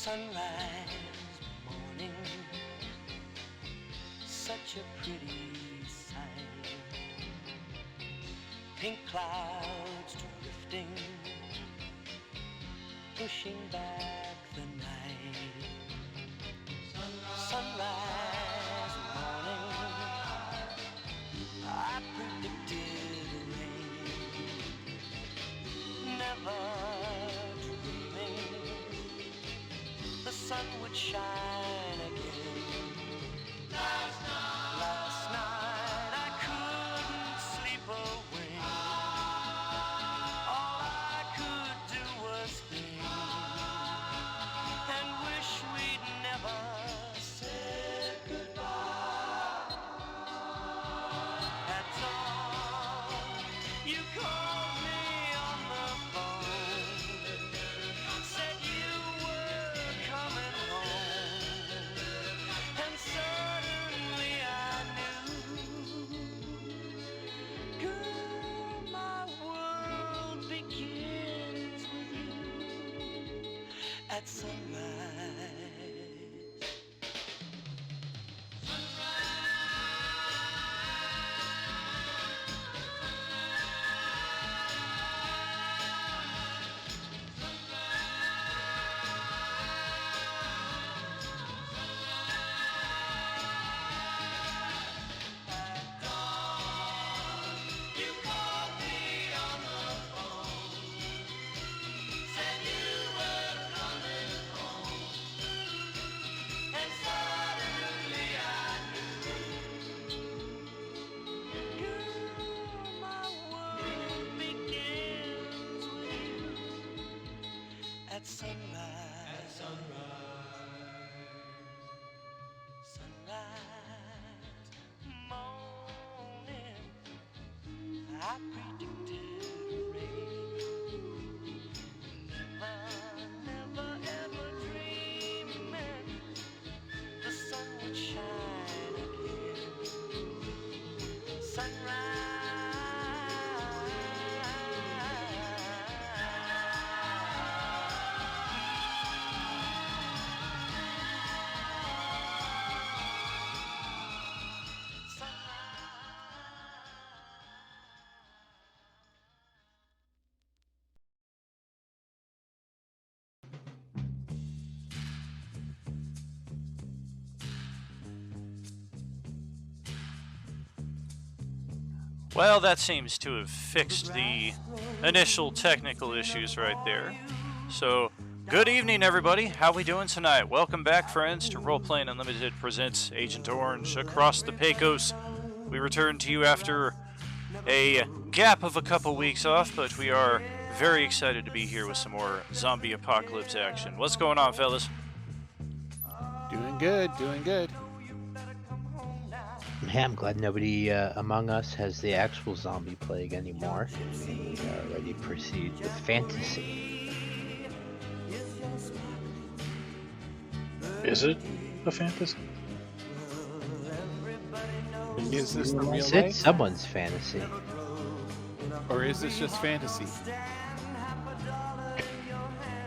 sunrise morning, such a pretty sight. Pink clouds drifting, pushing back the night. Sunrise morning, I predicted rain. Never dreaming the sun would shine again. Last night I couldn't sleep a wink. All I could do was think and wish we'd never said goodbye. At dawn, you called me on the phone, said you were coming home, and suddenly I knew, girl, my world begins with you at sunrise. You called me on the phone, said you were coming home, and suddenly I knew, girl, my world begins with you at sunrise. Sunrise morning, I predicted rain. Never, ever dreaming the sun would shine again. Well, that seems to have fixed the initial technical issues right there. So, good evening, everybody. How we doing tonight? Welcome back, friends, to Roleplaying Unlimited presents Agent Orange Across the Pecos. We return to you after a gap of a couple weeks off, but we are very excited to be here with some more zombie apocalypse action. What's going on, fellas? Doing good, doing good. Yeah, I'm glad nobody among us has the actual zombie plague anymore. We are ready to proceed with fantasy. Is it a fantasy? Is this the real Is life? it someone's fantasy? Or is this just fantasy?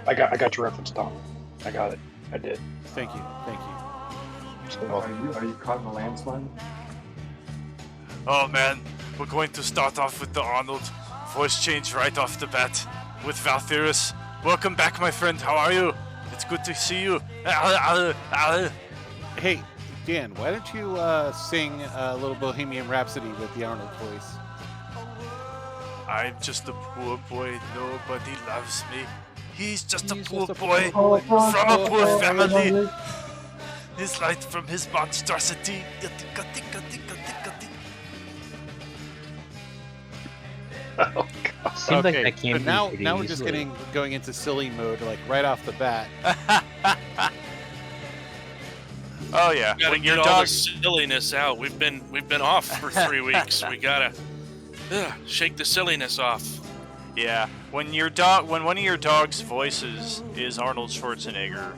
I got your reference, Tom. I got it. I did. Thank you, thank you. So, Are you caught in a landslide? Oh man, we're going to start off with the Arnold voice change right off the bat with Valtherus. Welcome back, my friend. How are you? It's good to see you. Hey, Dan, why don't you sing a little Bohemian Rhapsody with the Arnold voice? I'm just a poor boy. Nobody loves me. He's just a He's poor just a boy poor from a poor family. His light from his monstrosity. oh god. Seems like that came but now pretty we're just easily. going into silly mode, like right off the bat. Oh yeah, We gotta when your get all dog. the silliness out. We've been off for 3 weeks. We gotta shake the silliness off. Yeah, when one of your dog's voices is Arnold Schwarzenegger,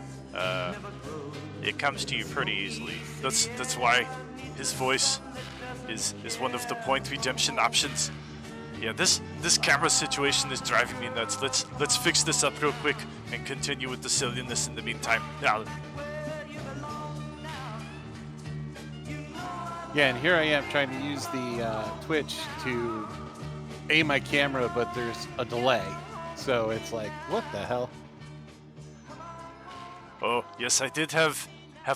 it comes to you pretty easily. That's why his voice is one of the point redemption options. Yeah, this camera situation is driving me nuts. Let's fix this up real quick and continue with the silliness in the meantime. Yeah. Yeah, and here I am trying to use the Twitch to aim my camera, but there's a delay. So it's like, what the hell? Oh, yes, I did have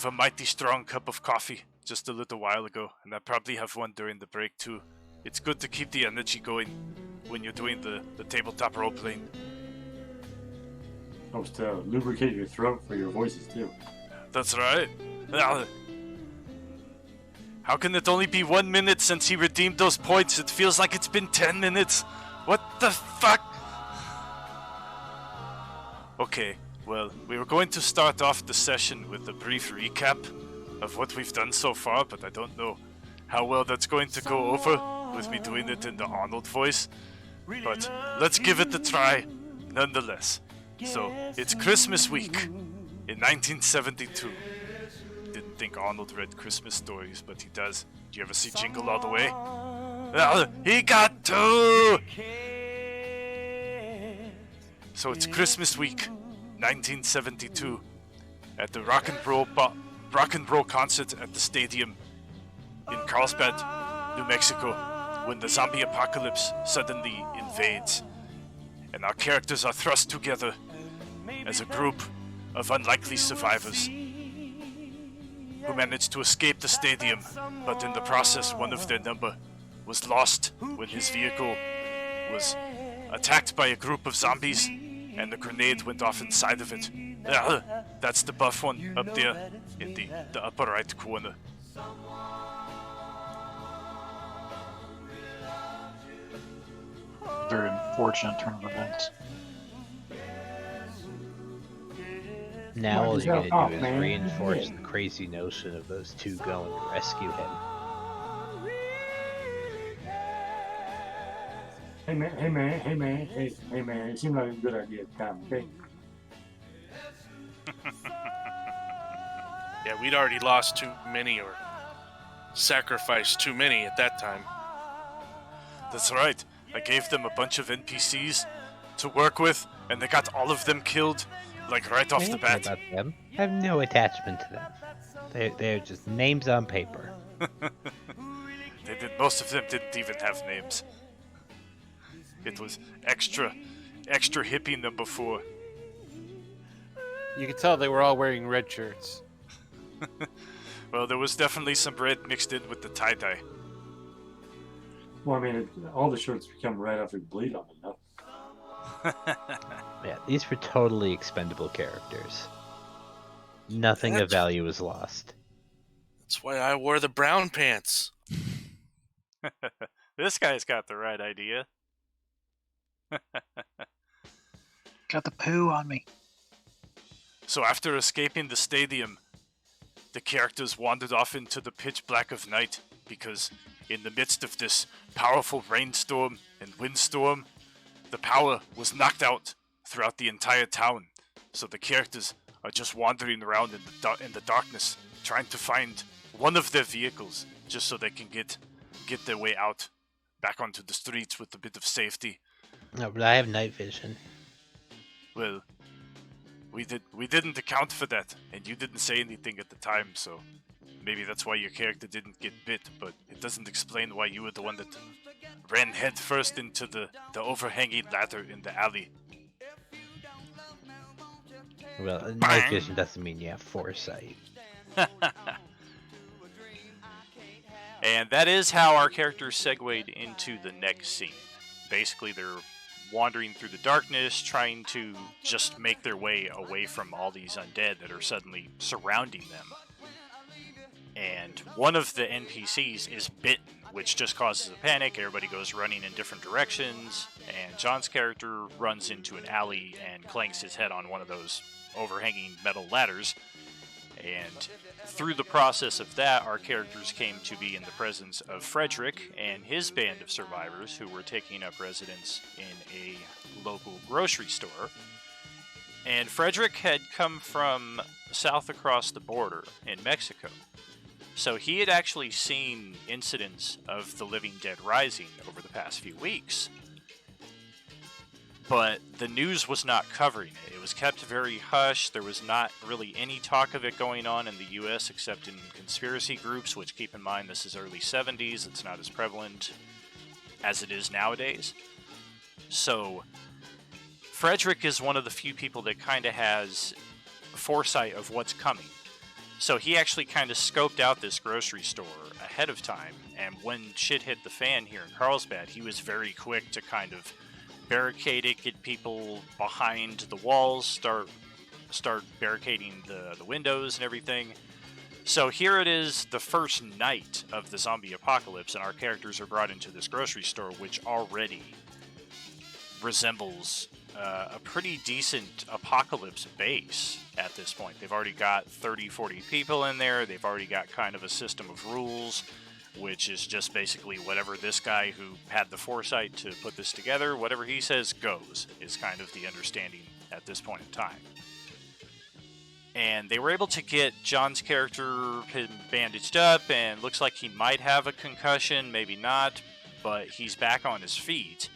a mighty strong cup of coffee just a little while ago, and I probably have one during the break too. It's good to keep the energy going when you're doing the tabletop role playing. Helps to lubricate your throat for your voices too. That's right. How can it only be 1 minute since he redeemed those points? It feels like it's been 10 minutes. What the fuck? Okay, well, we were going to start off the session with a brief recap of what we've done so far, but I don't know how well that's going to go over with me doing it in the Arnold voice. But let's give it a try, nonetheless. So, it's Christmas week in 1972. Didn't think Arnold read Christmas stories, but he does. Do you ever see Jingle All the Way? He got two! So it's Christmas week, 1972, at the rock and roll concert at the stadium in Carlsbad, New Mexico, when the zombie apocalypse suddenly invades, and our characters are thrust together as a group of unlikely survivors who managed to escape the stadium, but in the process one of their number was lost when his vehicle was attacked by a group of zombies and the grenade went off inside of it. That's the buff one up there in the upper right corner. Very unfortunate turn of events. Now all you're Knock gonna do yourself is off, man. reinforce the crazy notion of those two going to rescue him. Hey man. It seemed like a good idea at the time, okay? Yeah, we'd already lost too many or sacrificed too many at that time. That's right. I gave them a bunch of NPCs to work with, and they got all of them killed, like right off the bat. About them. I have no attachment to them. They're just names on paper. Most of them didn't even have names. It was extra hippie number 4. You could tell they were all wearing red shirts. Well, there was definitely some red mixed in with the tie-dye. Well, I mean, all the shirts become red after you bleed on them, no? Yeah, these were totally expendable characters. Nothing of value was lost. That's why I wore the brown pants. This guy's got the right idea. Got the poo on me. So after escaping the stadium, the characters wandered off into the pitch black of night because in the midst of this powerful rainstorm and windstorm, the power was knocked out throughout the entire town. So the characters are just wandering around in the darkness, trying to find one of their vehicles just so they can get their way out back onto the streets with a bit of safety. No, but I have night vision. Well, we didn't account for that, and you didn't say anything at the time, so maybe that's why your character didn't get bit, but it doesn't explain why you were the one that ran headfirst into the overhanging ladder in the alley. Well, night vision doesn't mean you have foresight. And that is how our characters segued into the next scene. Basically, they're wandering through the darkness, trying to just make their way away from all these undead that are suddenly surrounding them. And one of the NPCs is bitten, which just causes a panic. Everybody goes running in different directions, and John's character runs into an alley and clanks his head on one of those overhanging metal ladders. And through the process of that, our characters came to be in the presence of Frederick and his band of survivors who were taking up residence in a local grocery store. And Frederick had come from south across the border in Mexico. So he had actually seen incidents of the living dead rising over the past few weeks. But the news was not covering it. It was kept very hush. There was not really any talk of it going on in the U.S. except in conspiracy groups, which, keep in mind, this is early 70s. It's not as prevalent as it is nowadays. So Frederick is one of the few people that kind of has foresight of what's coming. So he actually kind of scoped out this grocery store ahead of time, and when shit hit the fan here in Carlsbad, he was very quick to kind of barricade it, get people behind the walls, start barricading the windows and everything. So here it is, the first night of the zombie apocalypse, and our characters are brought into this grocery store, which already resembles a pretty decent apocalypse base at this point. They've already got 30, 40 people in there. They've already got kind of a system of rules, which is just basically whatever this guy who had the foresight to put this together, whatever he says goes, is kind of the understanding at this point in time. And they were able to get John's character bandaged up, and looks like he might have a concussion, maybe not, but he's back on his feet.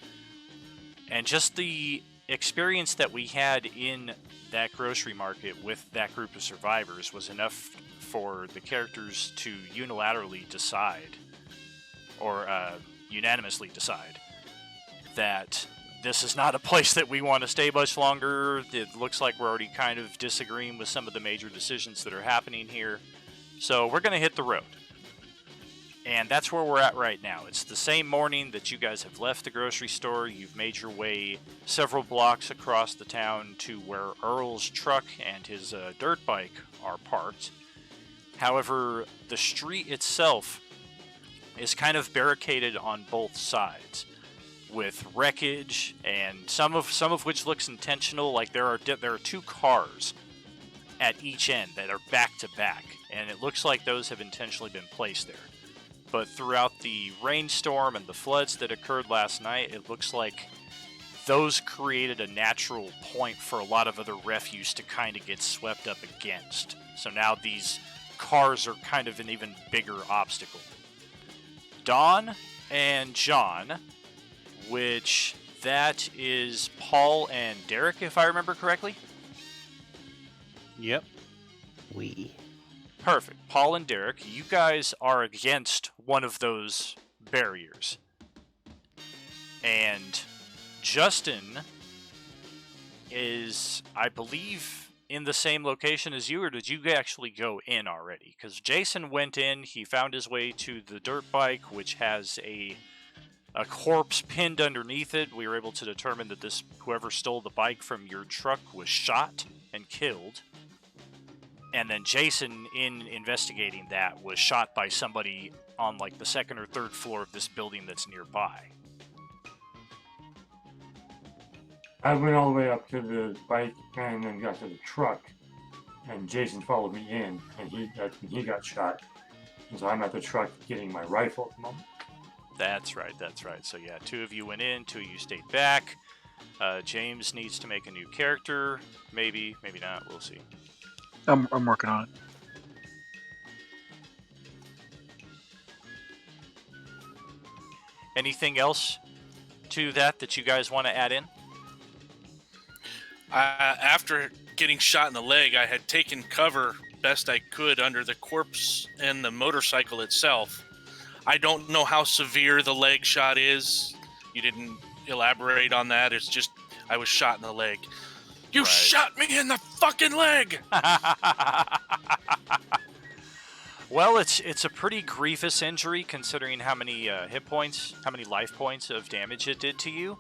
And just the experience that we had in that grocery market with that group of survivors was enough for the characters to unilaterally decide, or unanimously decide, that this is not a place that we want to stay much longer. It looks like we're already kind of disagreeing with some of the major decisions that are happening here. So we're going to hit the road. And that's where we're at right now. It's the same morning that you guys have left the grocery store. You've made your way several blocks across the town to where Earl's truck and his dirt bike are parked. However, the street itself is kind of barricaded on both sides with wreckage, and some of which looks intentional. Like there are two cars at each end that are back to back, and it looks like those have intentionally been placed there. But throughout the rainstorm and the floods that occurred last night, it looks like those created a natural point for a lot of other refuse to kind of get swept up against. So now these cars are kind of an even bigger obstacle. Dawn and John, which that is Paul and Derek, if I remember correctly. Yep. We. Perfect. Paul and Derek, you guys are against one of those barriers. And Justin is, I believe, in the same location as you, or did you actually go in already? Because Jason went in, he found his way to the dirt bike, which has a corpse pinned underneath it. We were able to determine that whoever stole the bike from your truck was shot and killed. And then Jason, in investigating that, was shot by somebody on like the second or third floor of this building that's nearby. I went all the way up to the bike and then got to the truck, and Jason followed me in, and he got shot. And so I'm at the truck getting my rifle at the moment. That's right. So yeah, two of you went in, two of you stayed back. James needs to make a new character. Maybe not. We'll see. I'm working on it. Anything else to that you guys want to add in? After getting shot in the leg, I had taken cover best I could under the corpse and the motorcycle itself. I don't know how severe the leg shot is. You didn't elaborate on that. It's just I was shot in the leg. You Right. shot me in the fucking leg! Well, it's a pretty grievous injury considering how many hit points, how many life points of damage it did to you.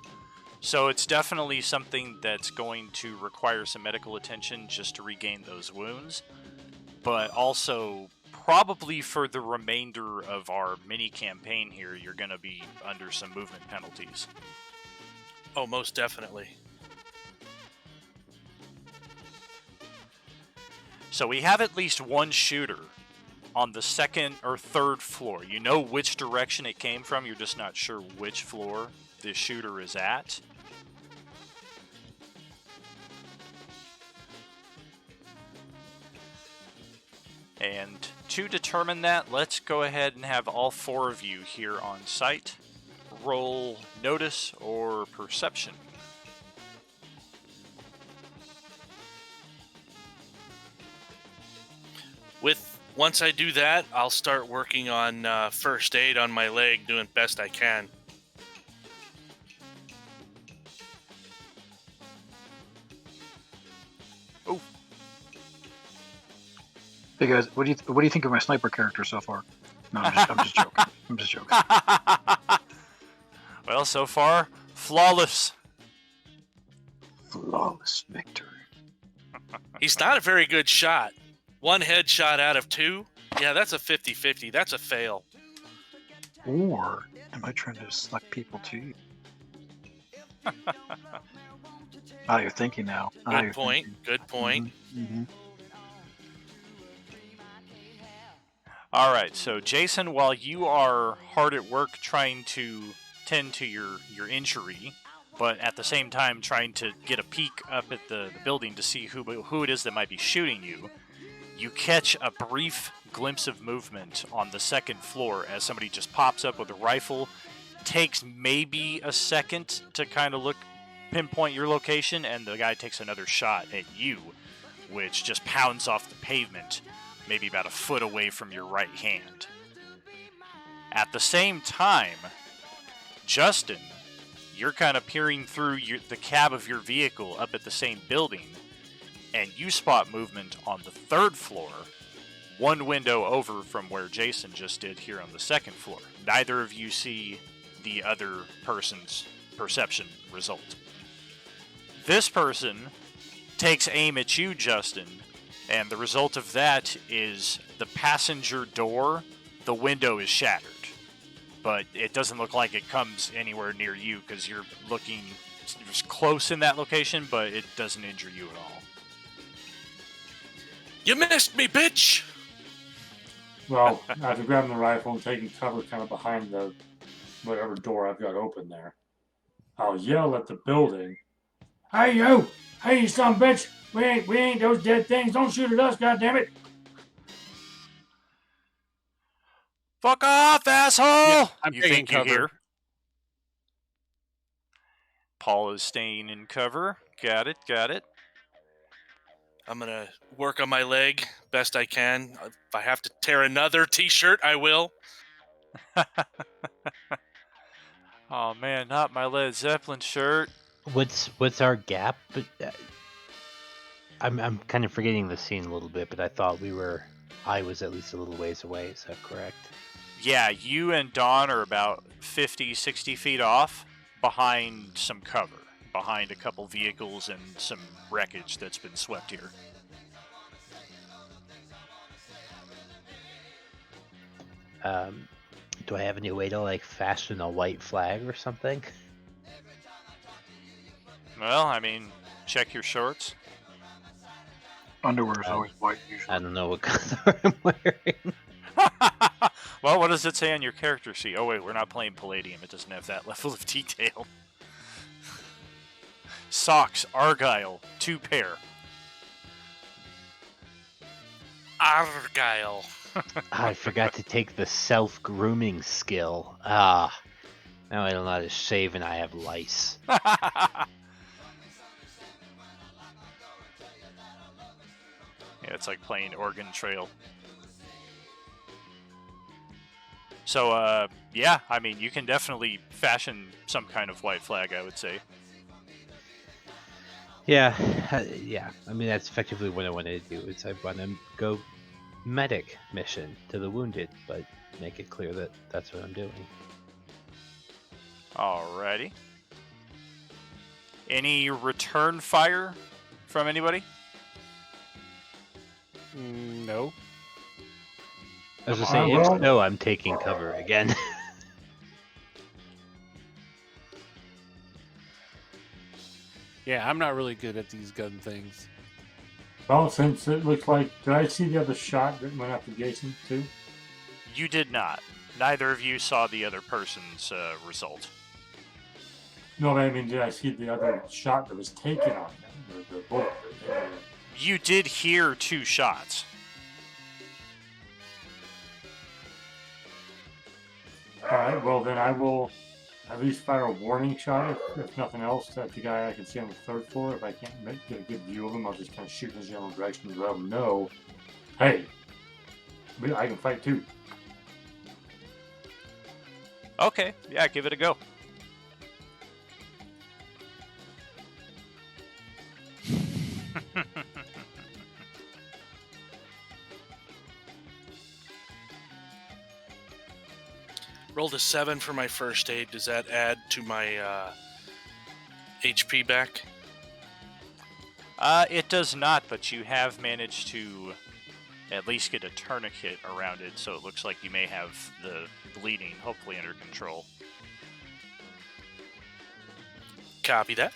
So it's definitely something that's going to require some medical attention just to regain those wounds. But also, probably for the remainder of our mini campaign here, you're going to be under some movement penalties. Oh, most definitely. So we have at least one shooter on the second or third floor. You know which direction it came from, you're just not sure which floor this shooter is at. And to determine that, let's go ahead and have all 4 of you here on site roll notice or perception. Once I do that, I'll start working on first aid on my leg, doing best I can. Oh, Hey guys, what do you think of my sniper character so far? No, I'm just joking. I'm just joking. well, so far, flawless. Flawless victory. He's not a very good shot. 1 headshot out of 2? Yeah, that's a 50-50. That's a fail. Or am I trying to suck people to you? You're thinking now. Good point. Good point. Mm-hmm. All right, so Jason, while you are hard at work trying to tend to your injury, but at the same time trying to get a peek up at the building to see who it is that might be shooting you, you catch a brief glimpse of movement on the 2nd floor as somebody just pops up with a rifle. Takes maybe a second to kind of pinpoint your location, and the guy takes another shot at you, which just pounds off the pavement, maybe about a foot away from your right hand. At the same time, Justin, you're kind of peering through the cab of your vehicle up at the same building, and you spot movement on the 3rd floor, 1 window over from where Jason just did here on the 2nd floor. Neither of you see the other person's perception result. This person takes aim at you, Justin, and the result of that is the passenger door, the window is shattered. But it doesn't look like it comes anywhere near you because you're looking close in that location, but it doesn't injure you at all. You missed me, bitch! Well, after grabbing the rifle and taking cover kind of behind the whatever door I've got open there, I'll yell at the building, "Hey you! Hey you son of a bitch! We ain't those dead things! Don't shoot at us, goddammit!" Fuck off, asshole! Yeah, I'm you taking think you cover. hear? Paul is staying in cover. Got it. I'm going to work on my leg best I can. If I have to tear another t-shirt, I will. Oh man, not my Led Zeppelin shirt. What's our gap? But I'm kind of forgetting the scene a little bit, but I thought I was at least a little ways away. Is that correct? Yeah, you and Dawn are about 50, 60 feet off behind some cover, behind a couple vehicles and some wreckage that's been swept here. Do I have any way to fasten a white flag or something? Well, I mean, check your shorts. Underwear is always white usually. I don't know what color I'm wearing. Well, what does it say on your character sheet? Oh wait, we're not playing Palladium. It doesn't have that level of detail. Socks, Argyle, 2 pair. Argyle. I forgot to take the self-grooming skill. Now I don't know how to shave and I have lice. Yeah, it's like playing Oregon Trail. So, yeah, I mean, you can definitely fashion some kind of white flag, I would say. Yeah. I mean, that's effectively what I wanted to do. Is I want to go medic mission to the wounded, but make it clear that that's what I'm doing. Alrighty. Any return fire from anybody? No. I was gonna say, if so, I'm taking cover again. Yeah, I'm not really good at these gun things. Well, since it looks like, did I see the other shot that went after Jason too? You did not. Neither of you saw the other person's result. No, I mean, did I see the other shot that was taken on him? The bullet. You did hear 2 shots. All right. Well, then I will at least fire a warning shot, if nothing else, at the guy I can see on the third floor. If I can't get a good view of him, I'll just kind of shoot in his general direction to let him know, hey, I can fight too. Okay, yeah, give it a go. Rolled a 7 for my first aid. Does that add to my HP back? It does not, but you have managed to at least get a tourniquet around it, so it looks like you may have the bleeding hopefully under control. Copy that.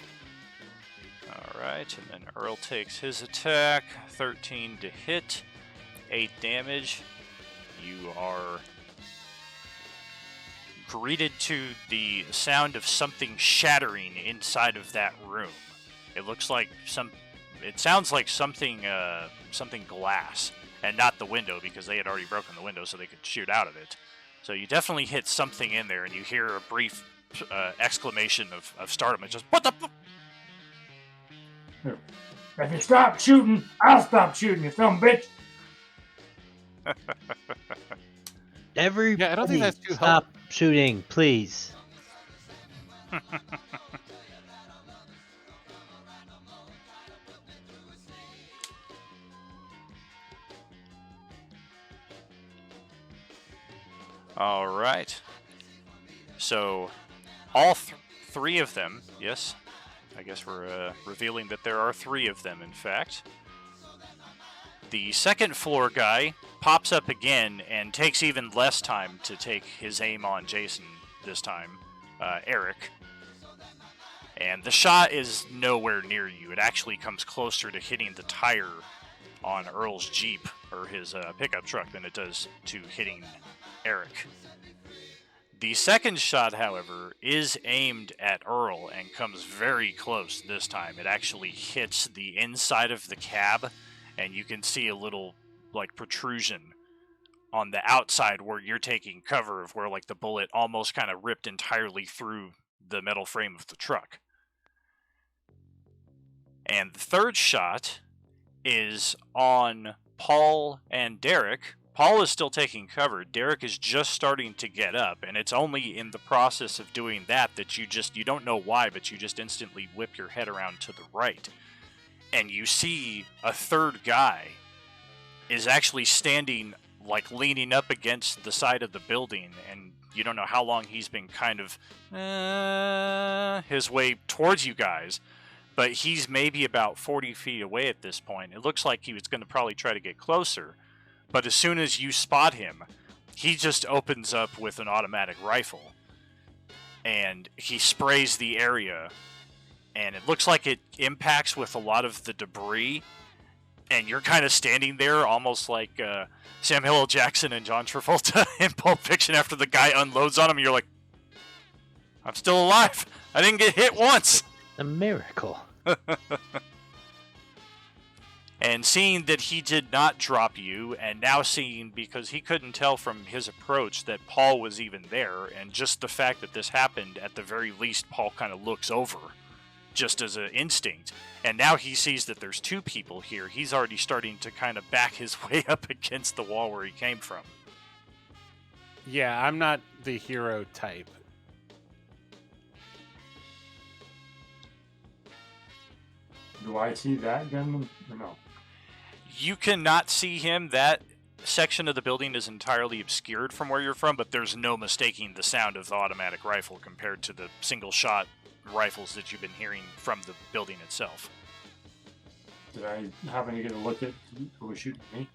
Alright, and then Earl takes his attack. 13 to hit, 8 damage. You are greeted to the sound of something shattering inside of that room. It looks like it sounds like something glass, and not the window, because they had already broken the window so they could shoot out of it. So you definitely hit something in there, and you hear a brief exclamation of startlement. Just, what the If you stop shooting, I'll stop shooting, you son of a bitch. Everybody, Yeah, I don't think that's too stop shooting, please. All right. So, all three of them, yes. I guess we're revealing that there are 3 of them, in fact. The second floor guy pops up again and takes even less time to take his aim on Jason this time, Eric. And the shot is nowhere near you. It actually comes closer to hitting the tire on Earl's Jeep, or his pickup truck, than it does to hitting Eric. The second shot, however, is aimed at Earl and comes very close this time. It actually hits the inside of the cab, and you can see a little, like, protrusion on the outside where you're taking cover, of where, like, the bullet almost kind of ripped entirely through the metal frame of the truck. And the third shot is on Paul and Derek. Paul is still taking cover. Derek is just starting to get up, and it's only in the process of doing that you don't know why, but you just instantly whip your head around to the right. And you see a third guy is actually standing, like, leaning up against the side of the building, and you don't know how long he's been kind of his way towards you guys, but he's maybe about 40 feet away at this point. It looks like he was going to probably try to get closer. But as soon as you spot him, he just opens up with an automatic rifle. And he sprays the area. And it looks like it impacts with a lot of the debris. And you're kind of standing there almost like Samuel L. Jackson and John Travolta in Pulp Fiction after the guy unloads on him. And you're like, I'm still alive. I didn't get hit once. A miracle. And seeing that he did not drop you, and now seeing, because he couldn't tell from his approach that Paul was even there, and just the fact that this happened, at the very least, Paul kind of looks over, just as an instinct. And now he sees that there's 2 people here. He's already starting to kind of back his way up against the wall where he came from. Yeah, I'm not the hero type. Do I see that gunman? Or no. You cannot see him. That section of the building is entirely obscured from where you're from, but there's no mistaking the sound of the automatic rifle compared to the single-shot rifles that you've been hearing from the building itself. Did I happen to get a look at who was shooting me?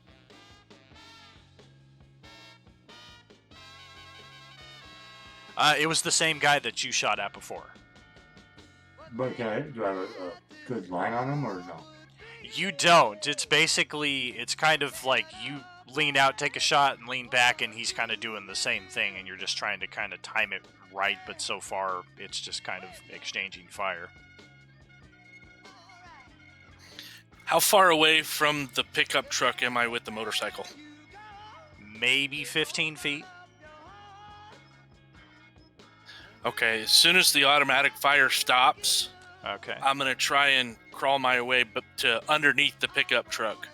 It was the same guy that you shot at before. But do I have a good line on him or no? You don't. It's kind of like you lean out, take a shot, and lean back, and he's kind of doing the same thing, and you're just trying to kind of time it right, but so far it's just kind of exchanging fire. How far away from the pickup truck am I with the motorcycle? Maybe 15 feet. Okay, as soon as the automatic fire stops, Okay. I'm going to try and crawl my way to underneath the pickup truck.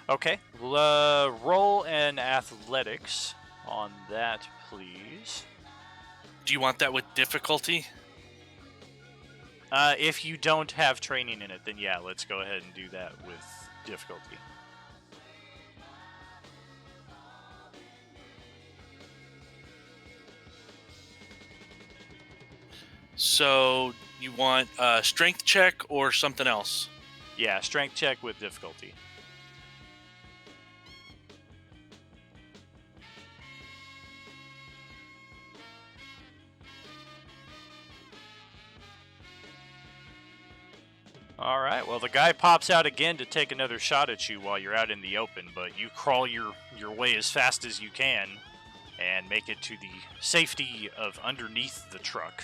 Okay. Roll an athletics on that, please. Do you want that with difficulty? If you don't have training in it, then yeah, let's go ahead and do that with difficulty. So you want a strength check or something else? Yeah, strength check with difficulty. All right. Well, the guy pops out again to take another shot at you while you're out in the open, but you crawl your way as fast as you can and make it to the safety of underneath the truck,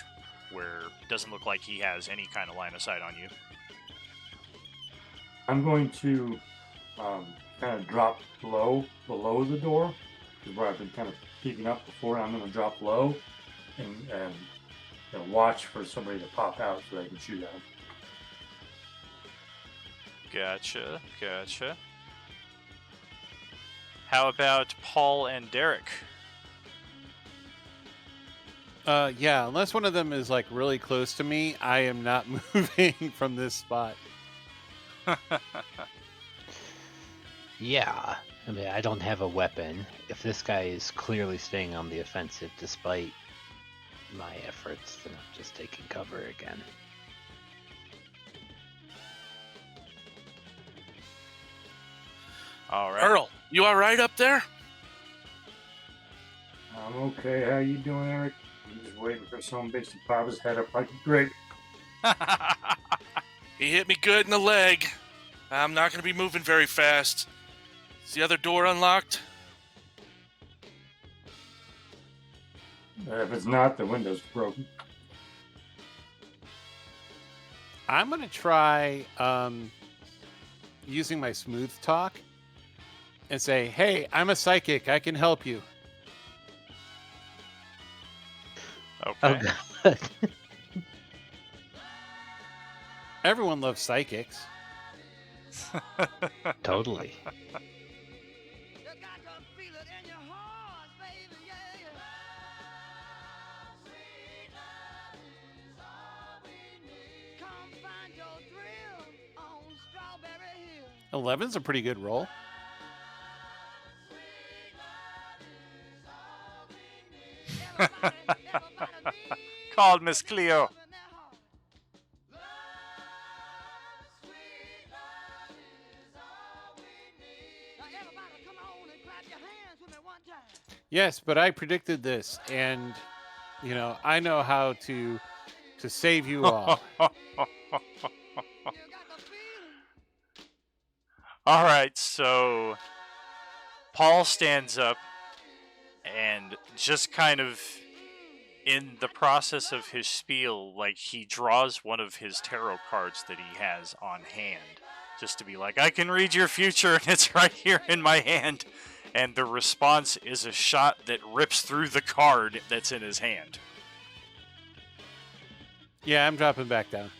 where it doesn't look like he has any kind of line of sight on you. I'm going to kind of drop low below the door, is where I've been kind of peeking up before. I'm going to drop low and watch for somebody to pop out so I can shoot at him. Gotcha. How about Paul and Derek? Yeah, unless one of them is like really close to me, I am not moving from this spot. Yeah. I mean, I don't have a weapon. If this guy is clearly staying on the offensive despite my efforts, then I'm just taking cover again. All right. Earl, you all right up there? I'm okay. How you doing, Eric? I'm just waiting for some bitch to pop his head up like a grape. He hit me good in the leg. I'm not going to be moving very fast. Is the other door unlocked? If it's not, the window's broken. I'm gonna try using my smooth talk and say, "Hey, I'm a psychic. I can help you." Okay. Oh, God. Everyone loves psychics. Totally. Find your thrill on Strawberry Hill. 11's a pretty good roll. Called Miss Cleo. Yes, but I predicted this, and you know I know how to save you all. All right, so Paul stands up and just kind of in the process of his spiel, like he draws one of his tarot cards that he has on hand just to be like, I can read your future and it's right here in my hand. And the response is a shot that rips through the card that's in his hand. Yeah, I'm dropping back down.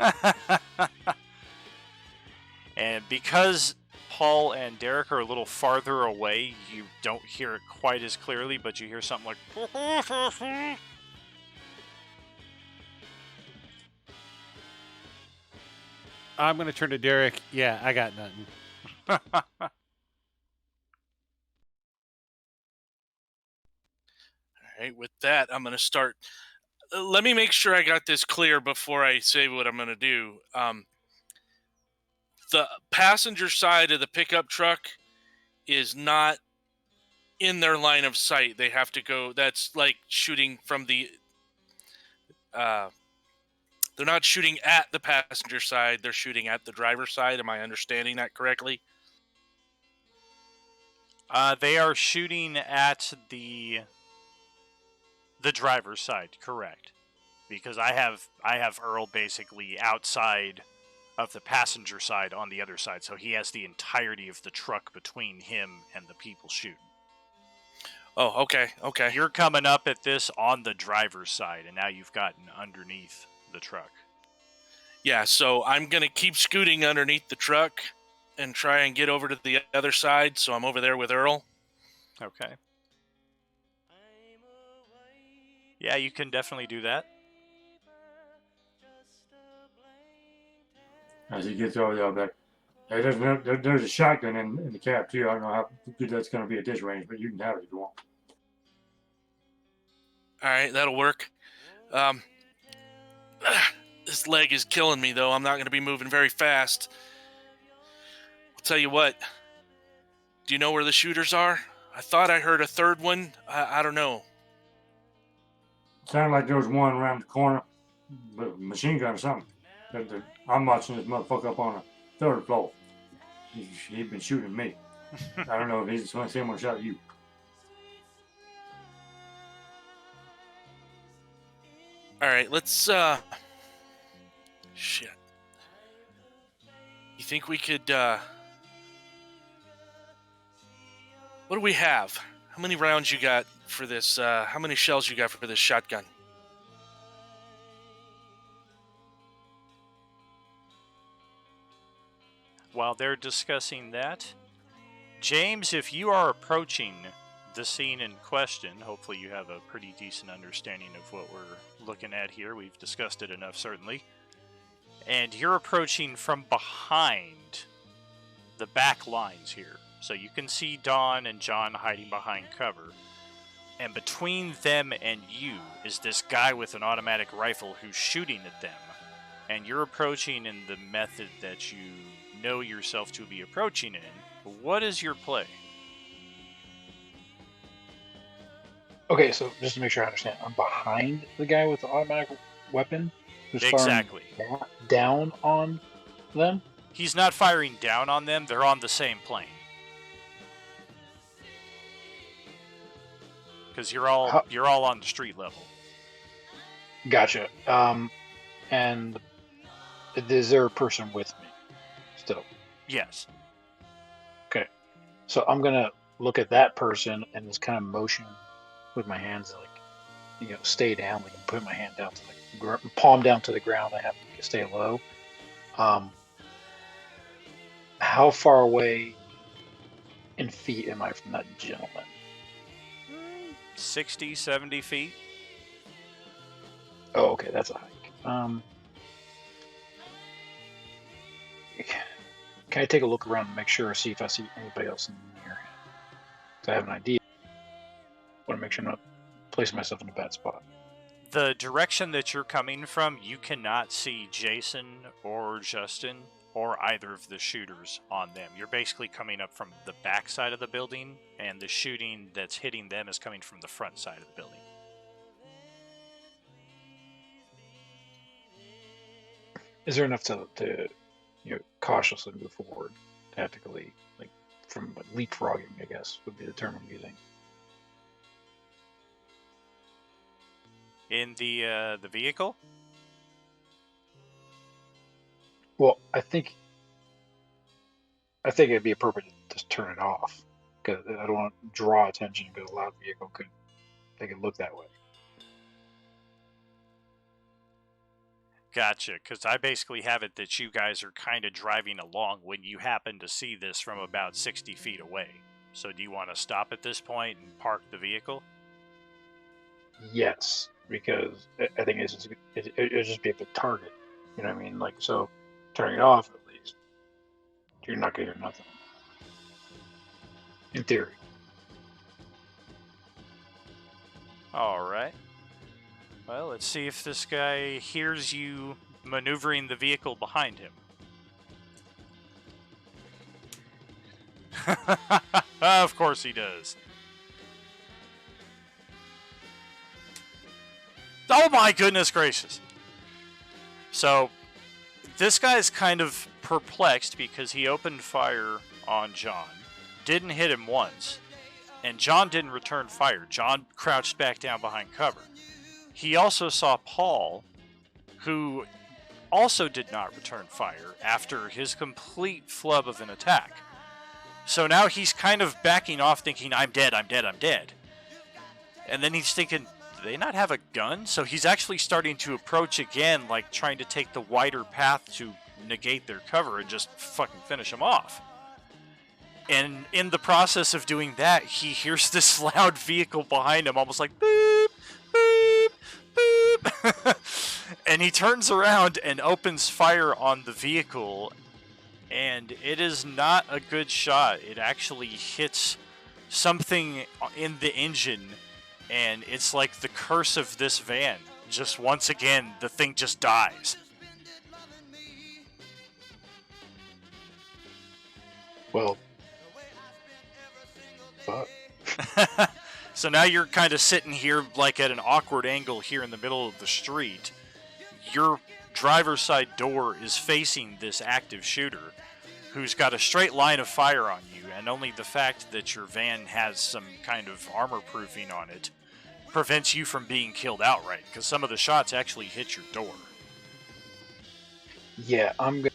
And because Paul and Derek are a little farther away, you don't hear it quite as clearly, but you hear something like... I'm gonna turn to Derek. Yeah, I got nothing. All right, with that, I'm going to start. Let me make sure I got this clear before I say what I'm going to do. The passenger side of the pickup truck is not in their line of sight. They have to go. That's like shooting from the. They're not shooting at the passenger side. They're shooting at the driver's side. Am I understanding that correctly? They are shooting at the driver's side, correct? Because I have Earl basically outside of the passenger side on the other side, so he has the entirety of the truck between him and the people shooting. Oh, okay, okay. You're coming up at this on the driver's side, and now you've gotten underneath the truck. Yeah, so I'm going to keep scooting underneath the truck and try and get over to the other side, so I'm over there with Earl. Okay. Yeah, you can definitely do that. As he gets over there, I'll be like, hey, there's a shotgun in the cab, too. I don't know how good that's going to be at this range, but you can have it if you want. All right, that'll work. This leg is killing me, though. I'm not going to be moving very fast. I'll tell you what. Do you know where the shooters are? I thought I heard a third one. I don't know. Sounded like there was one around the corner, but a machine gun or something. I'm watching this motherfucker up on the third floor. He's been shooting me. I don't know if he's the same one shot you. All right, let's, shit. You think we could, what do we have? How many rounds you got for this, how many shells you got for this shotgun? While they're discussing that, James, if you are approaching the scene in question, hopefully you have a pretty decent understanding of what we're looking at here. We've discussed it enough, certainly. And you're approaching from behind the back lines here. So you can see Dawn and John hiding behind cover. And between them and you is this guy with an automatic rifle who's shooting at them. And you're approaching in the method that you know yourself to be approaching in. What is your play? Okay, so just to make sure I understand, I'm behind the guy with the automatic weapon who's Exactly. firing down on them? He's not firing down on them, they're on the same plane. Because you're all on the street level. Gotcha. And is there a person with me still? Yes. Okay. So I'm gonna look at that person and just kind of motion with my hands, like, stay down. Like, put my hand down to the palm down to the ground. I have to stay low. How far away in feet am I from that gentleman? 60, 70 feet. Oh, okay, that's a hike. Can I take a look around and make sure, see if I see anybody else in here? So I have an idea. Want to make sure I'm not placing myself in a bad spot. The direction that you're coming from, you cannot see Jason or Justin or either of the shooters on them. You're basically coming up from the back side of the building, and the shooting that's hitting them is coming from the front side of the building. Is there enough to cautiously move forward, tactically, like from leapfrogging, I guess would be the term I'm using? In the vehicle? Well, I think it'd be appropriate to just turn it off, because I don't want to draw attention, because a loud vehicle could look that way. Gotcha, because I basically have it that you guys are kind of driving along when you happen to see this from about 60 feet away. So do you want to stop at this point and park the vehicle? Yes, because I think it'll just be a good target. You know what I mean? Like, so turning it off, at least, you're not going to hear nothing. In theory. All right. Well, let's see if this guy hears you maneuvering the vehicle behind him. Of course he does. Oh my goodness gracious. So, this guy's kind of perplexed because he opened fire on John, didn't hit him once, and John didn't return fire. John crouched back down behind cover. He also saw Paul, who also did not return fire after his complete flub of an attack. So now he's kind of backing off thinking, I'm dead, I'm dead, I'm dead. And then he's thinking, do they not have a gun? So he's actually starting to approach again, like trying to take the wider path to negate their cover and just fucking finish them off. And in the process of doing that, he hears this loud vehicle behind him, almost like boop, boop, boop. And he turns around and opens fire on the vehicle. And it is not a good shot. It actually hits something in the engine. And it's like the curse of this van. Just once again, the thing just dies. Well, fuck. So now you're kind of sitting here like at an awkward angle here in the middle of the street. Your driver's side door is facing this active shooter who's got a straight line of fire on you, and only the fact that your van has some kind of armor proofing on it prevents you from being killed outright, because some of the shots actually hit your door. Yeah, I'm gonna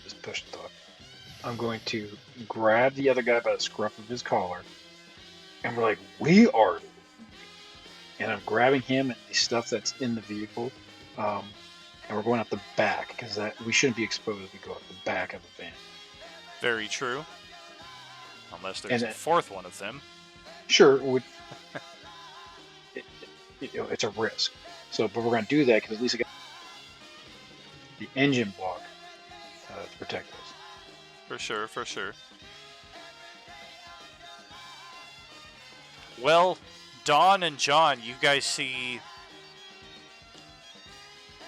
this push thought. I'm going to grab the other guy by the scruff of his collar, and we're like, we are. And I'm grabbing him and the stuff that's in the vehicle, and we're going out the back because we shouldn't be exposed if we go out the back of the van. Very true. Unless there's a fourth one of them. Sure, it's a risk. So, but we're going to do that because at least I got the engine block to protect us. For sure, for sure. Well, Dawn and John, you guys see...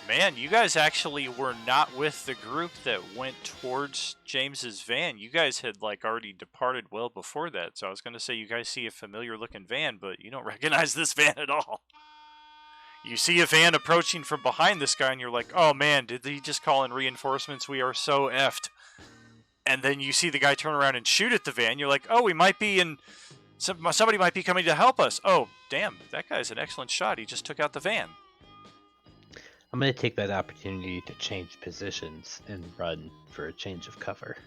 Man, you guys actually were not with the group that went towards James's van. You guys had already departed well before that. So I was going to say you guys see a familiar looking van, but you don't recognize this van at all. You see a van approaching from behind this guy and you're like, oh man, did he just call in reinforcements? We are so effed. And then you see the guy turn around and shoot at the van. You're like, oh, we might be in... Somebody might be coming to help us. Oh, damn, that guy's an excellent shot. He just took out the van. I'm going to take that opportunity to change positions and run for a change of cover.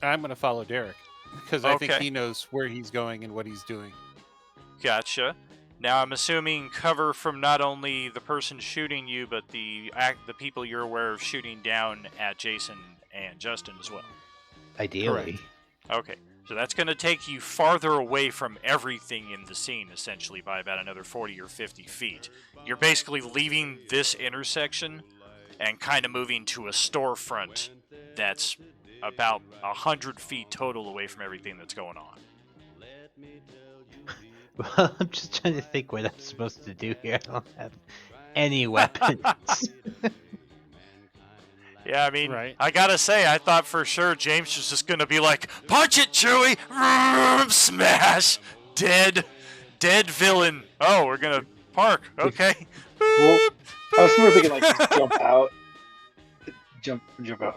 I'm going to follow Derek because I think he knows where he's going and what he's doing. Gotcha. Now I'm assuming cover from not only the person shooting you, but the people you're aware of shooting down at Jason and Justin as well. Ideally. Correct. Okay. So that's going to take you farther away from everything in the scene, essentially, by about another 40 or 50 feet. You're basically leaving this intersection and kind of moving to a storefront that's about 100 feet total away from everything that's going on. Well, I'm just trying to think what I'm supposed to do here. I don't have any weapons. Yeah, I mean, I gotta say, I thought for sure James was just gonna be like, punch it, Chewie! Smash! Dead villain. Oh, we're gonna park. Okay. Well, I was more thinking just jump out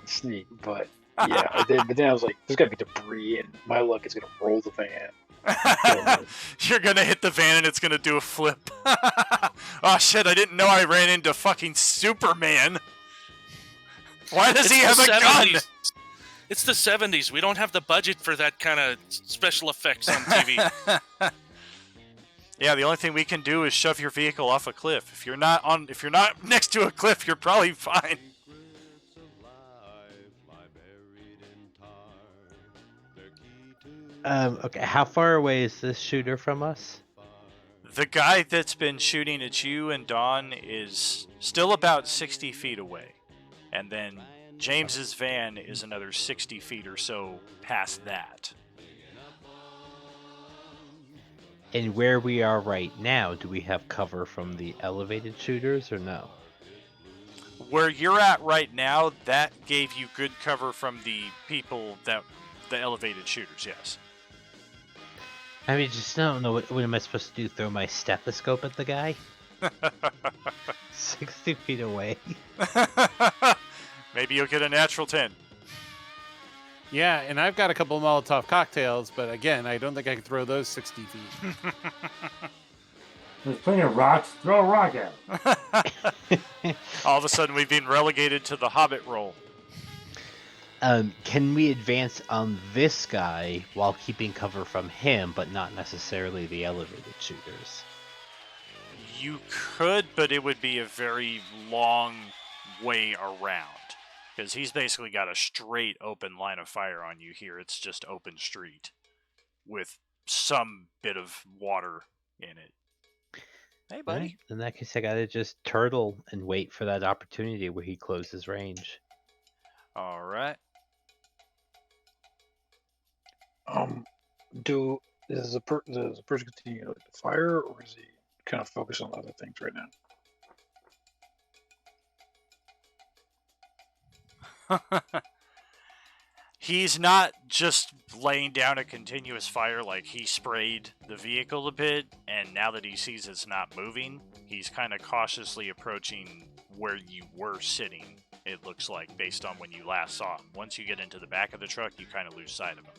and sneak, but yeah. But then I was like, there's gotta be debris, and my luck is gonna roll the van. You're gonna hit the van and it's gonna do a flip. Oh shit, I didn't know I ran into fucking Superman. Why does he have a gun? It's the 70s. We don't have the budget for that kind of special effects on TV. Yeah, the only thing we can do is shove your vehicle off a cliff. If you're not next to a cliff, you're probably fine. Okay, how far away is this shooter from us? The guy that's been shooting at you and Dawn is still about 60 feet away. And then James's van is another 60 feet or so past that. And where we are right now, do we have cover from the elevated shooters or no? Where you're at right now, that gave you good cover from the elevated shooters, yes. I mean, just don't know what am I supposed to do? Throw my stethoscope at the guy? 60 feet away. Maybe you'll get a natural 10. Yeah, and I've got a couple of Molotov cocktails, but again, I don't think I can throw those 60 feet. There's plenty of rocks. Throw a rock at it. All of a sudden, we've been relegated to the Hobbit role. Can we advance on this guy while keeping cover from him, but not necessarily the elevated shooters? You could, but it would be a very long way around. Because he's basically got a straight open line of fire on you here. It's just open street with some bit of water in it. Hey, buddy. Alright, in that case, I gotta just turtle and wait for that opportunity where he closes range. All right. Does the person continue to fire, or is he kind of focused on other things right now? He's not just laying down a continuous fire, like he sprayed the vehicle a bit, and now that he sees it's not moving, he's kind of cautiously approaching where you were sitting, it looks like, based on when you last saw him. Once you get into the back of the truck, you kind of lose sight of him.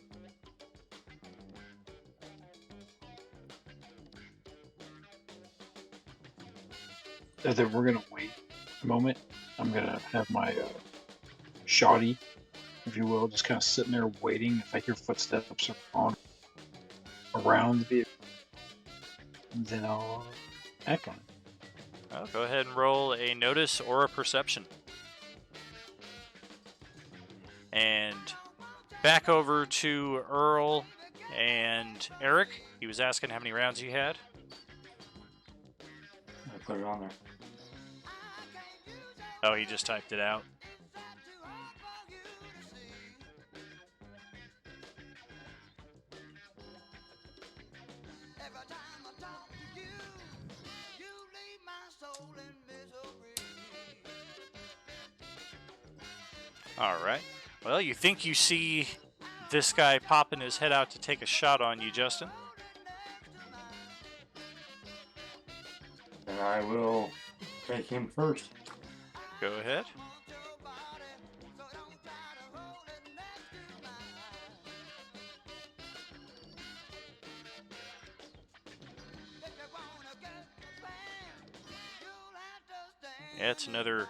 Then we're gonna wait a moment. I'm gonna have my shoddy, if you will, just kind of sitting there waiting. If I hear footsteps on around the vehicle, then I'll act on it. Well, go ahead and roll a notice or a perception. And back over to Earl and Eric. He was asking how many rounds you had. I put it on there. Oh, he just typed it out. All right. Well, you think you see this guy popping his head out to take a shot on you, Justin? And I will take him first. Go ahead. Yeah, it's another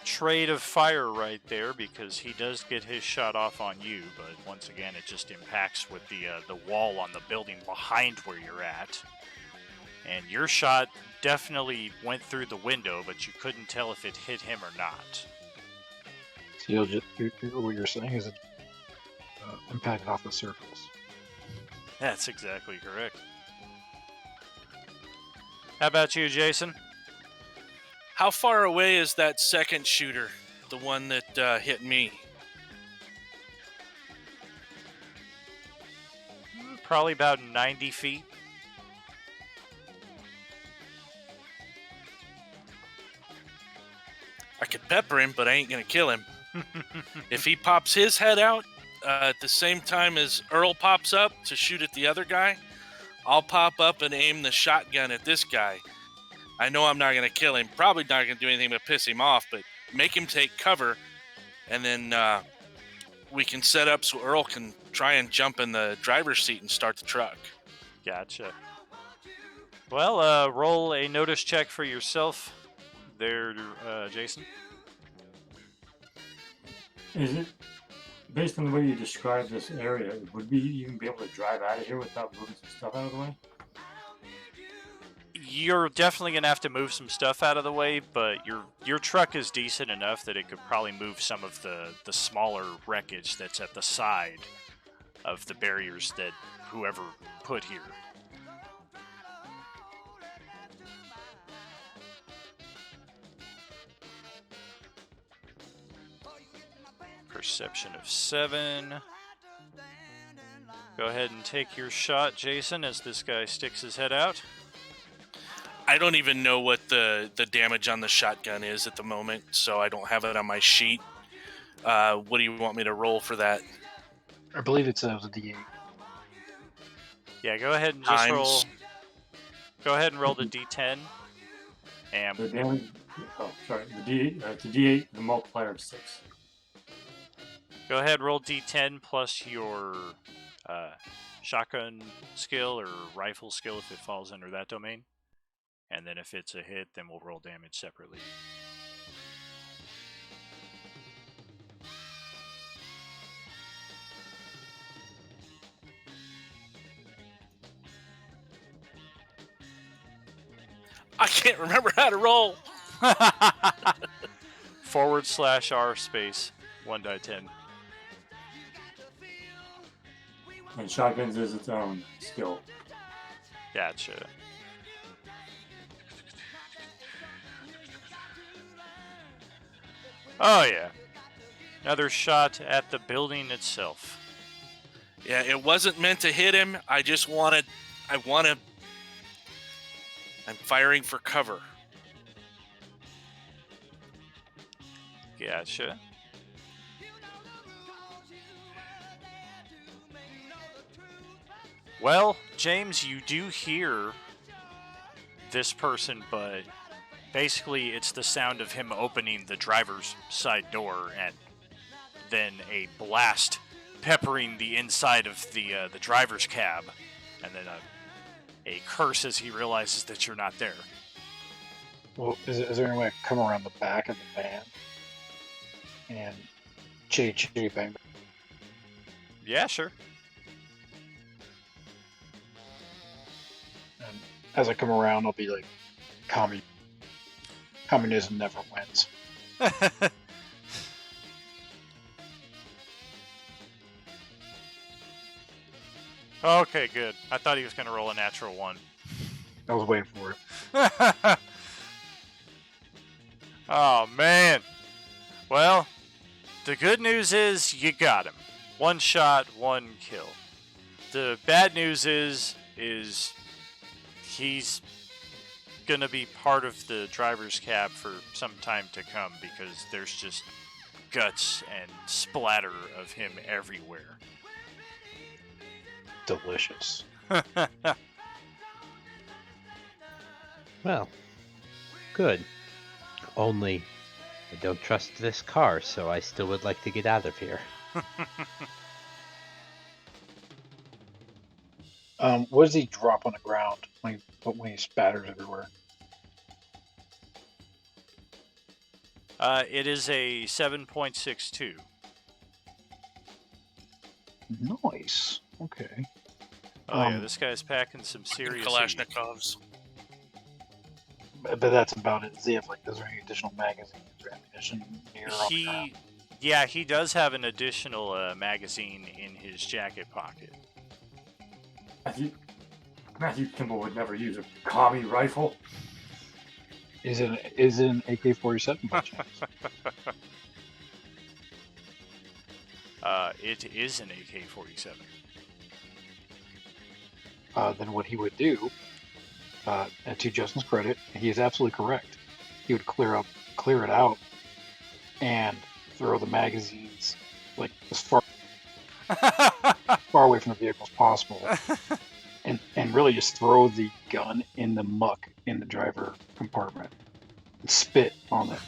trade of fire right there because he does get his shot off on you, but once again, it just impacts with the wall on the building behind where you're at. And your shot definitely went through the window, but you couldn't tell if it hit him or not. So what you're saying is it impacted off the surface. That's exactly correct. How about you, Jason? How far away is that second shooter, the one that hit me? Probably about 90 feet. I could pepper him, but I ain't gonna kill him. If he pops his head out at the same time as Earl pops up to shoot at the other guy, I'll pop up and aim the shotgun at this guy. I know I'm not going to kill him. Probably not going to do anything but piss him off, but make him take cover, and then we can set up so Earl can try and jump in the driver's seat and start the truck. Gotcha. Well, roll a notice check for yourself there, Jason. Is it, based on the way you described this area, would we even be able to drive out of here without moving some stuff out of the way? You're definitely going to have to move some stuff out of the way, but your truck is decent enough that it could probably move some of the smaller wreckage that's at the side of the barriers that whoever put here. Perception of 7. Go ahead and take your shot, Jason, as this guy sticks his head out. I don't even know what the damage on the shotgun is at the moment, so I don't have it on my sheet. What do you want me to roll for that? I believe it was a D8. Yeah, go ahead and just Times. roll. Go ahead and roll the D10. And The damage. Oh, sorry. The D8. The multiplier of 6. go ahead, roll D10 plus your shotgun skill or rifle skill if it falls under that domain. And then if it's a hit, then we'll roll damage separately. I can't remember how to roll. /R space 1 die 10. And shotguns is its own skill. Gotcha. Oh yeah. Another shot at the building itself. Yeah, it wasn't meant to hit him. I want to. I'm firing for cover. Gotcha. Well, James, you do hear this person, but basically it's the sound of him opening the driver's side door and then a blast peppering the inside of the driver's cab, and then a curse as he realizes that you're not there. Well, is there any way I can come around the back of the van and chitty bang? Yeah, sure. And as I come around, I'll be like, communism never wins. Okay, good. I thought he was going to roll a natural 1. I was waiting for it. Oh, man. Well, the good news is you got him. 1 shot, 1 kill. The bad news is he's going to be part of the driver's cab for some time to come because there's just guts and splatter of him everywhere. Delicious. Well, good. Only I don't trust this car, so I still would like to get out of here. What does he drop on the ground when he spatters everywhere? It is a 7.62. Nice. Okay. Oh yeah, this guy's packing some serious heat. Kalashnikovs. But that's about it. Does he have is there any additional magazines or ammunition near on the ground? Yeah, he does have an additional magazine in his jacket pocket. Matthew Kimball would never use a commie rifle. Is it an AK-47 by chance? It is an AK-47. Then what he would do, and to Justin's credit, he is absolutely correct. He would clear it out, and throw the magazines as far away from the vehicle as possible, and really just throw the gun in the muck in the driver compartment, and spit on it.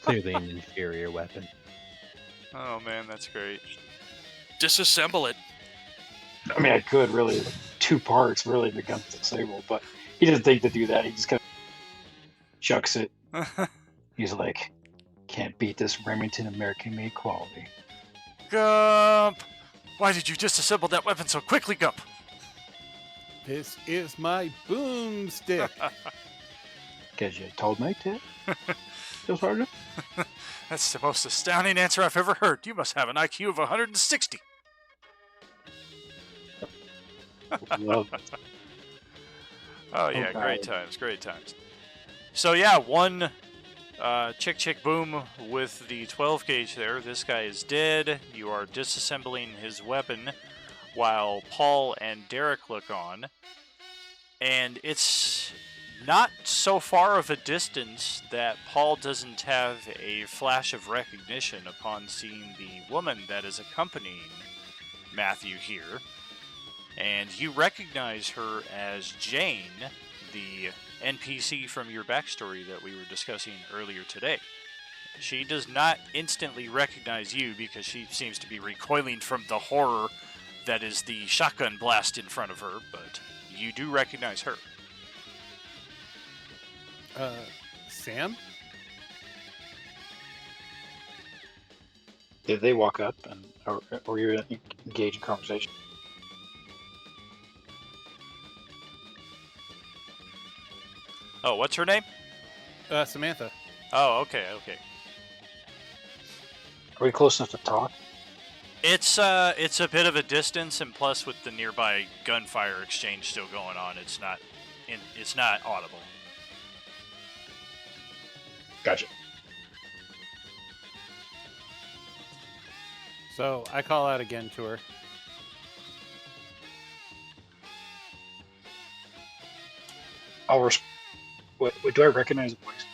Clearly an inferior weapon. Oh man, that's great. Disassemble it. I mean, I could really 2 parts. Really, the gun's disabled, but he doesn't think to do that. He just kind of chucks it. He's like, "Can't beat this Remington American-made quality." Gump! Why did you disassemble that weapon so quickly, Gump? This is my boomstick. Because you told me to. Feels harder. That's the most astounding answer I've ever heard. You must have an IQ of 160. Love. Oh yeah, Okay. great times. So yeah, 1 chick boom with the 12 gauge there. This guy is dead. You are disassembling his weapon while Paul and Derek look on. And it's not so far of a distance that Paul doesn't have a flash of recognition upon seeing the woman that is accompanying Matthew here. And you recognize her as Jane, the NPC from your backstory that we were discussing earlier today. She does not instantly recognize you because she seems to be recoiling from the horror that is the shotgun blast in front of her, but you do recognize her. Sam? Did they walk up or you engage in conversation? Oh, what's her name? Samantha. Oh, okay, okay. Are we close enough to talk? It's a bit of a distance, and plus with the nearby gunfire exchange still going on, it's not audible. Gotcha. So I call out again to her. Do I recognize the voice?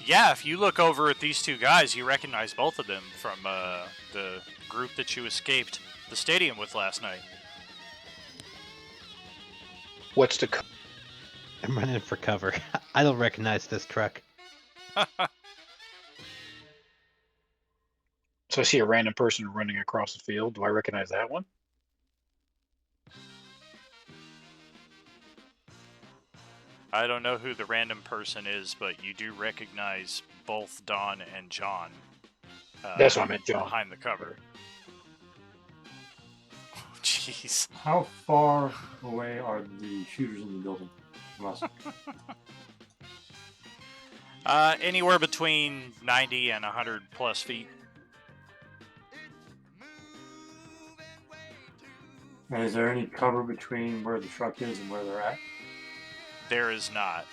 Yeah, if you look over at these two guys, you recognize both of them from the group that you escaped the stadium with last night. What's the I'm running for cover. I don't recognize this truck. So I see a random person running across the field. Do I recognize that one? I don't know who the random person is, but you do recognize both Don and John. That's what I meant, John. Behind the cover. Oh, jeez. How far away are the shooters in the building from us? Anywhere between 90 and 100 plus feet. And is there any cover between where the truck is and where they're at? There is not.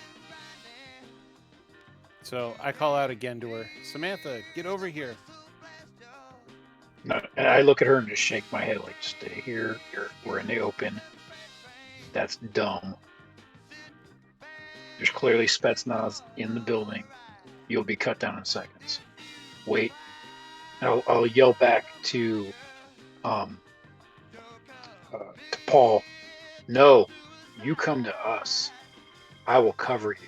So I call out again to her. Samantha, get over here. No, and I look at her and just shake my head like, stay here. We're in the open. That's dumb. There's clearly Spetsnaz in the building. You'll be cut down in seconds. Wait. I'll yell back to Paul. No, you come to us. I will cover you.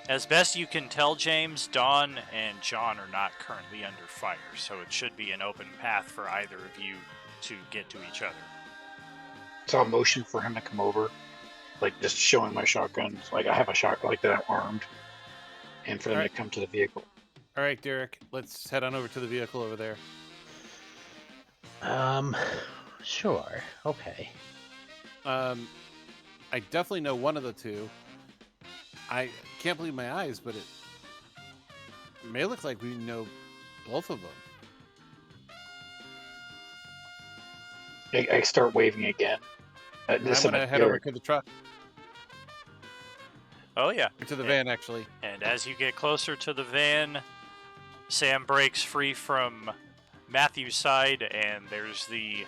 As best you can tell, James, Dawn and John are not currently under fire, so it should be an open path for either of you to get to each other. So I'll motion for him to come over, like just showing my shotgun. Like I have a shotgun like that, I'm armed, and for them to come to the vehicle. All right, Derek, let's head on over to the vehicle over there. Sure. Okay. I definitely know one of the two. I can't believe my eyes, but it may look like we know both of them. I start waving again. I'm gonna head over to the truck, Oh, yeah. to the van, actually. And as you get closer to the van, Sam breaks free from Matthew's side, and there's the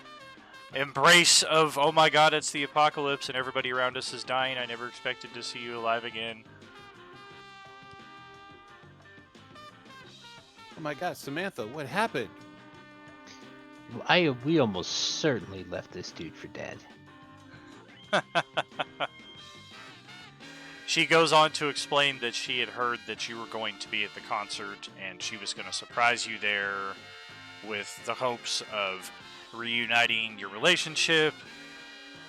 embrace of, oh my god, it's the apocalypse, and everybody around us is dying. I never expected to see you alive again. Oh my god, Samantha, what happened? We almost certainly left this dude for dead. She goes on to explain that she had heard that you were going to be at the concert, and she was going to surprise you there with the hopes of reuniting your relationship,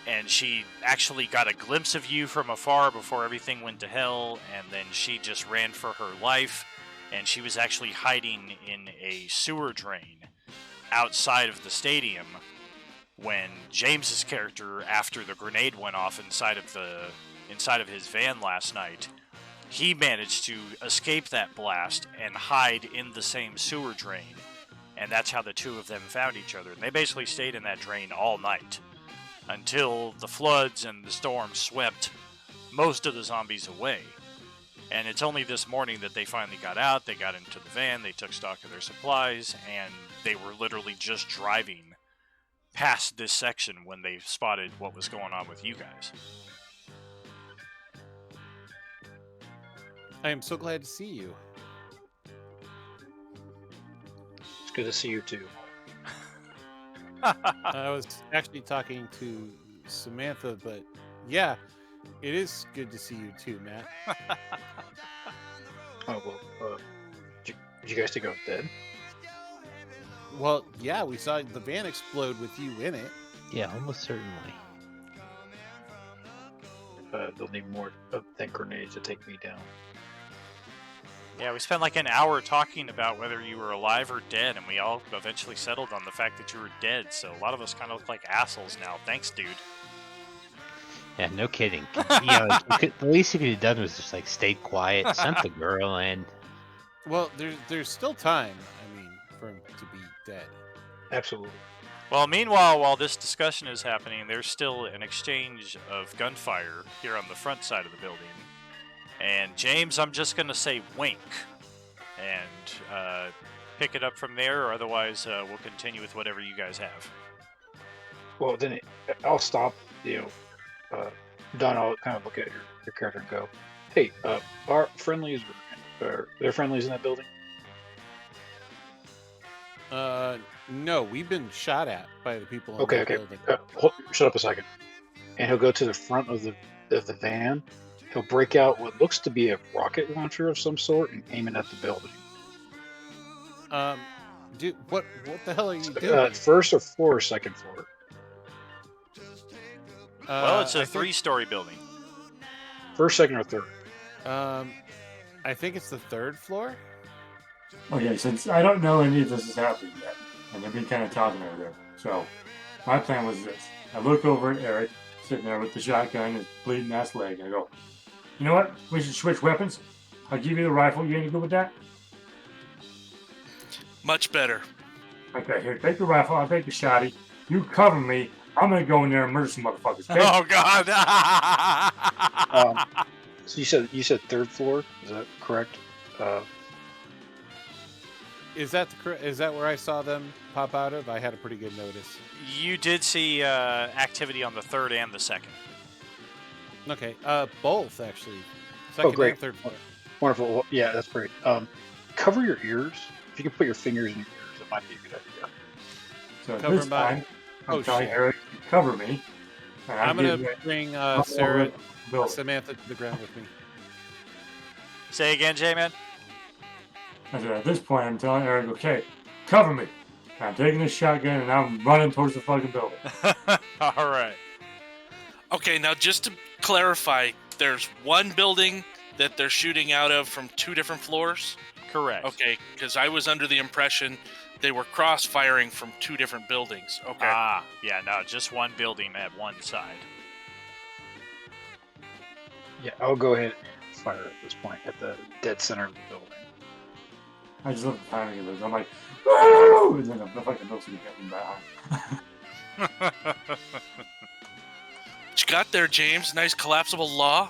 and she actually got a glimpse of you from afar before everything went to hell, and then she just ran for her life, and she was actually hiding in a sewer drain outside of the stadium when James's character, after the grenade went off inside of his van last night, he managed to escape that blast and hide in the same sewer drain. And that's how the two of them found each other. And they basically stayed in that drain all night until the floods and the storm swept most of the zombies away. And it's only this morning that they finally got out, they got into the van, they took stock of their supplies, and they were literally just driving past this section when they spotted what was going on with you guys. I am so glad to see you. It's good to see you too. I was actually talking to Samantha, but yeah, it is good to see you too, Matt. Oh well, did you guys think I was dead? Well, yeah, we saw the van explode with you in it. Yeah, almost certainly. They'll need more than grenades to take me down. Yeah, we spent like an hour talking about whether you were alive or dead, and we all eventually settled on the fact that you were dead, so a lot of us kind of look like assholes now. Thanks, dude. Yeah, no kidding. The least you could have done was just like stayed quiet, sent the girl, and Well, there's still time. I mean, for him to be dead. Absolutely. Well, meanwhile, while this discussion is happening, there's still an exchange of gunfire here on the front side of the building. And James, I'm just going to say wink and pick it up from there, or otherwise we'll continue with whatever you guys have. Well, then I'll stop. Don, I'll kind of look at your character and go, "Hey, are friendlies? Are there friendlies in that building?" No, we've been shot at by the people in Okay, the okay. building. Shut up a second. And he'll go to the front of the van. He'll break out what looks to be a rocket launcher of some sort and aim it at the building. Dude, what the hell are you doing? First floor or second floor? Well, it's I a think- 3-story building. First, second, or third? I think it's the 3rd floor. Okay, since I don't know any of this is happening yet, and they've been kind of talking over there. So, my plan was this. I look over at Eric, sitting there with the shotgun and his bleeding ass leg, and I go, "You know what? We should switch weapons. I'll give you the rifle. You ain't good with that?" Much better. Okay, here, take the rifle. I'll take the shotty. You cover me. I'm gonna go in there and murder some motherfuckers, okay? Oh, God! So you said 3rd floor? Is that correct? Is that where I saw them pop out of? I had a pretty good notice. You did see activity on the 3rd and the 2nd. Okay, both actually. Second great. and 3rd floor. Wonderful. Well, yeah, that's great. Cover your ears. If you can put your fingers in your ears, it might be a good idea. So at Cover this my- time, I'm Oh, telling shit. Eric to cover me. And I'm give gonna you bring a Sarah, building. Samantha to the ground with me. Say again, J-Man? I said, at this point, I'm telling Eric, okay, cover me. And I'm taking this shotgun and I'm running towards the fucking building. All right. Okay, now just to clarify, there's one building that they're shooting out of from 2 different floors? Correct. Okay, because I was under the impression they were cross-firing from 2 different buildings. Okay. Ah, yeah, no, just one building at one side. Yeah, I'll go ahead and fire at this point at the dead center of the building. I just love the timing of this. I'm like, woo! And then the fucking milk's gonna get me behind. What you got there, James? Nice collapsible law?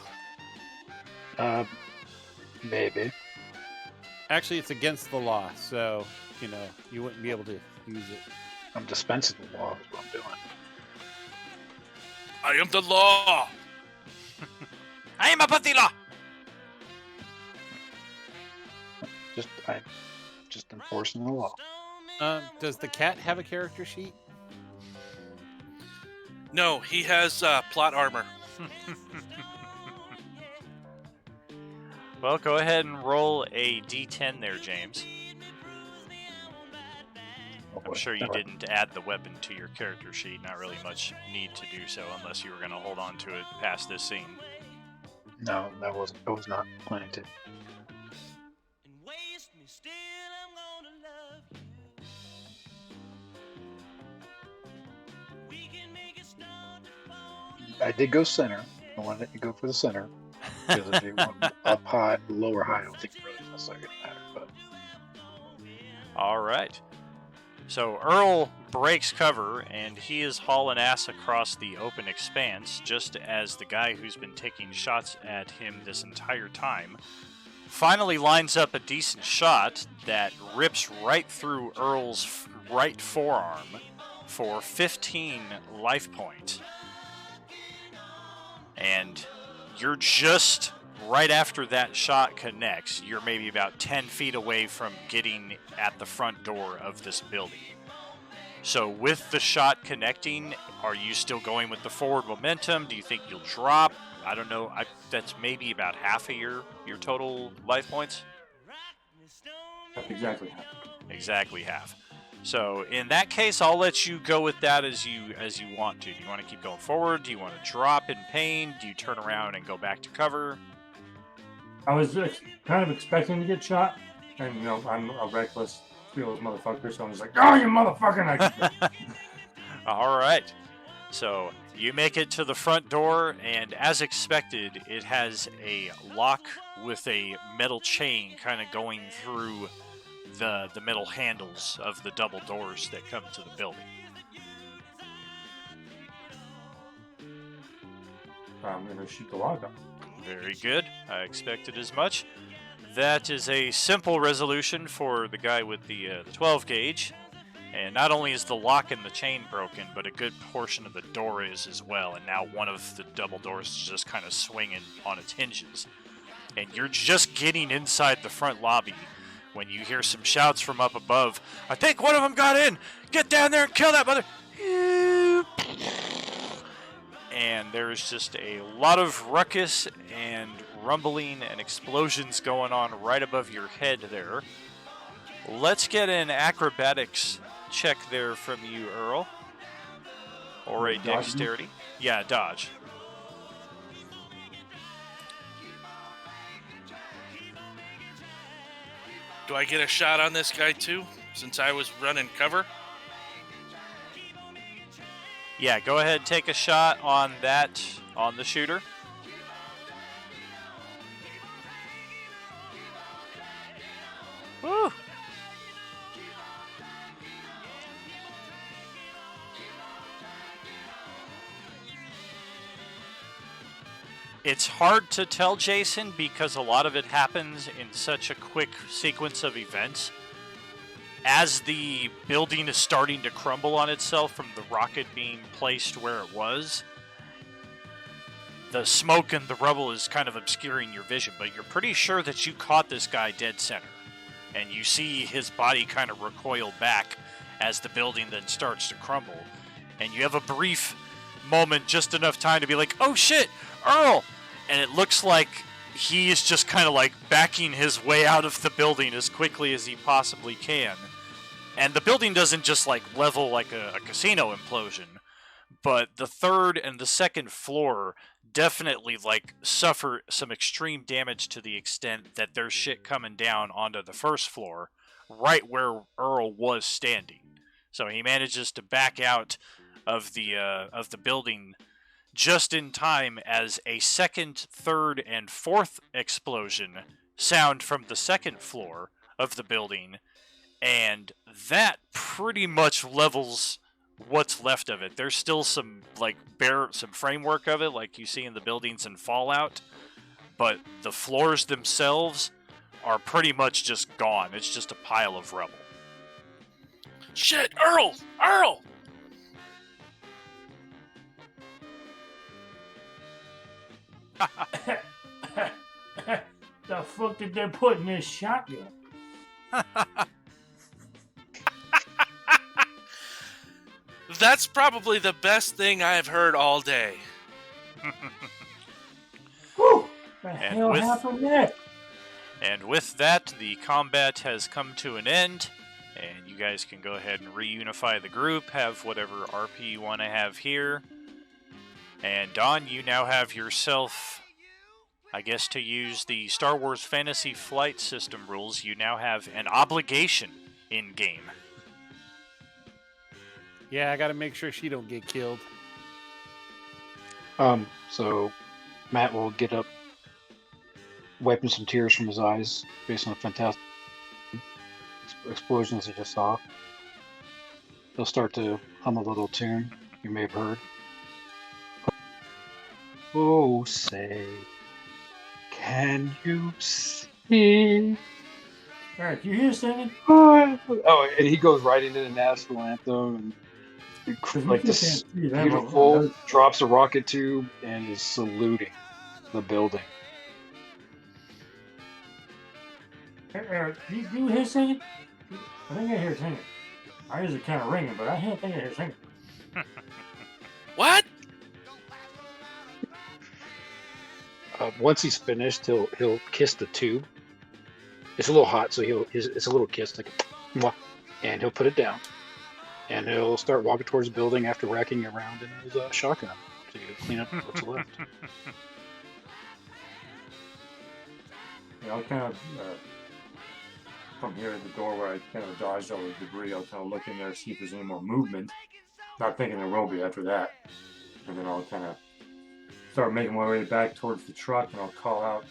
Maybe. Actually, it's against the law, so you wouldn't be able to use it. I'm dispensing the law is what I'm doing. I am the law! I am a patila! I'm just enforcing the law. Does the cat have a character sheet? No, he has plot armor. Well, go ahead and roll a d10 there, James. Oh, boy. I'm sure you All right. didn't add the weapon to your character sheet. Not really much need to do so unless you were going to hold on to it past this scene. No, I was not planning to. I did go center. I wanted to go for the center. Because if you want up high, lower high, I don't think it really is necessarily going to matter. But All right. So Earl breaks cover, and he is hauling ass across the open expanse, just as the guy who's been taking shots at him this entire time finally lines up a decent shot that rips right through Earl's right forearm for 15 life points. And you're just right after that shot connects, you're maybe about 10 feet away from getting at the front door of this building. So with the shot connecting, are you still going with the forward momentum? Do you think you'll drop? I don't know. That's maybe about half of your total life points? That's exactly how. Exactly half. So in that case, I'll let you go with that as you want to. Do you want to keep going forward? Do you want to drop in pain? Do you turn around and go back to cover? I was kind of expecting to get shot, and I'm a reckless, fearless motherfucker, so I'm just like, oh, you motherfucker! And I keep going. All right. So you make it to the front door, and as expected, it has a lock with a metal chain kind of going through the metal handles of the double doors that come to the building. I'm gonna shoot the lock up. Very good. I expected as much. That is a simple resolution for the guy with the 12 gauge. And not only is the lock and the chain broken, but a good portion of the door is as well. And now one of the double doors is just kind of swinging on its hinges. And you're just getting inside the front lobby when you hear some shouts from up above. I think one of them got in. Get down there and kill that mother. And there's just a lot of ruckus and rumbling and explosions going on right above your head there. Let's get an acrobatics check there from you, Earl. Or a dexterity. Yeah, dodge. Do I get a shot on this guy too, since I was running cover? Yeah, go ahead and take a shot on that, on the shooter. Woo! It's hard to tell, Jason, because a lot of it happens in such a quick sequence of events. As the building is starting to crumble on itself from the rocket being placed where it was, the smoke and the rubble is kind of obscuring your vision, but you're pretty sure that you caught this guy dead center. And you see his body kind of recoil back as the building then starts to crumble. And you have a brief moment, just enough time to be like, oh shit, Earl! And it looks like he is just kind of like backing his way out of the building as quickly as he possibly can. And the building doesn't just like level like a casino implosion, but the third and the second floor definitely like suffer some extreme damage to the extent that there's shit coming down onto the first floor, right where Earl was standing. So he manages to back out of the building just in time as a second, third, and fourth explosion sound from the second floor of the building, and that pretty much levels what's left of it. There's still some some framework of it, like you see in the buildings in Fallout, but the floors themselves are pretty much just gone. It's just a pile of rubble. Shit, Earl! Earl! The fuck did they put in this shotgun? That's probably the best thing I've heard all day. Whew! The And hell with- happened there? And with that, the combat has come to an end, and you guys can go ahead and reunify the group, have whatever RP you want to have here. And Don, you now have yourself, I guess, to use the Star Wars Fantasy Flight System rules, you now have an obligation in-game. Yeah, I gotta make sure she don't get killed. So Matt will get up, wiping some tears from his eyes based on the fantastic explosions he just saw. He'll start to hum a little tune you may have heard. Oh, say, can you see? Eric, you hear singing? Oh, and he goes right into the national anthem and like this beautiful drops a rocket tube and is saluting the building. Hey, Eric, you hear singing? I think I hear singing. I usually kind of ringing, but I think I hear singing. What? Once he's finished, he'll kiss the tube. It's a little hot, so it's a little kiss, like, mwah, and he'll put it down, and he'll start walking towards the building after racking around in his shotgun to clean up what's left. Yeah, I'll kind of from here at the door where I kind of dodged all the debris. I'll kind of look in there, see if there's any more movement, not thinking there will be after that. And then I'll kind of start making my way back towards the truck, and I'll call out,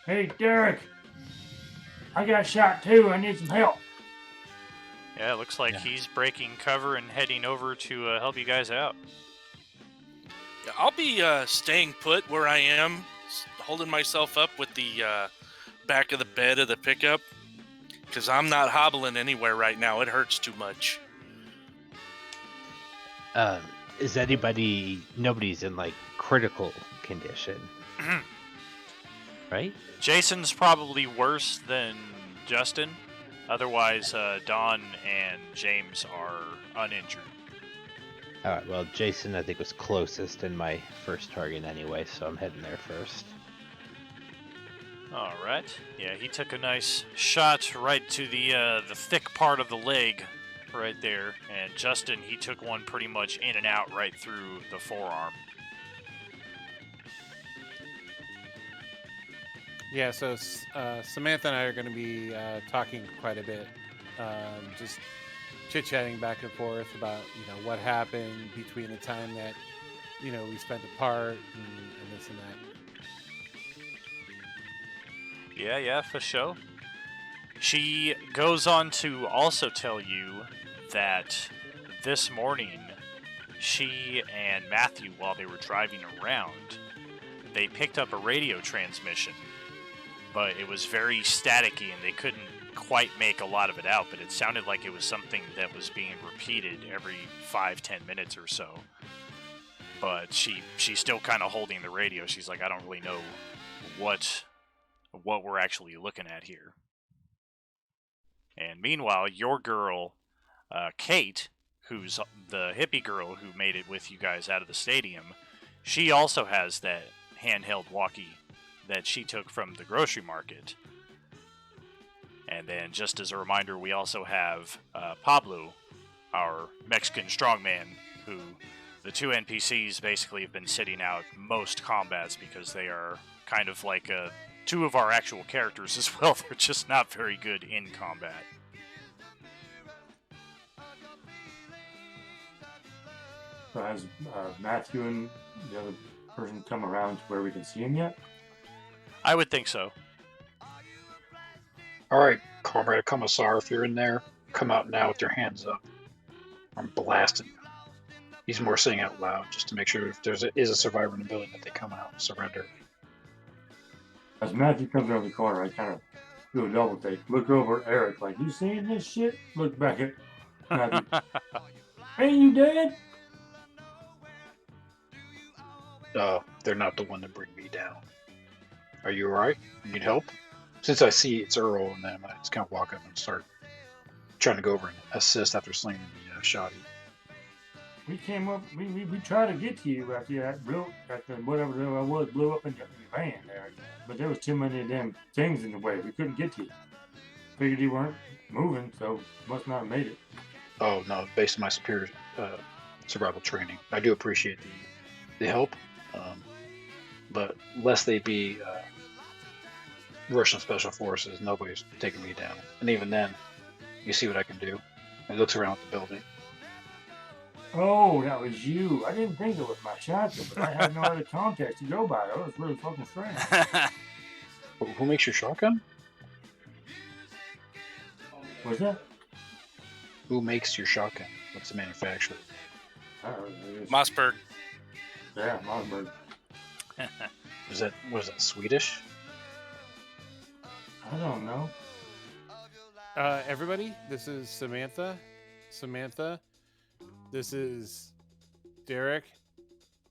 "Hey, Derek, I got shot too. I need some help." Yeah, it looks like he's breaking cover and heading over to help you guys out. Yeah, I'll be staying put where I am, holding myself up with the back of the bed of the pickup, because I'm not hobbling anywhere right now. It hurts too much. Is anybody? Nobody's in like critical condition, right? Jason's probably worse than Justin. Otherwise, Don and James are uninjured. All right. Well, Jason, I think was closest in my first target anyway, so I'm heading there first. All right. Yeah, he took a nice shot right to the thick part of the leg, right there. And Justin, he took one pretty much in and out right through the forearm. Yeah, so Samantha and I are going to be talking quite a bit, just chit-chatting back and forth about, what happened between the time that, we spent apart and this and that. Yeah, for sure. She goes on to also tell you that this morning, she and Matthew, while they were driving around, they picked up a radio transmission, but it was very staticky and they couldn't quite make a lot of it out, but it sounded like it was something that was being repeated every 5-10 minutes or so. But she's still kind of holding the radio. She's like, I don't really know what we're actually looking at here. And meanwhile, your girl, Kate, who's the hippie girl who made it with you guys out of the stadium, she also has that handheld walkie that she took from the grocery market. And then, just as a reminder, we also have Pablo, our Mexican strongman, who the two NPCs basically have been sitting out most combats because they are kind of like two of our actual characters as well. They're just not very good in combat. So has Matthew and the other person come around to where we can see him yet? I would think so. All right, Comrade Commissar, if you're in there, come out now with your hands up. I'm blasting you. He's more saying out loud just to make sure if there is a survivor in the building that they come out and surrender. As Matthew comes around the corner, I kind of do a double take. Look over at Eric, like, you seeing this shit? Look back at Matthew. Ain't you dead? They're not the one to bring me down. Are you alright? You need help? Since I see it's Earl and them, I just kind of walk up and start trying to go over and assist after slinging the shotty. We came up, we tried to get to you after that whatever it was blew up in your van there. But there was too many of them things in the way. We couldn't get to you. Figured you weren't moving, so must not have made it. Oh, no, based on my superior survival training. I do appreciate the help, but lest they be Russian Special Forces, nobody's taking me down. And even then, you see what I can do. He looks around the building. Oh, that was you. I didn't think it was my shotgun, but I had no other context to go by. That was really fucking strange. Who makes your shotgun? What's that? Who makes your shotgun? What's the manufacturer? Mossberg. Yeah, Mossberg. Was that Swedish? I don't know. Everybody, this is Samantha. This is Derek.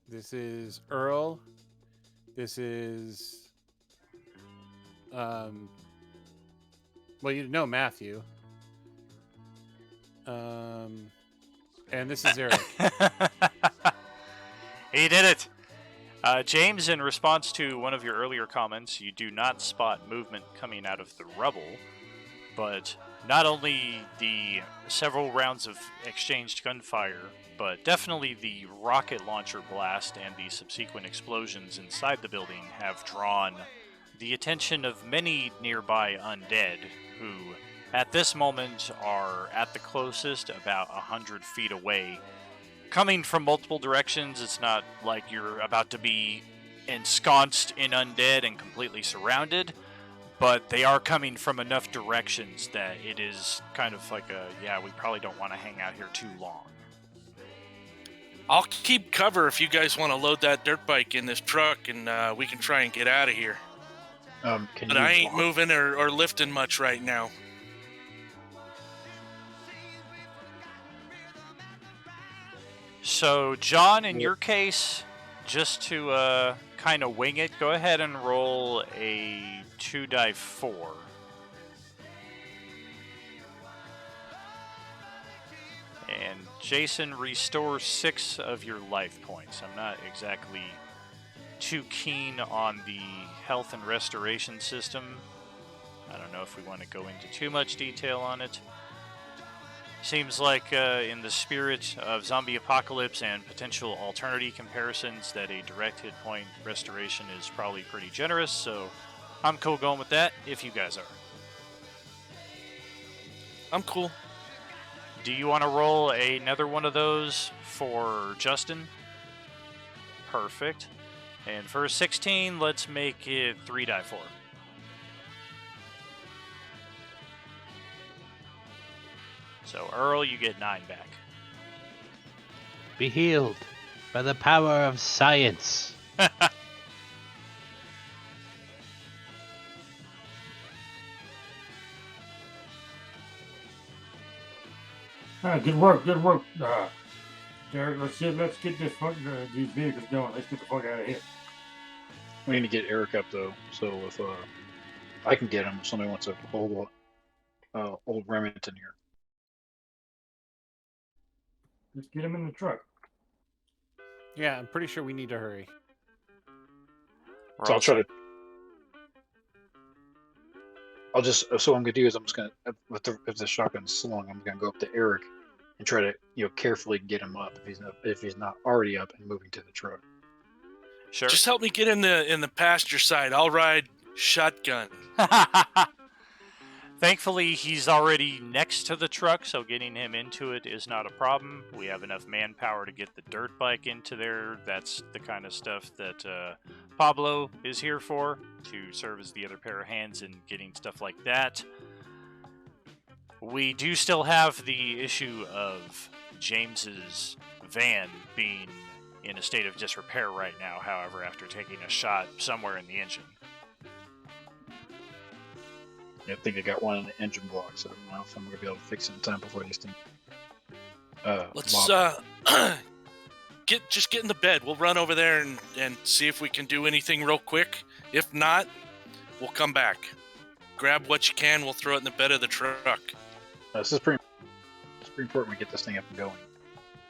This is Earl. This is Matthew. And this is Eric. He did it! James, in response to one of your earlier comments, you do not spot movement coming out of the rubble, but not only the several rounds of exchanged gunfire, but definitely the rocket launcher blast and the subsequent explosions inside the building have drawn the attention of many nearby undead who, at this moment, are at the closest about 100 feet away, coming from multiple directions. It's not like you're about to be ensconced in undead and completely surrounded, but they are coming from enough directions that it is kind of like we probably don't want to hang out here too long. I'll keep cover if you guys want to load that dirt bike in this truck, and we can try and get out of here. Can But you I ain't walk? moving or lifting much right now. So, John, in your case, just to kind of wing it, go ahead and roll a 2d4. And Jason, restore 6 of your life points. I'm not exactly too keen on the health and restoration system. I don't know if we want to go into too much detail on it. Seems like in the spirit of zombie apocalypse and potential alternative comparisons that a direct hit point restoration is probably pretty generous, so I'm cool going with that if you guys are. I'm cool. Do you want to roll another one of those for Justin? Perfect. And for 16, let's make it 3d4. So, Earl, you get 9 back. Be healed by the power of science. Good work. Derek, let's get these vehicles going. Let's get the fuck out of here. We need to get Eric up though. So if I can get him, if somebody wants to hold old Remington here. Let's get him in the truck. Yeah, I'm pretty sure we need to hurry. So I'll try to. So what I'm gonna do is I'm just gonna if the shotgun's slung, I'm gonna go up to Eric and try to carefully get him up if he's not already up and moving to the truck. Sure. Just help me get in the passenger side. I'll ride shotgun. Thankfully, he's already next to the truck, so getting him into it is not a problem. We have enough manpower to get the dirt bike into there. That's the kind of stuff that Pablo is here for, to serve as the other pair of hands in getting stuff like that. We do still have the issue of James's van being in a state of disrepair right now, however, after taking a shot somewhere in the engine. I think I got one in the engine block, so I don't know if I'm gonna be able to fix it in time before these things. Let's get in the bed. We'll run over there and see if we can do anything real quick. If not, we'll come back. Grab what you can. We'll throw it in the bed of the truck. This is pretty important we get this thing up and going.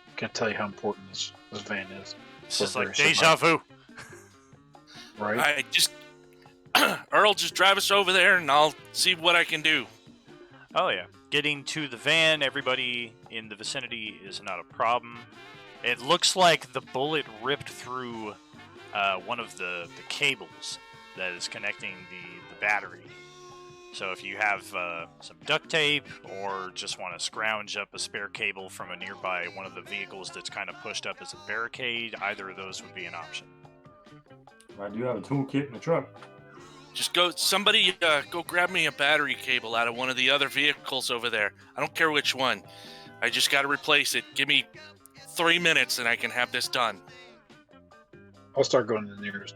I can't tell you how important this van is. This is like deja vu. Right? I just Earl, just drive us over there, and I'll see what I can do. Oh yeah, getting to the van, everybody in the vicinity is not a problem. It looks like the bullet ripped through one of the cables that is connecting the battery. So if you have some duct tape or just want to scrounge up a spare cable from a nearby one of the vehicles that's kind of pushed up as a barricade, either of those would be an option. I do have a toolkit in the truck. Just somebody go grab me a battery cable out of one of the other vehicles over there. I don't care which one. I just got to replace it. Give me 3 minutes and I can have this done. I'll start going to the nearest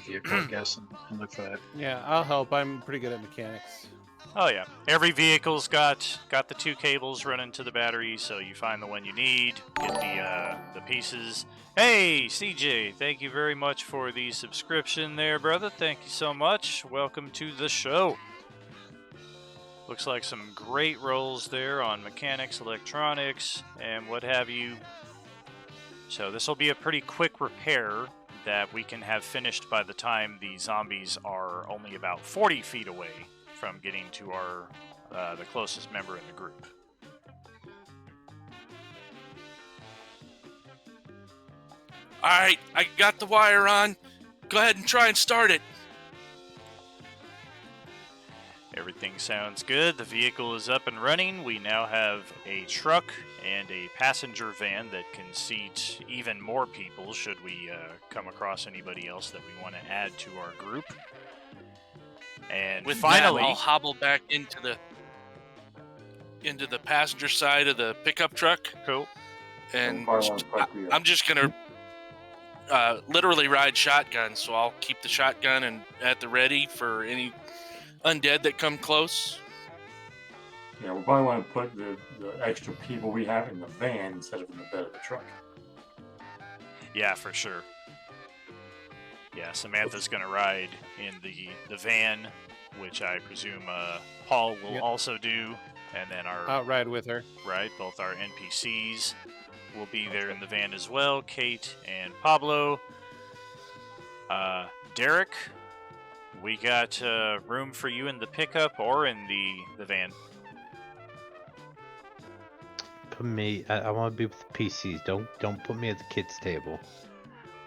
vehicle, I guess, and look for that. Yeah, I'll help. I'm pretty good at mechanics. Oh yeah, every vehicle's got the 2 cables running to the battery, so you find the one you need, get the pieces. Hey, CJ, thank you very much for the subscription there, brother. Thank you so much. Welcome to the show. Looks like some great rolls there on mechanics, electronics, and what have you. So this will be a pretty quick repair that we can have finished by the time the zombies are only about 40 feet away from getting to our the closest member in the group. All right, I got the wire on. Go ahead and try and start it. Everything sounds good. The vehicle is up and running. We now have a truck and a passenger van that can seat even more people should we come across anybody else that we want to add to our group. And With finally, that, I'll hobble back into the passenger side of the pickup truck, cool. and Probably wanna fuck me up. I'm just gonna literally ride shotgun. So I'll keep the shotgun and at the ready for any undead that come close. Yeah, we'll probably want to put the extra people we have in the van instead of in the bed of the truck. Yeah, for sure. Yeah, Samantha's going to ride in the van, which I presume Paul will Yep. also do. And then I'll ride with her. right, both our NPCs will be there in the van as well. Kate and Pablo. Derek, we got room for you in the pickup or in the van. Put me. I want to be with the PCs. Don't put me at the kids' table.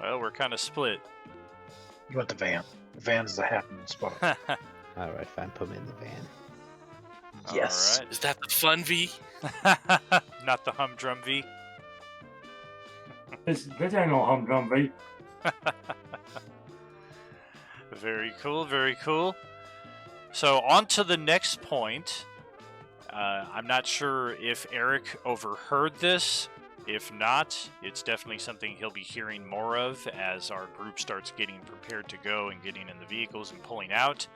Well, we're kind of split. You want the van. The van's the happening spot. All right, fine. Put me in the van. Yes. All Is that the fun V? right. Not the humdrum V. This ain't no humdrum, mate. Very cool, very cool. So on to the next point. I'm not sure if Eric overheard this. If not, it's definitely something he'll be hearing more of as our group starts getting prepared to go and getting in the vehicles and pulling out.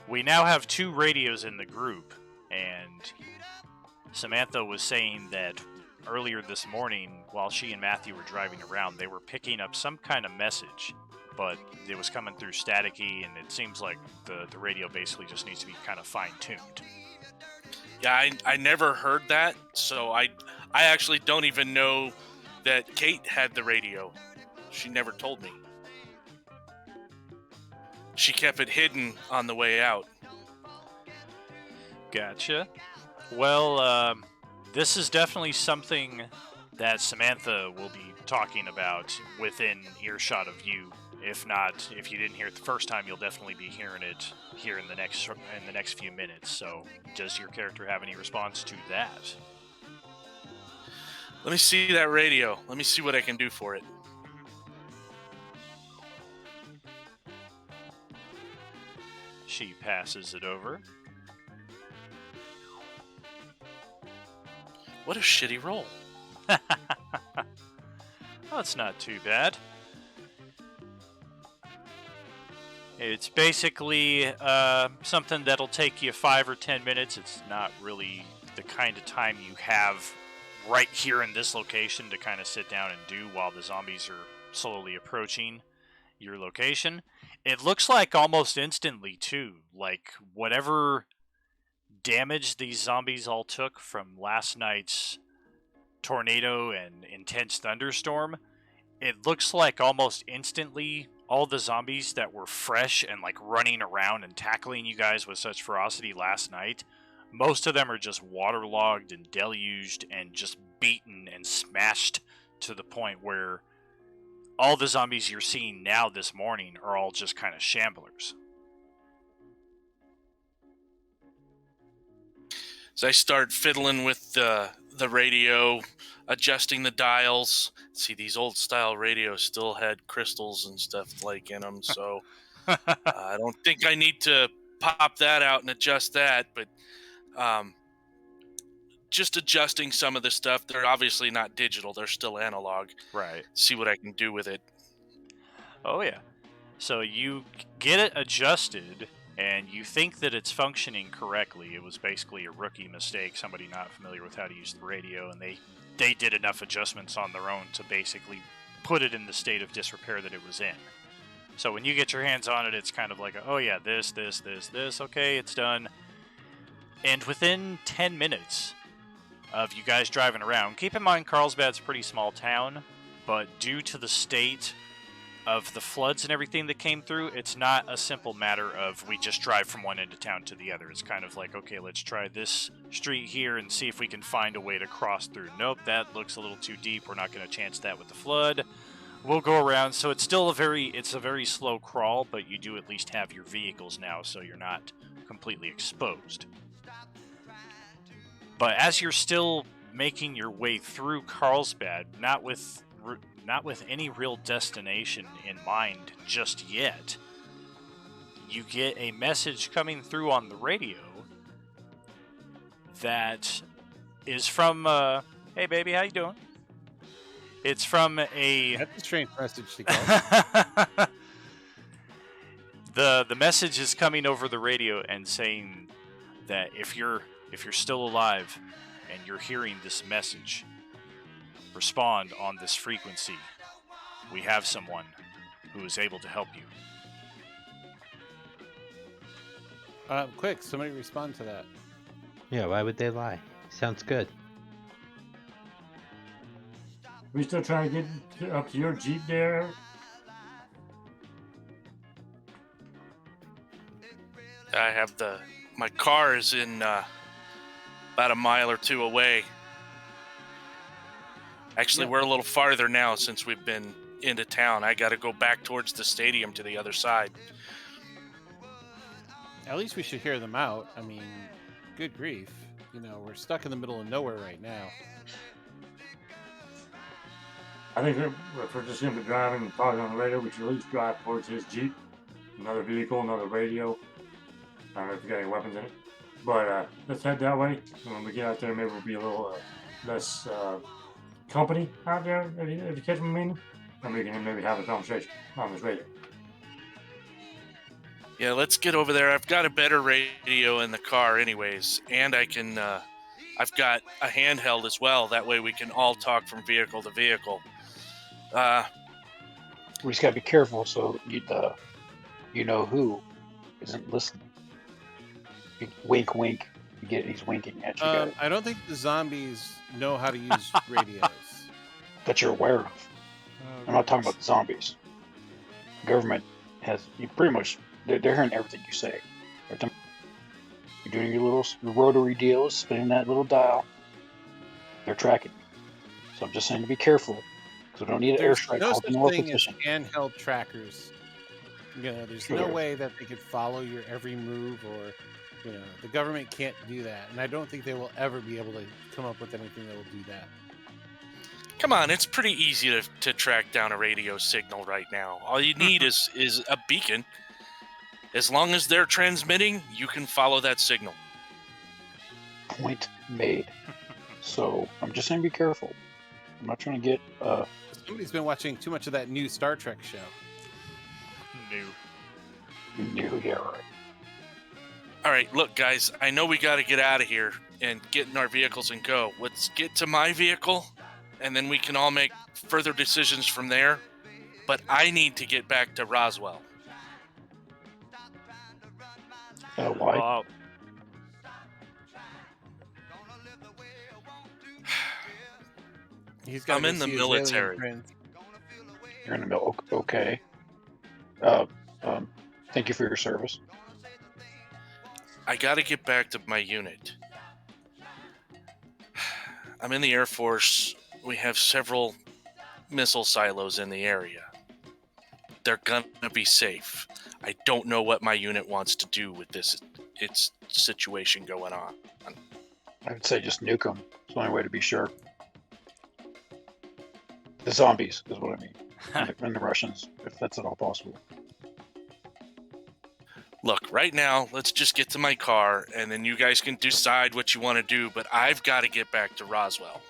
We now have 2 radios in the group, and Samantha was saying that earlier this morning, while she and Matthew were driving around, they were picking up some kind of message, but it was coming through staticky, and it seems like the radio basically just needs to be kind of fine-tuned. Yeah, I never heard that, so I actually don't even know that Kate had the radio. She never told me. She kept it hidden on the way out. Gotcha. Well, this is definitely something that Samantha will be talking about within earshot of you. If not, if you didn't hear it the first time, you'll definitely be hearing it here in the next few minutes. So, does your character have any response to that? Let me see that radio. Let me see what I can do for it. She passes it over. What a shitty roll. That's not too bad. It's basically something that'll take you 5 or 10 minutes. It's not really the kind of time you have right here in this location to kind of sit down and do while the zombies are slowly approaching your location. It looks like almost instantly, too. Like, whatever damage these zombies all took from last night's tornado and intense thunderstorm, it looks like almost instantly all the zombies that were fresh and like running around and tackling you guys with such ferocity last night, most of them are just waterlogged and deluged and just beaten and smashed to the point where all the zombies you're seeing now this morning are all just kind of shamblers. So I start fiddling with the radio, adjusting the dials. See, these old style radios still had crystals and stuff like in them, so I don't think I need to pop that out and adjust that, but just adjusting some of the stuff. They're obviously not digital, they're still analog. Right. See what I can do with it. Oh, yeah. So you get it adjusted, and you think that it's functioning correctly. It was basically a rookie mistake, somebody not familiar with how to use the radio, and they did enough adjustments on their own to basically put it in the state of disrepair that it was in. So when you get your hands on it, it's kind of like, oh yeah, this, okay, it's done. And within 10 minutes of you guys driving around, keep in mind Carlsbad's a pretty small town, but due to the state of the floods and everything that came through, it's not a simple matter of we just drive from one end of town to the other. It's kind of like, okay, let's try this street here and see if we can find a way to cross through. Nope, that looks a little too deep. We're not going to chance that with the flood. We'll go around. So it's still a very slow crawl, but you do at least have your vehicles now, so you're not completely exposed. But as you're still making your way through Carlsbad, not with any real destination in mind just yet, you get a message coming through on the radio that is from hey baby, how you doing? It's from a That's a strange message to get. the message is coming over the radio and saying that if you're still alive and you're hearing this message, respond on this frequency. We have someone who is able to help you. Quick, somebody respond to that. Yeah, why would they lie? Sounds good. We still trying to get up to your Jeep there? I have my car is in about a mile or two away. Actually, Yeah. we're a little farther now since we've been into town. I got to go back towards the stadium to the other side. At least we should hear them out. I mean, good grief. You know, we're stuck in the middle of nowhere right now. I think if we're just going to be driving and talking on the radio, we should at least drive towards his Jeep. Another vehicle, another radio. I don't know if we got any weapons in it. But let's head that way. And when we get out there, maybe we'll be a little less company out there, if you catch my meaning. And we can maybe have a conversation on this radio. Yeah, let's get over there. I've got a better radio in the car anyways, and I can I've got a handheld as well. That way we can all talk from vehicle to vehicle. We just gotta be careful so you know who isn't listening. Wink, wink. He's winking at you guys I don't think the zombies know how to use radios. that you're aware of. I'm not talking about the zombies. The government has you pretty much. They're hearing everything you say. Every time you're doing your little rotary deals, spinning that little dial. They're tracking you. So I'm just saying to be careful because we don't need an There's airstrike. no Call such the thing as petition. handheld trackers. You know, there's Sure no there is. way that they could follow your every move, or you know, the government can't do that, and I don't think they will ever be able to come up with anything that will do that. Come on, it's pretty easy to track down a radio signal right now. All you need is a beacon. As long as they're transmitting, you can follow that signal. Point made. So I'm just saying be careful. I'm not trying to get Somebody's been watching too much of that new Star Trek show. new, yeah, right. All right, look, guys, I know we got to get out of here and get in our vehicles and go. Let's get to my vehicle, and then we can all make further decisions from there. But I need to get back to Roswell. Why? Well, He's got I'm in the military. You're in the middle. Okay. Thank you for your service. I got to get back to my unit. I'm in the Air Force. We have several missile silos in the area. They're gonna be safe. I don't know what my unit wants to do with its situation going on. I would say just nuke them. It's the only way to be sure. The zombies is what I mean. And the Russians, if that's at all possible. Look, right now, let's just get to my car, and then you guys can decide what you want to do, but I've got to get back to Roswell.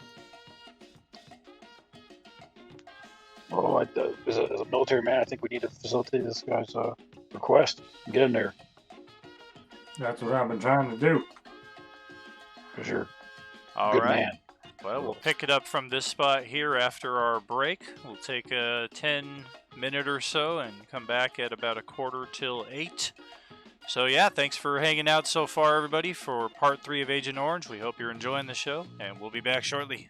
Well, as a military man, I think we need to facilitate this guy's request. Get in there. That's what I've been trying to do. Because you're a all good right. man. Well, we'll pick it up from this spot here after our break. We'll take a 10-minute or so and come back at about 7:45. So yeah, thanks for hanging out so far, everybody, for part 3 of Agent Orange. We hope you're enjoying the show, and we'll be back shortly.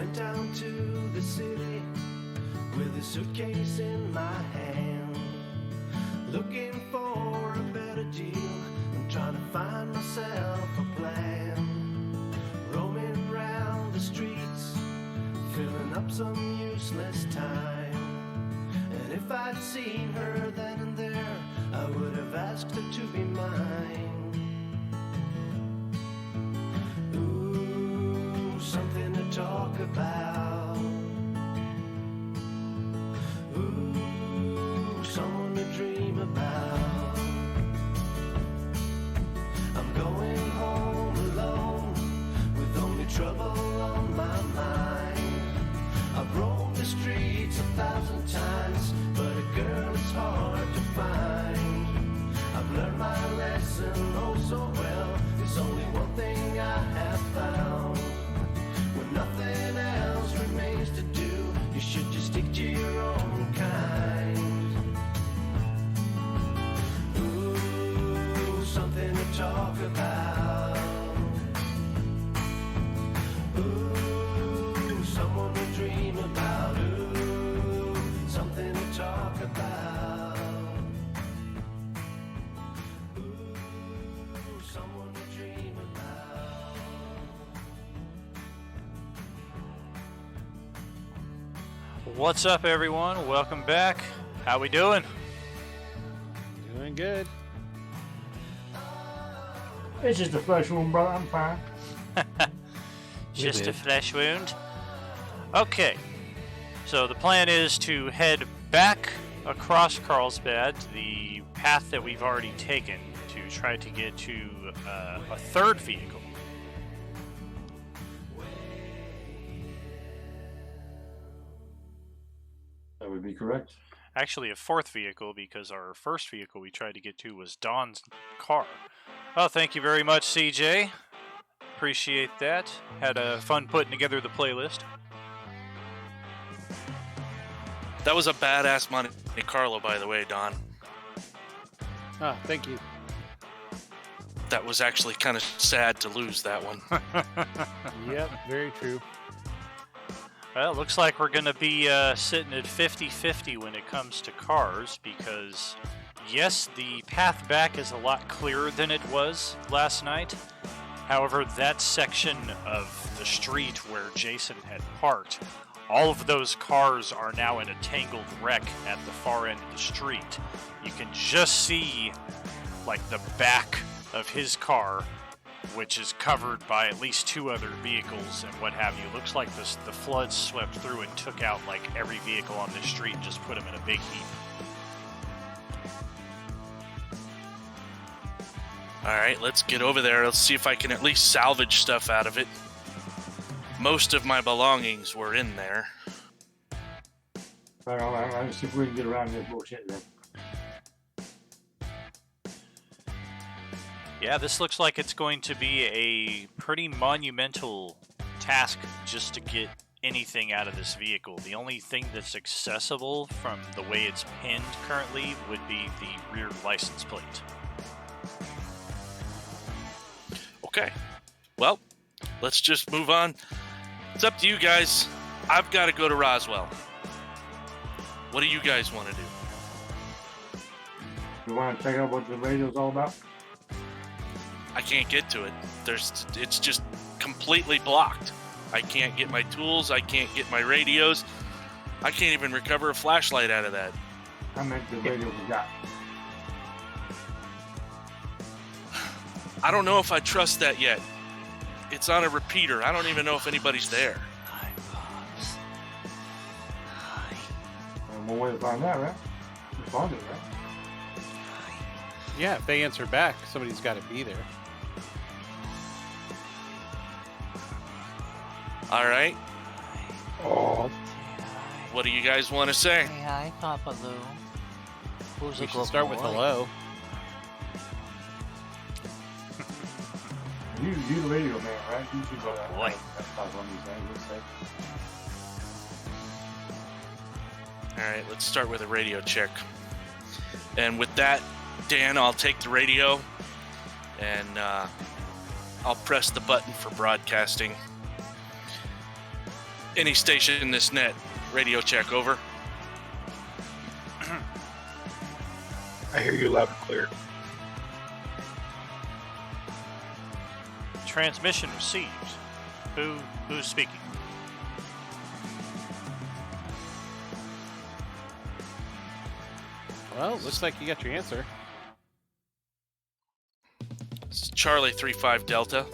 went down to the city with a suitcase in my hand, looking for a better deal. I'm trying to find myself a plan, roaming around the streets, filling up some useless time. And if I'd seen her then and there, I would have asked her to be mine. Ooh, something to talk about. Ooh, someone to dream about. I'm going home alone with only trouble on my mind. I've roamed the streets 1,000 times, but a girl is hard to find. I've learned my lesson oh so well. There's only one thing I have found. When nothing else remains to do, you should just stick to your own kind. Ooh, something to talk about. Ooh, someone to dream about. Ooh, something to talk about. Ooh, someone to dream about. What's up, everyone? Welcome back. How we doing? Doing good. It's just a flesh wound, brother. I'm fine. Just a did. flesh wound. Okay. So the plan is to head back across Carlsbad, the path that we've already taken, to try to get to a third vehicle. That would be correct. Actually, a fourth vehicle, because our first vehicle we tried to get to was Dawn's car. Oh, thank you very much, CJ. Appreciate that. Had fun putting together the playlist. That was a badass Monte Carlo, by the way, Don. Ah, thank you. That was actually kind of sad to lose that one. Yep, very true. Well, it looks like we're going to be sitting at 50-50 when it comes to cars, because, yes, the path back is a lot clearer than it was last night. However, that section of the street where Jason had parked, all of those cars are now in a tangled wreck at the far end of the street. You can just see, like, the back of his car, which is covered by at least two other vehicles and what have you. Looks like the floods swept through and took out like every vehicle on this street and just put them in a big heap. Alright, let's get over there. Let's see if I can at least salvage stuff out of it. Most of my belongings were in there. All right, let's see if we can get around this bullshit then. Yeah, this looks like it's going to be a pretty monumental task just to get anything out of this vehicle. The only thing that's accessible from the way it's pinned currently would be the rear license plate. Okay. Well, let's just move on. It's up to you guys. I've got to go to Roswell. What do you guys want to do? You want to check out what the radio's all about? I can't get to it. It's just completely blocked. I can't get my tools. I can't get my radios. I can't even recover a flashlight out of that. I meant the radio we got. I don't know if I trust that yet. It's on a repeater. I don't even know if anybody's there. One way to find out, right? Respond to it, right? Yeah, if they answer back, somebody's got to be there. All right. Oh, What do you guys want to say? Hey, hi, Papa Lou. Who's We a should good start with boy? hello. You the radio man, right? You should go that boy. way. That's probably one of these things, let's say. All right, let's start with a radio check. And with that, Dan, I'll take the radio and I'll press the button for broadcasting. Any station in this net. Radio check, over. I hear you loud and clear. Transmission received. Who's speaking? Well, looks like you got your answer. This is Charlie 35 Delta.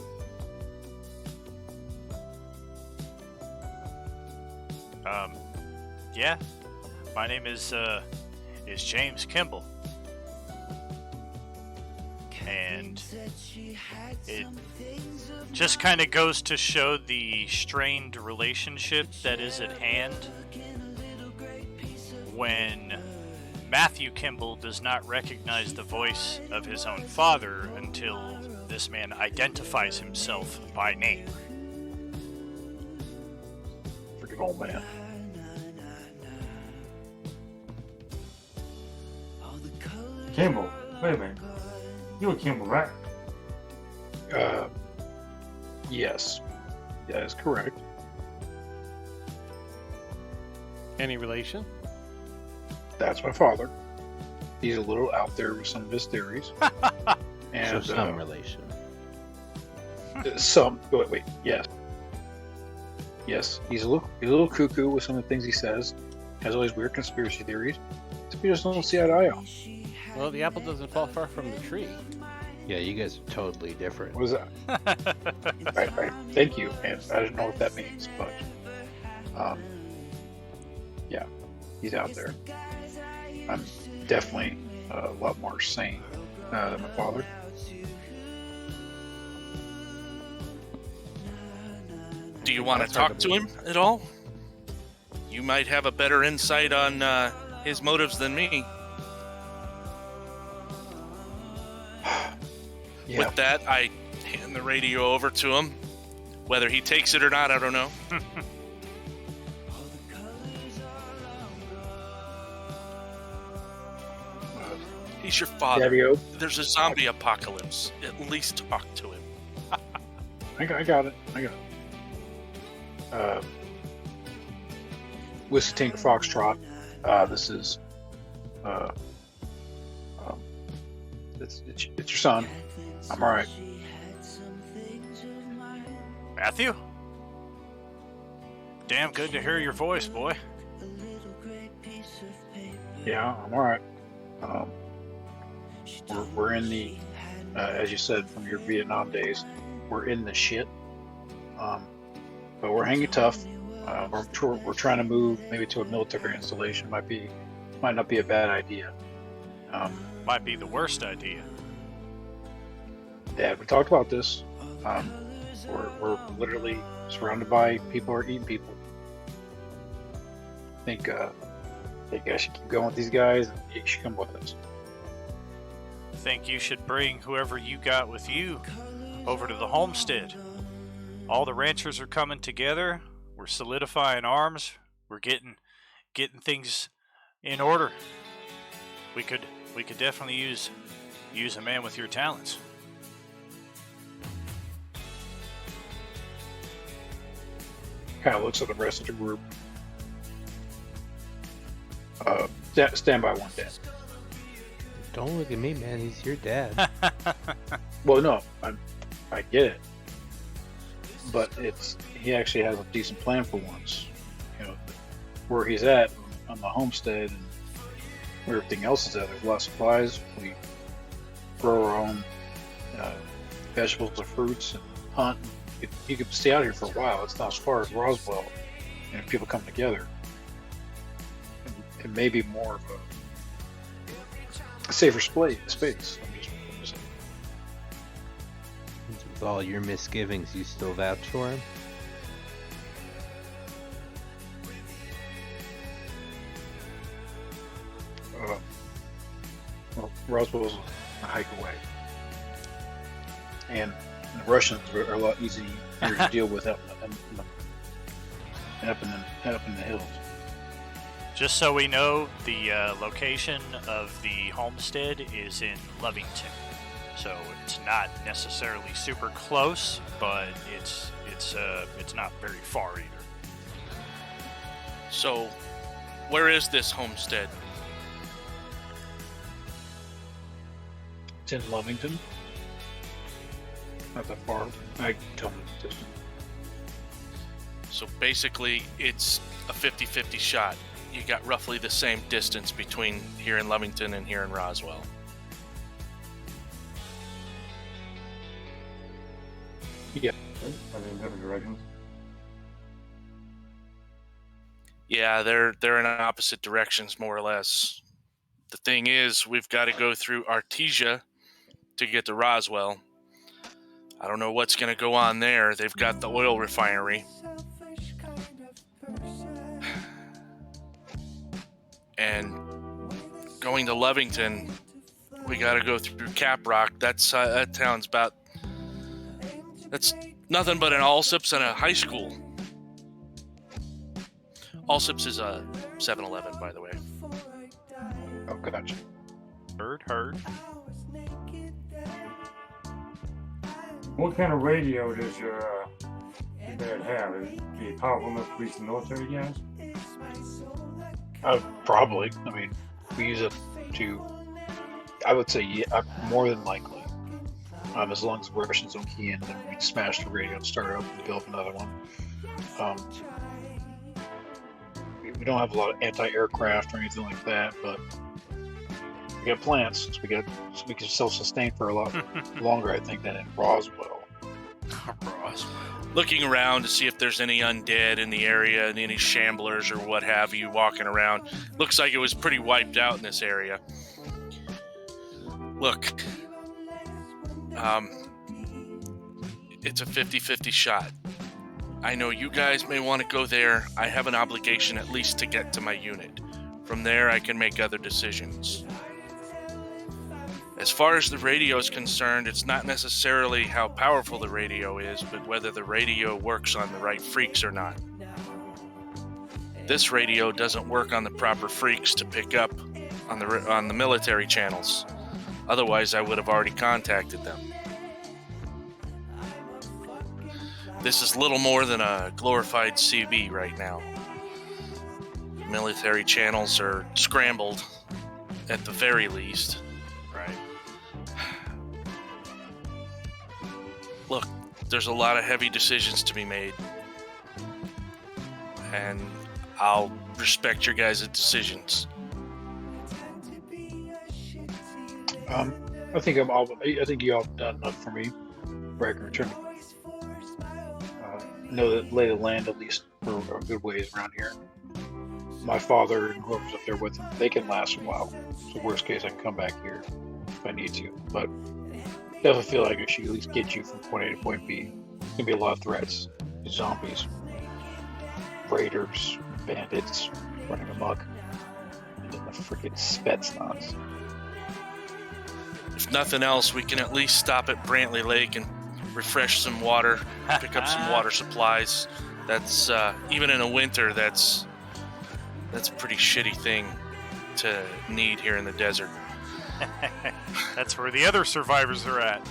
Yeah. My name is James Kimball. And it just kind of goes to show the strained relationship that is at hand when Matthew Kimball does not recognize the voice of his own father until this man identifies himself by name. Freaking old man. Kimball. Wait a minute. You were Kimball, right? Yes. That is correct. Any relation? That's my father. He's a little out there with some of his theories. And So some relation. some. Wait. Yes. Yes. He's a little cuckoo with some of the things he says. Has all these weird conspiracy theories. We just don't see eye to eye on. Well, the apple doesn't fall far from the tree. Yeah, you guys are totally different. What is that? I thank you, and I don't know what that means, but yeah, he's out there. I'm definitely a lot more sane than my father. Do you want to talk to him at all? You might have a better insight on his motives than me. Yeah. With that, I hand the radio over to him. Whether he takes it or not, I don't know. He's your father. Daddy-o. There's a zombie apocalypse. At least talk to him. I got it. Whiskey Tank Foxtrot. This is it's your son. I'm all right. Matthew? Damn good to hear your voice, boy. Yeah, I'm all right. We're in the, as you said from your Vietnam days, we're in the shit. But we're hanging tough. We're trying to move maybe to a military installation. Might not be a bad idea. Might be the worst idea. Yeah, we talked about this. We're literally surrounded by people who are eating people. I think I should keep going with these guys, and you should come with us. Think you should bring whoever you got with you over to the homestead. All the ranchers are coming together. We're solidifying arms. We're getting things in order. We could definitely use a man with your talents. Kind of looks at the rest of the group. Stand by one, Dad. Don't look at me, man. He's your dad. Well, no, I get it, but he actually has a decent plan for once. You know, where he's at on the homestead and where everything else is at. There's a lot of supplies. We grow our own vegetables and fruits and hunt. You could stay out here for a while. It's not as far as Roswell, and if people come together, it may be more of a safer space. I'm just saying. With all your misgivings, you still vouch for him? Well, Roswell's a hike away, and the Russians are a lot easier to deal with up in the hills. Just so we know, the location of the homestead is in Lovington, so it's not necessarily super close, but it's not very far either. So, where is this homestead? It's in Lovington. Not that far. I tell them the distance. So basically, it's a 50-50 shot. You got roughly the same distance between here in Lovington and here in Roswell. Yeah. Are they in different directions? Yeah, they're in opposite directions, more or less. The thing is, we've got to go through Artesia to get to Roswell. I don't know what's going to go on there. They've got the oil refinery. And going to Lovington, we got to go through Caprock. That town's that's nothing but an Allsips and a high school. Allsips is a 7-Eleven, by the way. Oh, gotcha. Heard. What kind of radio does your dad have? Is it powerful enough to reach the military guys? Probably. I mean, we use it to. I would say yeah, more than likely. As long as the Russians don't key in, then we smash the radio and start it up and build another one. We don't have a lot of anti-aircraft or anything like that, but we got plants, so we can self-sustain for a lot longer, I think, than in Roswell. Looking around to see if there's any undead in the area and any shamblers or what have you walking around. Looks like it was pretty wiped out in this area. Look, it's a 50-50 shot. I know you guys may want to go there. I have an obligation at least to get to my unit. From there, I can make other decisions. As far as the radio is concerned, it's not necessarily how powerful the radio is, but whether the radio works on the right freaks or not. This radio doesn't work on the proper freaks to pick up on the military channels. Otherwise, I would have already contacted them. This is little more than a glorified CB right now. Military channels are scrambled, at the very least. Right. Look, there's a lot of heavy decisions to be made. And I'll respect your guys' decisions. I think you all done enough for me. Where I can return. Know that lay of the land at least for a good ways around here. My father and whoever's up there with him, they can last a while. So worst case, I can come back here if I need to. But definitely feel like I should at least get you from point A to point B. There's gonna be a lot of threats: zombies, raiders, bandits running amok, and then the freaking Spetsnaz. If nothing else, we can at least stop at Brantley Lake and refresh some water, pick up some water supplies. That's even in a winter, that's a pretty shitty thing to need here in the desert. That's where the other survivors are at.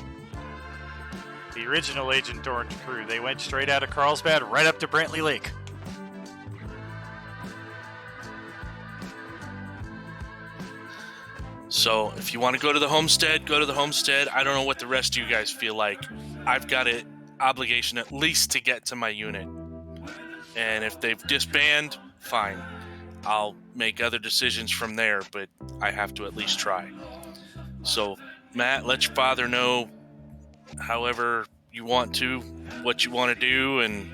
The original Agent Orange crew. They went straight out of Carlsbad right up to Brantley Lake. So if you want to go to the homestead, go to the homestead. I don't know what the rest of you guys feel like. I've got an obligation at least to get to my unit. And if they've disbanded, fine. I'll make other decisions from there, but I have to at least try. So, Matt, let your father know however you want to, what you want to do, and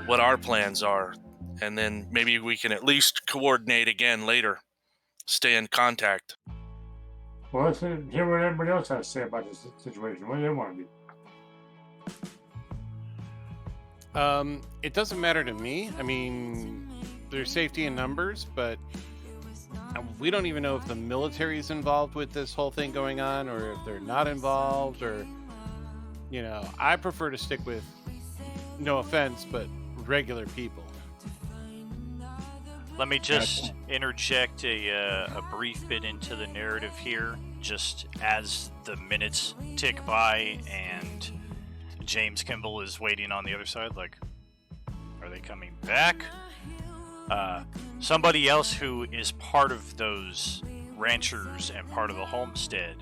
what our plans are. And then maybe we can at least coordinate again later. Stay in contact. Well, let's hear what everybody else has to say about this situation. What do they want to do? It doesn't matter to me. I mean, there's safety in numbers, but we don't even know if the military is involved with this whole thing going on, or if they're not involved, or, you know, I prefer to stick with, no offense, but regular people. Let me just interject a brief bit into the narrative here, just as the minutes tick by and James Kimball is waiting on the other side, like, are they coming back? somebody else who is part of those ranchers and part of the homestead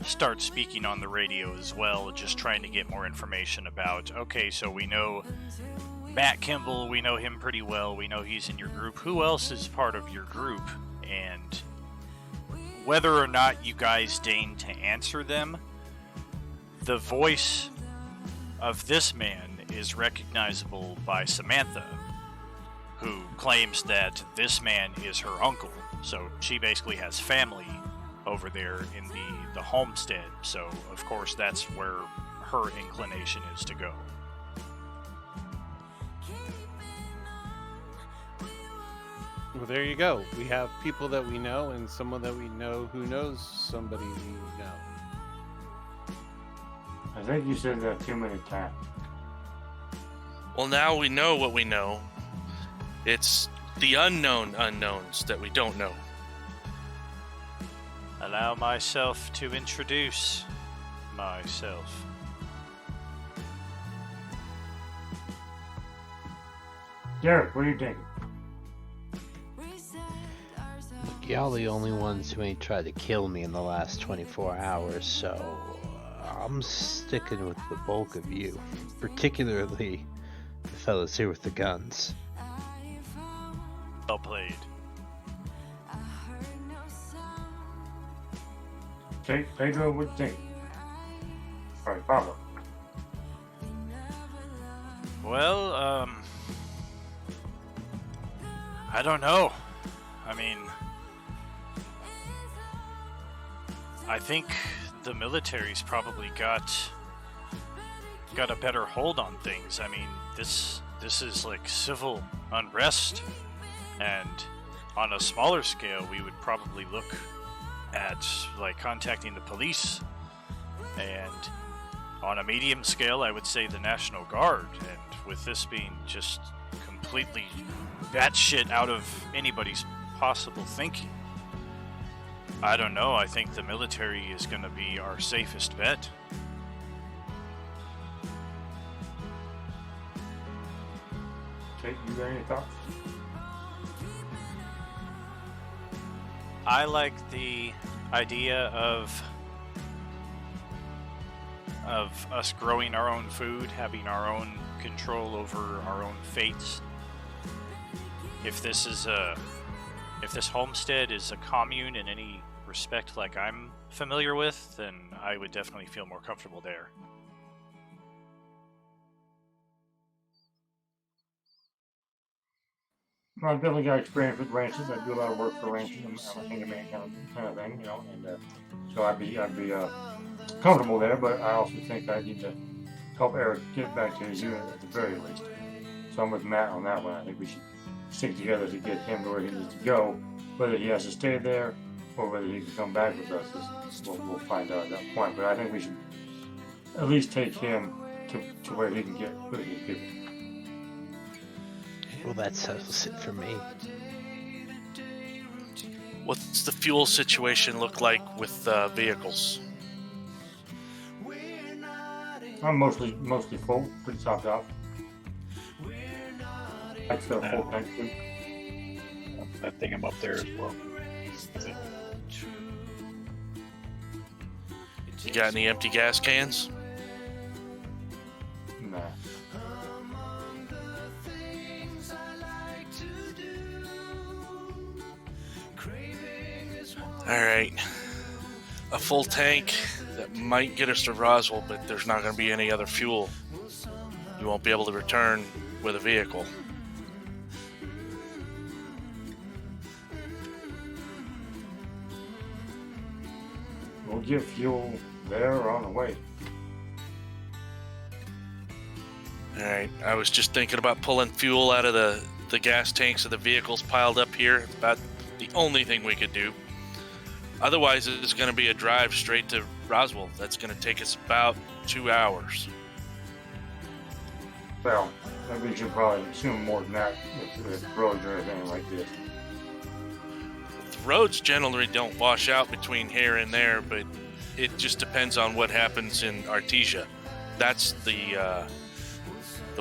starts speaking on the radio as well, just trying to get more information about, okay, so we know Matt Kimball, we know him pretty well, we know he's in your group. Who else is part of your group? And whether or not you guys deign to answer them, the voice of this man is recognizable by Samantha, who claims that this man is her uncle. So she basically has family over there in the homestead. So, of course, that's where her inclination is to go. Well, there you go. We have people that we know and someone that we know who knows somebody we know. I think you said that too many times. Well, now we know what we know. It's the unknown unknowns that we don't know. Allow myself to introduce myself. Derek, what do you think? Y'all the only ones who ain't tried to kill me in the last 24 hours, so I'm sticking with the bulk of you, particularly the fellas here with the guns. Well played. Pedro, what do you think? Alright, Pablo. Well, I don't know. I mean, I think the military's probably got a better hold on things. I mean, this is like civil unrest, and on a smaller scale, we would probably look at like contacting the police, and on a medium scale, I would say the National Guard. And with this being just completely batshit out of anybody's possible thinking, I don't know. I think the military is going to be our safest bet. Jake, you got any thoughts? I like the idea of us growing our own food, having our own control over our own fates. If this homestead is a commune in any respect like I'm familiar with, then I would definitely feel more comfortable there. Well, I've definitely got experience with ranches. I do a lot of work for ranches. I'm a handyman kind of thing, you know, and so I'd be comfortable there. But I also think I need to help Eric get back to his unit at the very least. So I'm with Matt on that one. I think we should stick together to get him to where he needs to go. Whether he has to stay there or whether he can come back with us, we'll find out at that point. But I think we should at least take him to where he can get with his people. Well, that settles it for me. What's the fuel situation look like with vehicles? I'm mostly full, pretty topped off. I'd still full tank too. I think I'm up there as well. You got any empty gas cans? Nah. Alright. A full tank that might get us to Roswell, but there's not going to be any other fuel. You won't be able to return with a vehicle. We'll get fuel there or on the way. Alright, I was just thinking about pulling fuel out of the gas tanks of the vehicles piled up here. It's about the only thing we could do. Otherwise, it's going to be a drive straight to Roswell. That's going to take us about 2 hours. Well, maybe we should probably assume more than that with roads or anything like this. The roads generally don't wash out between here and there, but it just depends on what happens in Artesia. That's the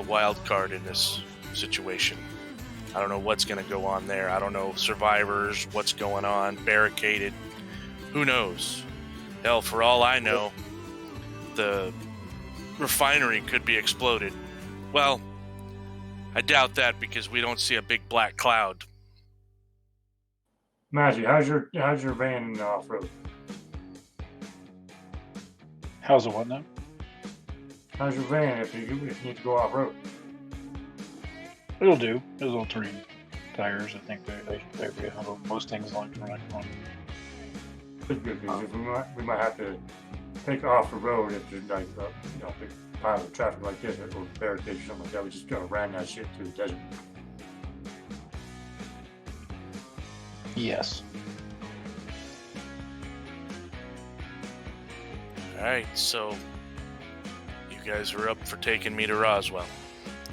wild card in this situation. I don't know what's going to go on there. I don't know survivors, what's going on, barricaded. Who knows? Hell, for all I know, the refinery could be exploded. Well, I doubt that because we don't see a big black cloud. Maggie, how's your van off road? How's it what now? How's your van if you need to go off road? It'll do. There's all terrain tires. I think they handle most things like that. Good, because we might have to take off the road if there's like big piles of traffic like this, or barricades or something like that. We just gotta ram that shit through the desert. Yes. Alright, so you guys are up for taking me to Roswell.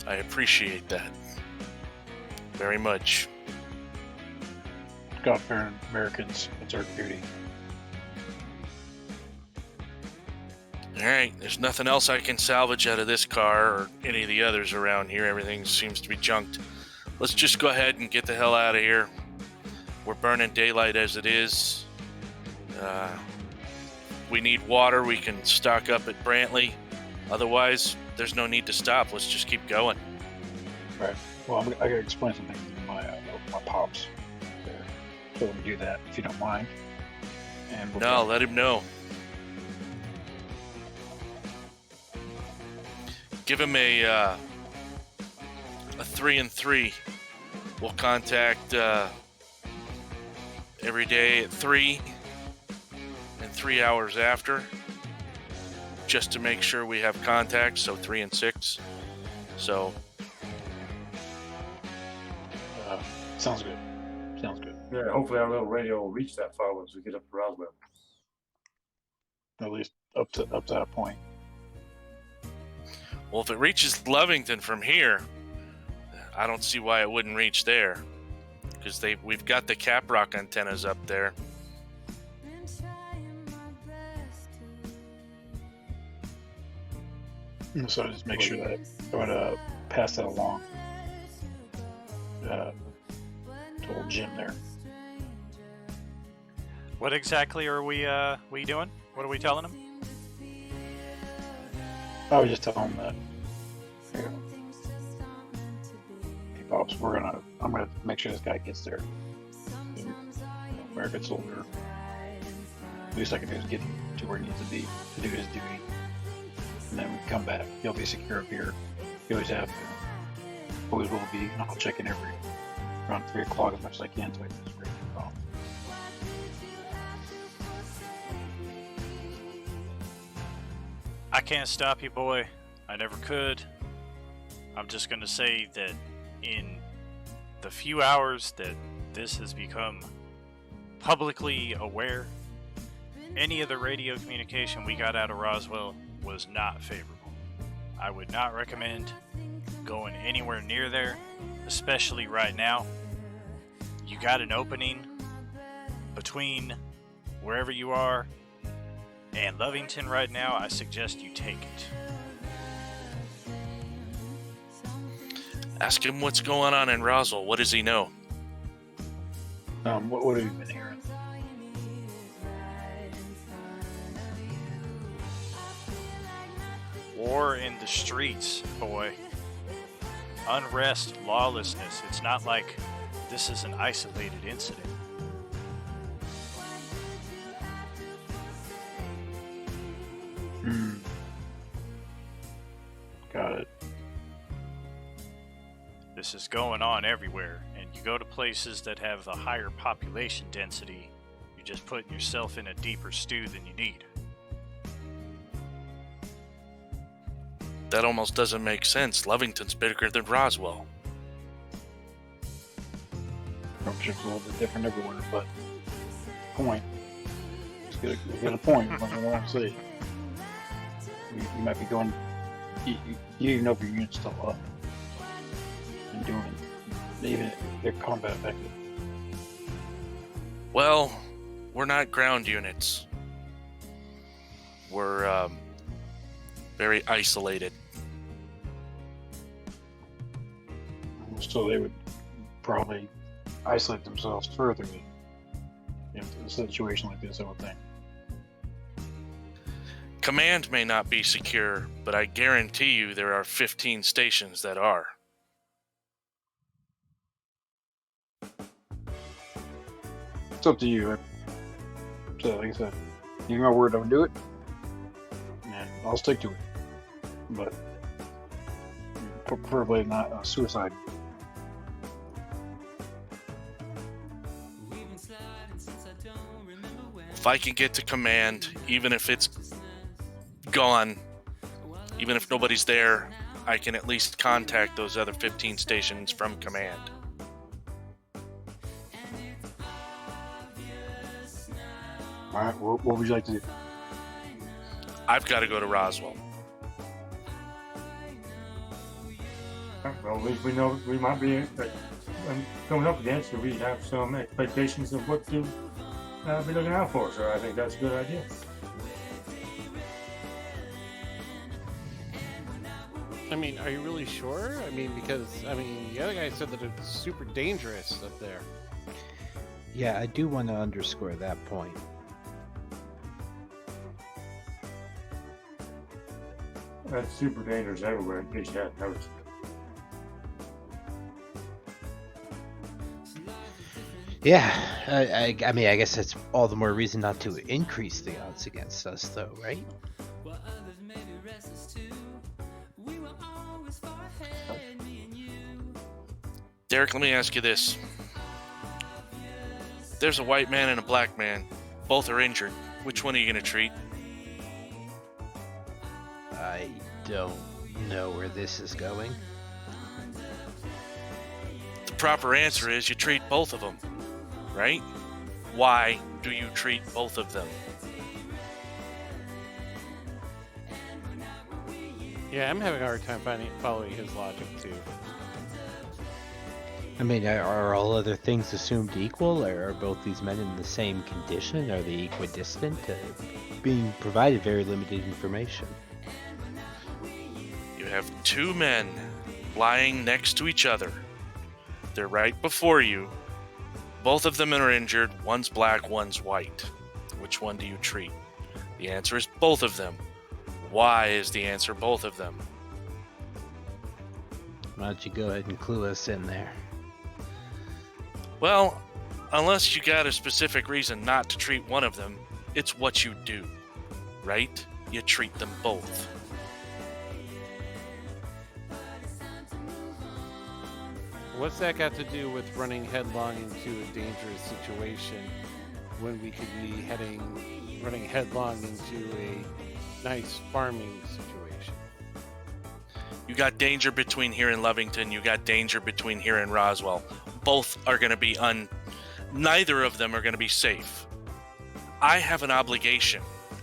I appreciate that very much. God-fearing Americans, it's our duty. Alright, there's nothing else I can salvage out of this car or any of the others around here. Everything seems to be junked. Let's just go ahead and get the hell out of here. We're burning daylight as it is. We need water. We can stock up at Brantley. Otherwise, there's no need to stop. Let's just keep going. Right. Well, I gotta explain something to my pops there. So we'll do that if you don't mind. And No, let him know. Give him a 3 and 3. We'll contact every day at 3 and 3 hours after, just to make sure we have contact. So 3 and 6. So sounds good. Sounds good. Yeah, hopefully our little radio will reach that far once we get up to Roswell. At least up to that point. well, if it reaches Lovington from here, I don't see why it wouldn't reach there, because we've got the Caprock antennas up there. So just make sure that I'm gonna pass that along to old Jim there. What exactly are we doing? What are we telling him? I would just tell him that. Hey, Pops, I'm gonna make sure this guy gets there. Where it gets older, least I can do is get him to where he needs to be to do his duty. And then we come back. He'll be secure up here. He always have been. Always will be. And I'll check in around 3 o'clock as much as I can until I get this break. I can't stop you, boy. I never could. I'm just gonna say that in the few hours that this has become publicly aware, any of the radio communication we got out of Roswell was not favorable. I would not recommend going anywhere near there, especially right now. You got an opening between wherever you are and Lovington right now. I suggest you take it. Ask him what's going on in Roswell. What does he know? What have you been hearing? War in the streets, boy. Unrest, lawlessness. It's not like this is an isolated incident. Got it. This is going on everywhere, and you go to places that have a higher population density, you're just putting yourself in a deeper stew than you need. That almost doesn't make sense. Lovington's bigger than Roswell. It's a little bit different everywhere, but point. Just get a point. What I want to say. You might be going. You even know if your unit's still up and doing even if they're combat effective. Well, we're not ground units. We're very isolated. So they would probably isolate themselves further in a situation like this, I would think. Command may not be secure, but I guarantee you there are 15 stations that are. It's up to you. So, like I said, you know where to do it, and I'll stick to it. But preferably not a suicide. If I can get to command, even if it's gone, even if nobody's there, I can at least contact those other 15 stations from command. Alright, what would you like to do? I've got to go to Roswell. Well, at least we know we might be coming up against it. We have some expectations of what to be looking out for, so I think that's a good idea. I mean, are you really sure? I mean, because, the other guy said that it's super dangerous up there. Yeah, I do want to underscore that point. That's super dangerous everywhere, in case you hadn't noticed. Yeah, I mean, I guess that's all the more reason not to increase the odds against us, though, right? Derek, let me ask you this. There's a white man and a black man. Both are injured. Which one are you going to treat? I don't know where this is going. The proper answer is you treat both of them, right? Why do you treat both of them? Yeah, I'm having a hard time following his logic, too. I mean, are all other things assumed equal? Or are both these men in the same condition? Are they equidistant? Being provided very limited information. You have two men lying next to each other. They're right before you. Both of them are injured. One's black, one's white. Which one do you treat? The answer is both of them. Why is the answer both of them? Why don't you go ahead and clue us in there? Well, unless you got a specific reason not to treat one of them, it's what you do, right? You treat them both. What's that got to do with running headlong into a dangerous situation when we could be running headlong into a nice farming situation? You got danger between here and Lovington. You got danger between here and Roswell. Both are going to be neither of them are going to be safe. I have an obligation.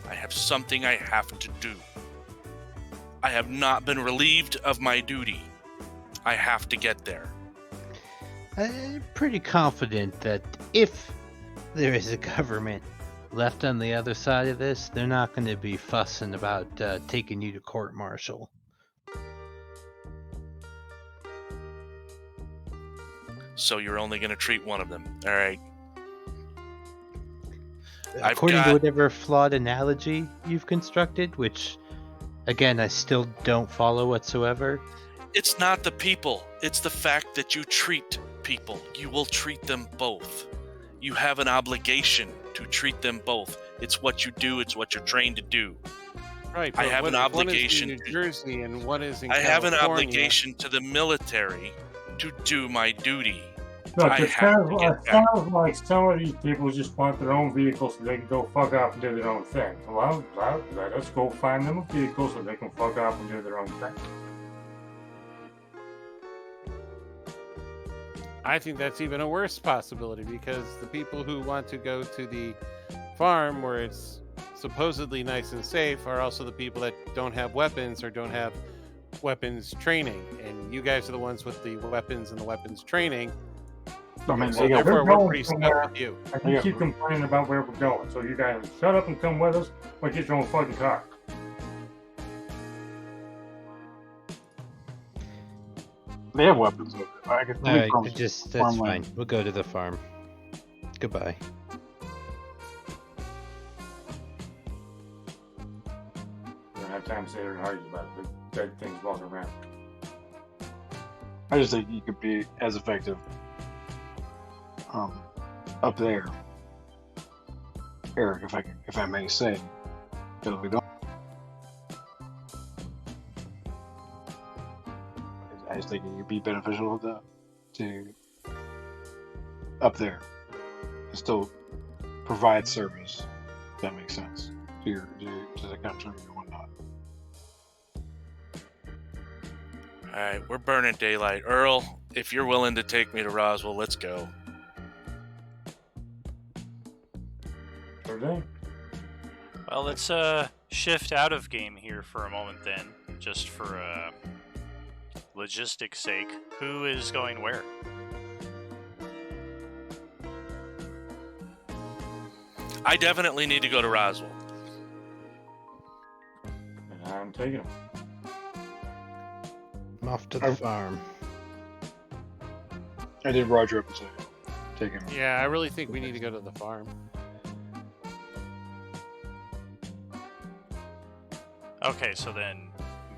I have something I have to do. I have not been relieved of my duty. I have to get there. I'm pretty confident that if there is a government left on the other side of this, they're not going to be fussing about taking you to court-martial. So you're only going to treat one of them. All right. According to whatever flawed analogy you've constructed, which, again, I still don't follow whatsoever. It's not the people. It's the fact that you treat people. You will treat them both. You have an obligation to treat them both. It's what you do. It's what you're trained to do. Right. I have an obligation. One is in New Jersey and one is in I have California. an obligation to the military to do my duty. Look, I it have to get back. sounds like some of these people just want their own vehicle so they can go fuck off and do their own thing. Well, let us go find them a vehicle so they can fuck off and do their own thing. I think that's even a worse possibility because the people who want to go to the farm where it's supposedly nice and safe are also the people that don't have weapons or don't have weapons training. And you guys are the ones with the weapons and the weapons training. I mean, So therefore, we're pretty stuck with you. And you keep complaining about where we're going. So you guys shut up and come with us or get your own fucking car. They have weapons over there. I guess Alright, farmland. that's fine. We'll go to the farm. Goodbye. We don't have time to sit here and argue about the dead things walking around. I just think you could be as effective up there, Eric, if I may say, because we don't. I just think it would be beneficial to up there and still provide service. If that makes sense to the country and whatnot. All right, we're burning daylight. Earl, if you're willing to take me to Roswell, let's go. Sure thing. Well, let's shift out of game here for a moment then, just for logistics' sake. Who is going where? I definitely need to go to Roswell. And I'm taking them. I'm off to the farm. I did Roger up and say, take him. Yeah, I really think we need to go to the farm. Okay, so then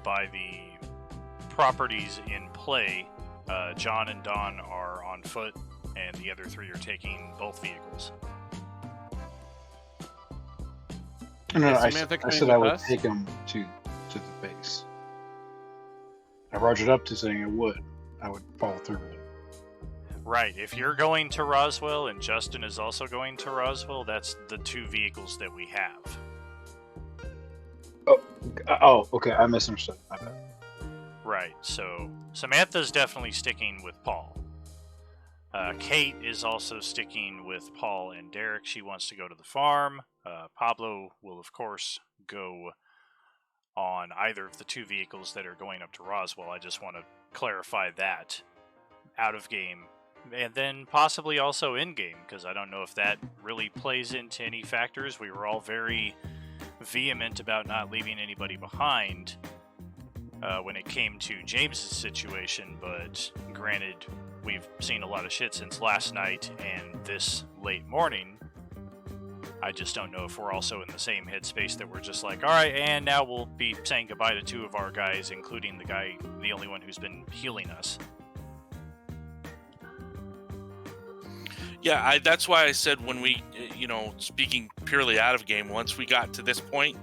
by the properties in play, John and Don are on foot, and the other three are taking both vehicles. No, Is I Samantha coming said I with would us? take him to the base. I rogered up to saying I would follow through with it. Right, if you're going to Roswell and Justin is also going to Roswell, that's the two vehicles that we have. Oh, okay, I misunderstood. My bad. Right, so Samantha's definitely sticking with Paul. Kate is also sticking with Paul and Derek. She wants to go to the farm. Pablo will, of course, go on either of the two vehicles that are going up to Roswell. I just want to clarify that out of game. And then possibly also in game, because I don't know if that really plays into any factors. We were all very vehement about not leaving anybody behind when it came to James's situation, but granted, we've seen a lot of shit since last night and this late morning. I just don't know if we're also in the same headspace that we're just like, all right, and now we'll be saying goodbye to two of our guys, including the only one who's been healing us. Yeah, that's why I said when we, speaking purely out of game, once we got to this point,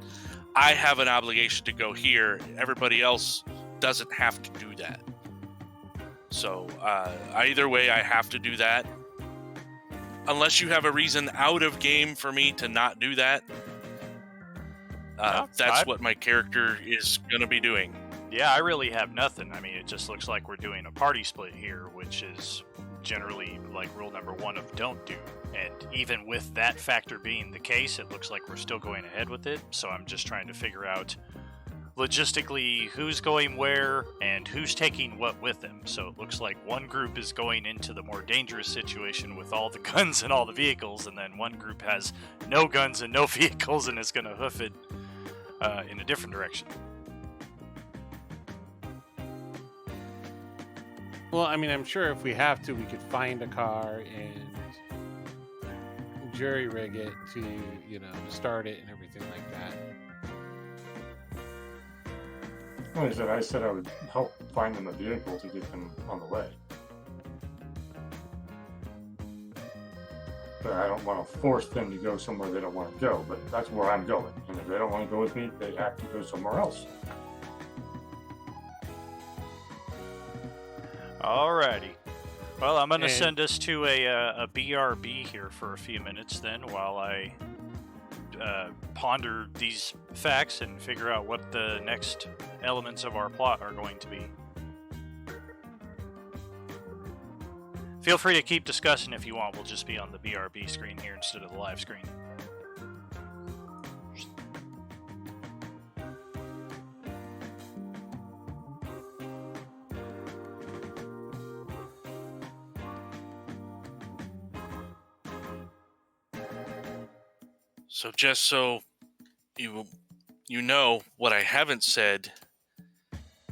I have an obligation to go here. Everybody else doesn't have to do that. So either way, I have to do that. Unless you have a reason out of game for me to not do that, that's what my character is going to be doing. Yeah, I really have nothing. I mean, it just looks like we're doing a party split here, which is generally like rule number one of don't do. And even with that factor being the case, it looks like we're still going ahead with it. So I'm just trying to figure out logistically who's going where and who's taking what with them. So it looks like one group is going into the more dangerous situation with all the guns and all the vehicles, and then one group has no guns and no vehicles and is going to hoof it in a different direction. Well, I mean, I'm sure if we have to, we could find a car and jury rig it to, start it and everything like that. Like I said I would help find them a vehicle to get them on the way. But I don't want to force them to go somewhere they don't want to go, but that's where I'm going. And if they don't want to go with me, they have to go somewhere else. Alrighty. Well, I'm going to send us to a BRB here for a few minutes then while I ponder these facts and figure out what the next elements of our plot are going to be. Feel free to keep discussing if you want. We'll just be on the BRB screen here instead of the live screen. So just so you know, what I haven't said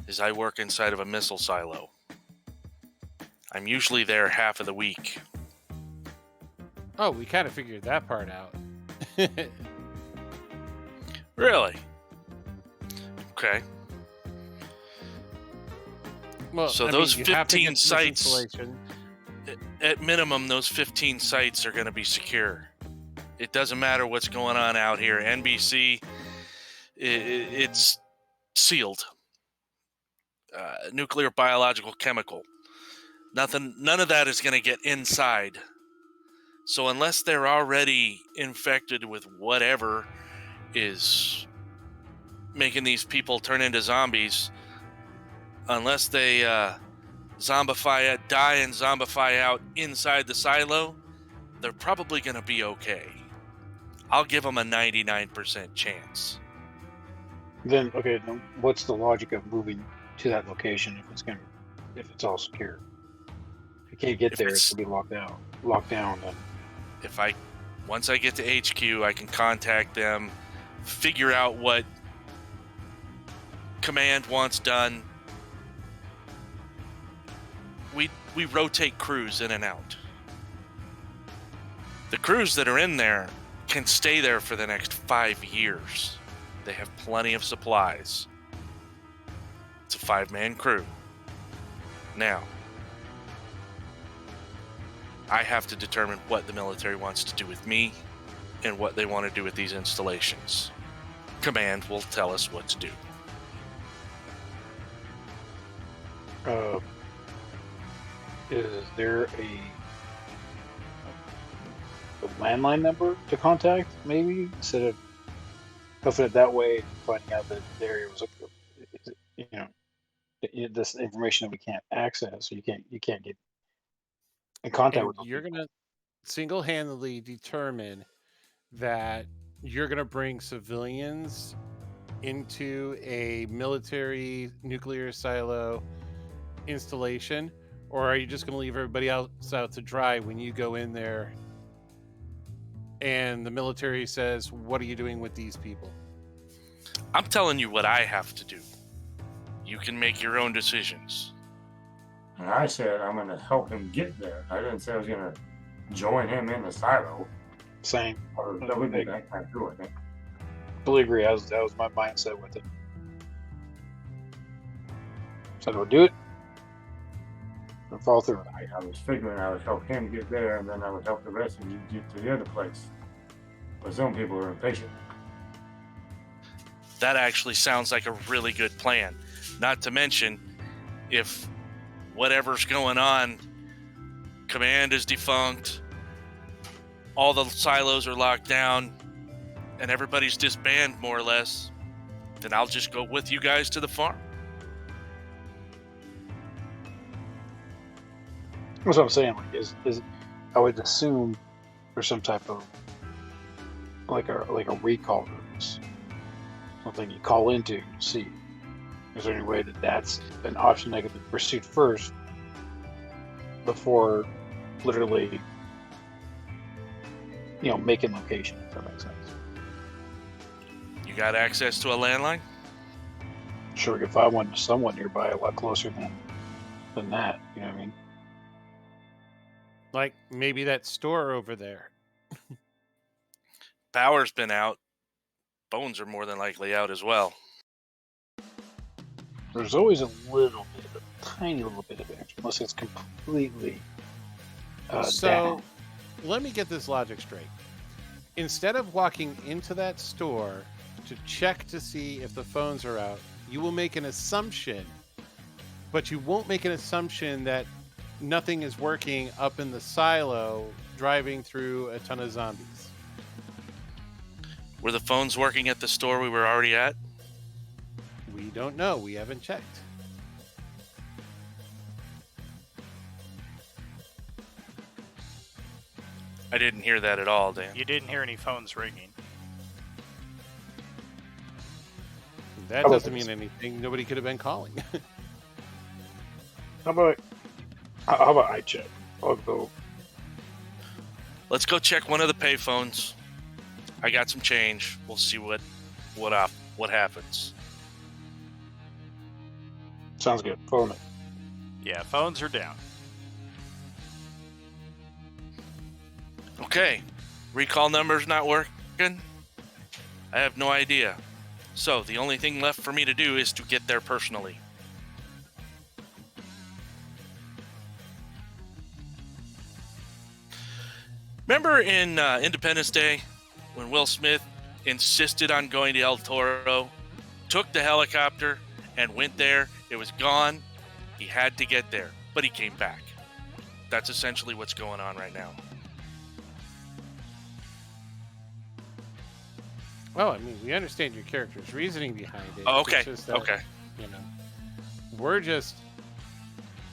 is I work inside of a missile silo. I'm usually there half of the week. Oh, we kind of figured that part out. Really? Okay. Well, So I those mean, you have to 15 get this sites- installation. At minimum, those 15 sites are going to be secure. It doesn't matter what's going on out here. NBC, it's sealed. Nuclear, biological, chemical. None of that is going to get inside. So unless they're already infected with whatever is making these people turn into zombies, unless they zombify, die and zombify out inside the silo, they're probably going to be okay. I'll give them a 99% chance. Then what's the logic of moving to that location if it's all secure? If you can't get If there, it's- it's gonna be locked down. Then Once I get to HQ, I can contact them, figure out what command wants done. We rotate crews in and out. The crews that are in there can stay there for the next 5 years. They have plenty of supplies. It's a 5-man crew. Now, I have to determine what the military wants to do with me and what they want to do with these installations. Command will tell us what to do. Is there a landline number to contact? Maybe instead of hooking it that way and finding out that the area was this information that we can't access, so you can't get in contact And with those you're people. going to single-handedly determine that you're going to bring civilians into a military nuclear silo installation, or are you just going to leave everybody else out to dry when you go in there and the military says, what are you doing with these people? I'm telling you what I have to do. You can make your own decisions. And I said I'm going to help him get there. I didn't say I was going to join him in the silo. Same. Or that would be that kind of doing it. Fully agree. That was my mindset with it. So I don't do it. And follow through. I was figuring I would help him get there, and then I would help the rest of you get to the other place. But some people are impatient. That actually sounds like a really good plan. Not to mention, if whatever's going on, command is defunct, all the silos are locked down, and everybody's disbanded more or less, then I'll just go with you guys to the farm. That's what I'm saying. Like, is I would assume there's some type of like a recall notice, something you call into to see. Is there any way that that's an option that could be pursued first before literally, making location? If that makes sense. You got access to a landline? Sure, we could find one somewhat nearby, a lot closer than that. You know what I mean? Like maybe that store over there. Power's been out. Bones are more than likely out as well. There's always a tiny little bit of damage, unless it's completely So down. let me get this logic straight. Instead of walking into that store to check to see if the phones are out, you will make an assumption, but you won't make an assumption that nothing is working up in the silo driving through a ton of zombies. Were the phones working at the store we were already at? We don't know. We haven't checked. I didn't hear that at all, Dan. You didn't hear any phones ringing. That doesn't mean anything. Nobody could have been calling. How about I check? I'll go. Let's go check one of the payphones. I got some change. We'll see what happens. Sounds good. Follow me. Yeah, phones are down. Okay, recall number's not working. I have no idea. So the only thing left for me to do is to get there personally. Remember in Independence Day when Will Smith insisted on going to El Toro, took the helicopter and went there? It was gone. He had to get there, but he came back. That's essentially what's going on right now. Well, I mean, we understand your character's reasoning behind it. Oh, okay. It's just that, Okay. You know, we're just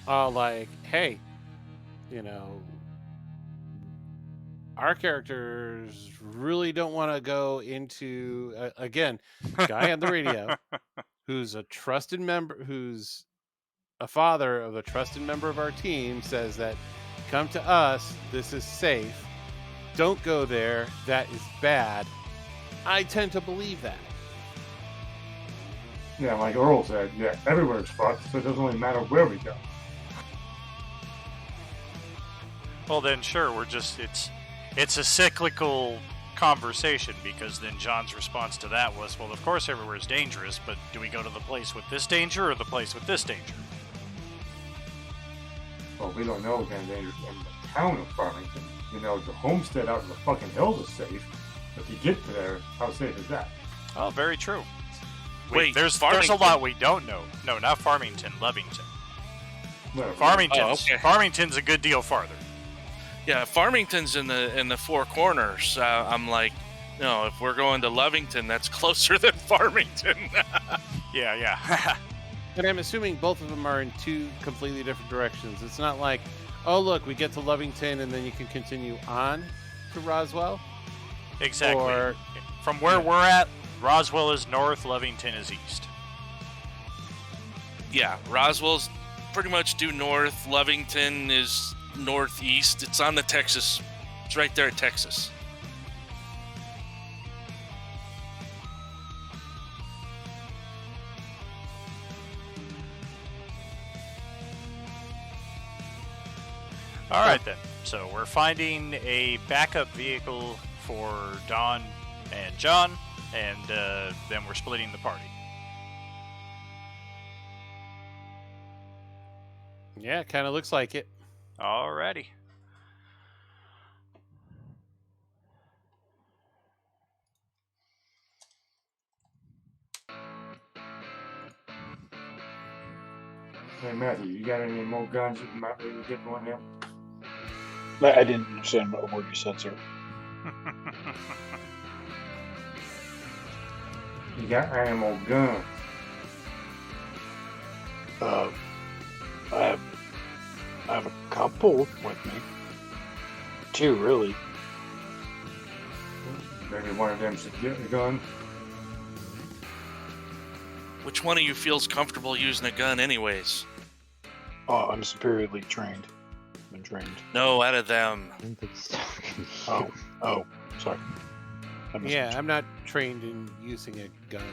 all like, hey, you know, our characters really don't want to go into again, guy on the radio who's a trusted member, who's a father of a trusted member of our team, says that come to us, this is safe. Don't go there, that is bad. I tend to believe that. Yeah, like Earl said, yeah, everywhere's fucked, so it doesn't really matter where we go. Well, then sure, we're just it's a cyclical conversation, because then John's response to that was, well, of course everywhere is dangerous, but do we go to the place with this danger or the place with this danger? Well, we don't know again dangerous in the town of Farmington. You know, the homestead out in the fucking hills is safe. If you get to there, how safe is that? Oh, very true. Wait, there's a Farmington. lot we don't know. No, not Farmington, Lovington. Whatever. Farmington's a good deal farther. Yeah, Farmington's in the Four Corners. I'm like, no, if we're going to Lovington, that's closer than Farmington. Yeah. And I'm assuming both of them are in two completely different directions. It's not like, oh, look, we get to Lovington and then you can continue on to Roswell. Exactly. Or, from where we're at, Roswell is north, Lovington is east. Yeah, Roswell's pretty much due north. Lovington is northeast. It's on the Texas. It's right there at Texas. All right, then. So we're finding a backup vehicle for Don and John, and then we're splitting the party. yeah, kind of looks like it. Alrighty. Hey, Matthew, you got any more guns you might be able to get one here? I didn't understand what word you said, sir. You got any more guns? I have a couple with me. Two, really. Maybe one of them should get a gun. Which one of you feels comfortable using a gun anyways? Oh, I'm superiorly trained. Been trained. No, out of them. I don't think he's talking to you. Oh, sorry. Yeah, I'm not trained in using a gun.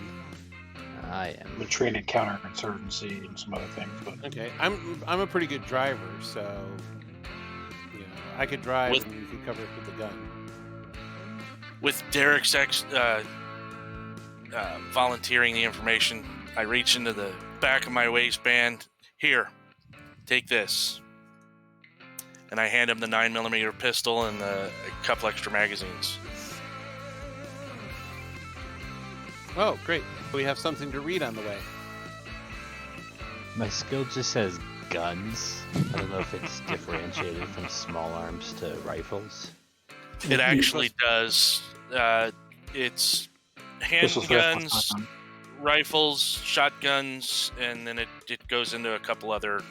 I am. I've been trained in counterinsurgency and some other things, but Okay, I'm a pretty good driver, so you know I could drive With- and you could cover it with the gun. With Derek's volunteering the information, I reach into the back of my waistband. Here, take this. And I hand him the 9mm pistol and a couple extra magazines. Oh, great! We have something to read on the way. My skill just says guns. I don't know if it's differentiated from small arms to rifles. It actually does. It's pistols, handguns, rifles, shotguns, and then it goes into a couple other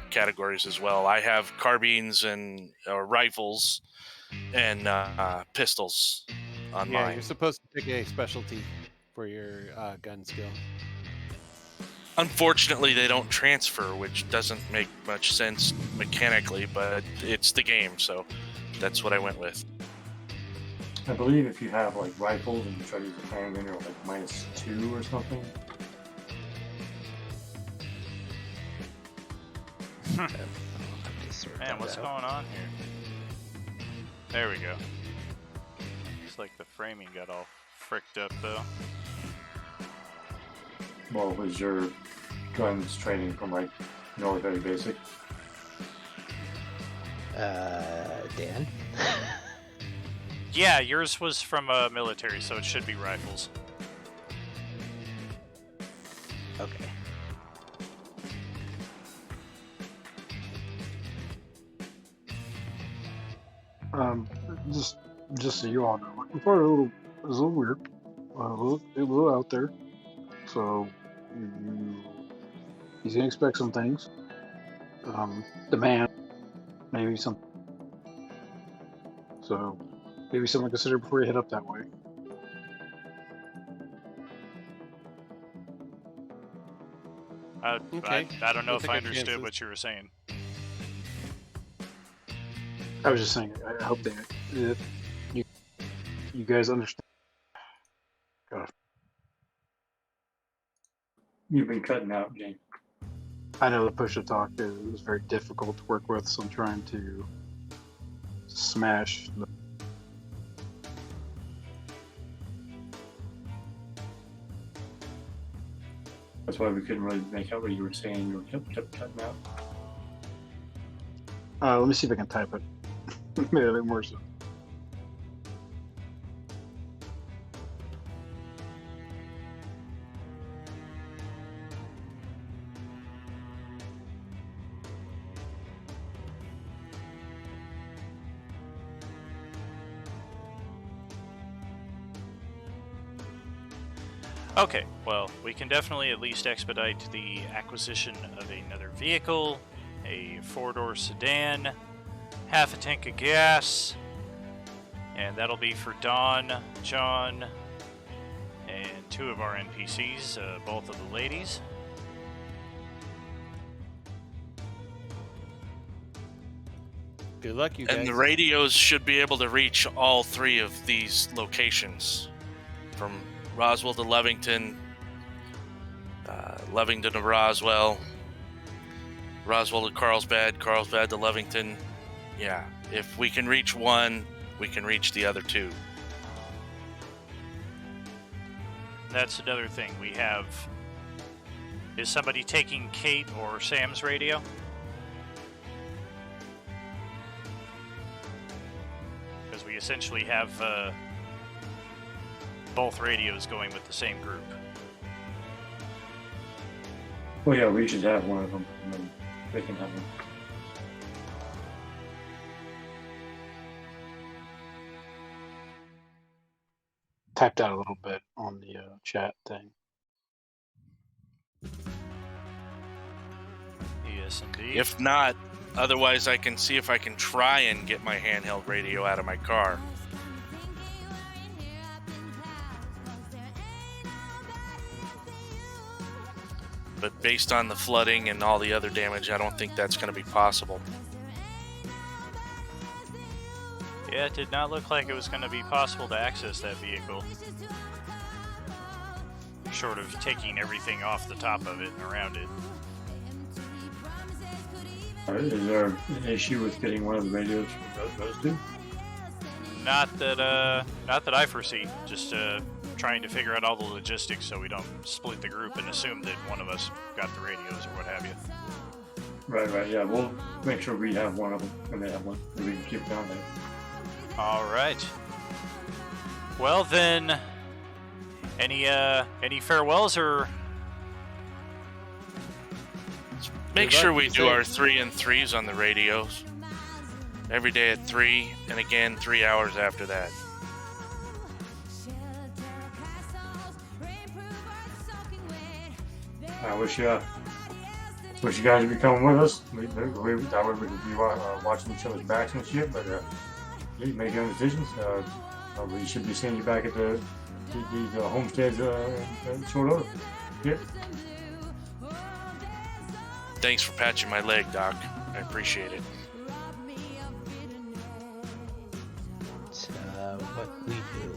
categories as well. I have carbines and rifles and pistols on Yeah, mine. you're supposed to pick a specialty for your gun skill. Unfortunately, they don't transfer, which doesn't make much sense mechanically, but it's the game, so that's what I went with. I believe if you have like rifles and you try to use a handgun, you're like -2 or something. Just sort Man, that what's out. going on here? There we go. Looks like the framing got all fricked up though. Well, was your guns training from like military basic? Dan? Yeah, yours was from military, so it should be rifles. Okay. Just so you all know, looking for it was a little weird. It was a little out there. So you can expect some things. Demand, maybe some. So maybe something to consider before you head up that way. Okay. I don't know We'll if take I our understood chances. what you were saying. I was just saying, I hope that you guys understand. God, You've been cutting out, Jane. I know the push to talk is very difficult to work with, so I'm trying to smash the. That's why we couldn't really make out what you were saying. You were kept cutting out. Let me see if I can type it. Maybe a bit more so. Okay, well, we can definitely at least expedite the acquisition of another vehicle, a 4-door sedan, half a tank of gas, and that'll be for Dawn, John, and 2 of our NPCs, both of the ladies. Good luck, you guys. And the radios should be able to reach all 3 of these locations, from Roswell to Lovington, Lovington to Roswell, Roswell to Carlsbad, Carlsbad to Lovington. Yeah, if we can reach one, we can reach the other 2. That's another thing we have. Is somebody taking Kate or Sam's radio? Because we essentially have both radios going with the same group. Well, yeah, we should have one of them, and then they can have one. Typed out a little bit on the chat thing. Yes, indeed. If not, otherwise I can see if I can try and get my handheld radio out of my car. But based on the flooding and all the other damage, I don't think that's going to be possible. Yeah, it did not look like it was going to be possible to access that vehicle. Short of taking everything off the top of it and around it. Is there an issue with getting one of the radios from those 2? Not that I foresee. Just trying to figure out all the logistics so we don't split the group and assume that one of us got the radios or what have you. Right, yeah. We'll make sure we have one of them when they have one, so we can keep it down there. All right. Well then, any farewells or? Make Good luck, sure we you do say. our 3 and 3s on the radios. Every day at 3, and again 3 hours after that. I wish you guys would be coming with us. That way we could be watching each other's backs and shit. But you make your own decisions. We should be seeing you back at the homesteads in short order. Yep. Thanks for patching my leg, Doc. I appreciate it. It's what we do.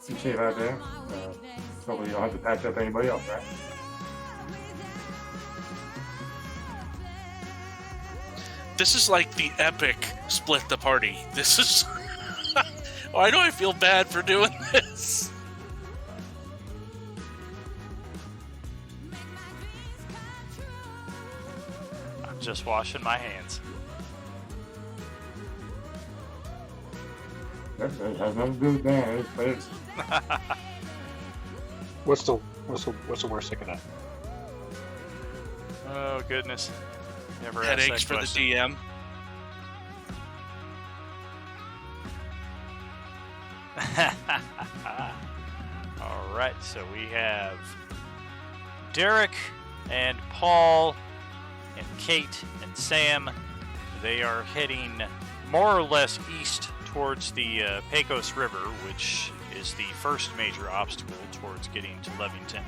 Be safe out there. Hopefully you don't have to patch up anybody else, right? This is like the epic split the party. This is. Why do I feel bad for doing this? I'm just washing my hands. It has nothing to do with that, but it's What's the worst that could happen? Oh goodness. Never asked Headaches that for the question. DM. All right, so we have Derek and Paul and Kate and Sam. They are heading more or less east towards the Pecos River, which is the first major obstacle towards getting to Levington.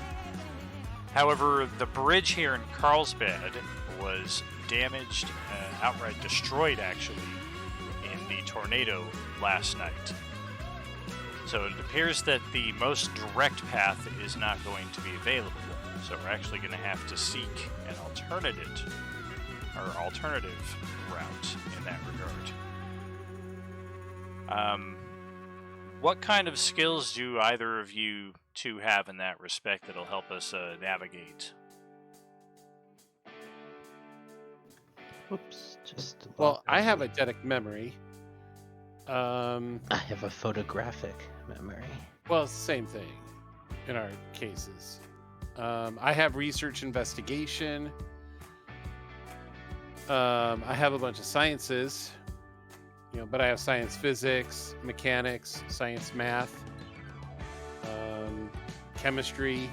However, the bridge here in Carlsbad was damaged, outright destroyed actually, in the tornado last night. So it appears that the most direct path is not going to be available. So we're actually going to have to seek an alternative route in that regard. What kind of skills do either of you two have in that respect that'll help us navigate? Oops, just Well, I have eidetic memory. I have a photographic memory. Well, it's the same thing in our cases. I have research investigation. I have a bunch of sciences, but I have science physics, mechanics, science math, chemistry.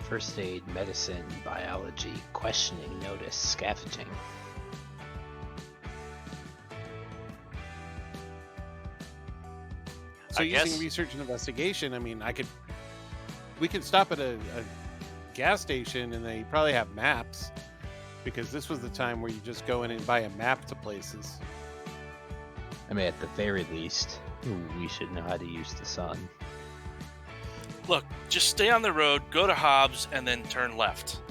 First aid, medicine, biology, questioning, notice, scavenging. So I using guess- research and investigation, we could stop at a gas station and they probably have maps, because this was the time where you just go in and buy a map to places. I mean, at the very least, we should know how to use the sun. Look, just stay on the road, go to Hobbs, and then turn left.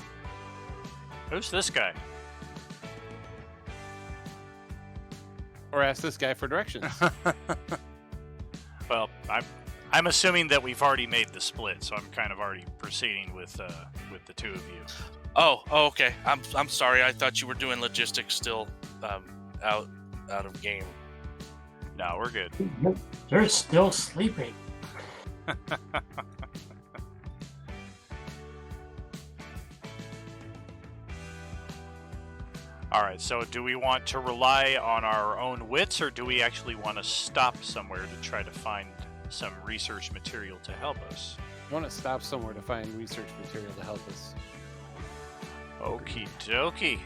Who's this guy? Or ask this guy for directions. Well, I'm assuming that we've already made the split, so I'm kind of already proceeding with the two of you. Oh, okay. I'm sorry. I thought you were doing logistics still, out of game. No, we're good. they're still sleeping. All right, so do we want to rely on our own wits, or do we actually want to stop somewhere to try to find some research material to help us? I want to stop somewhere to find research material to help us. Okie dokie.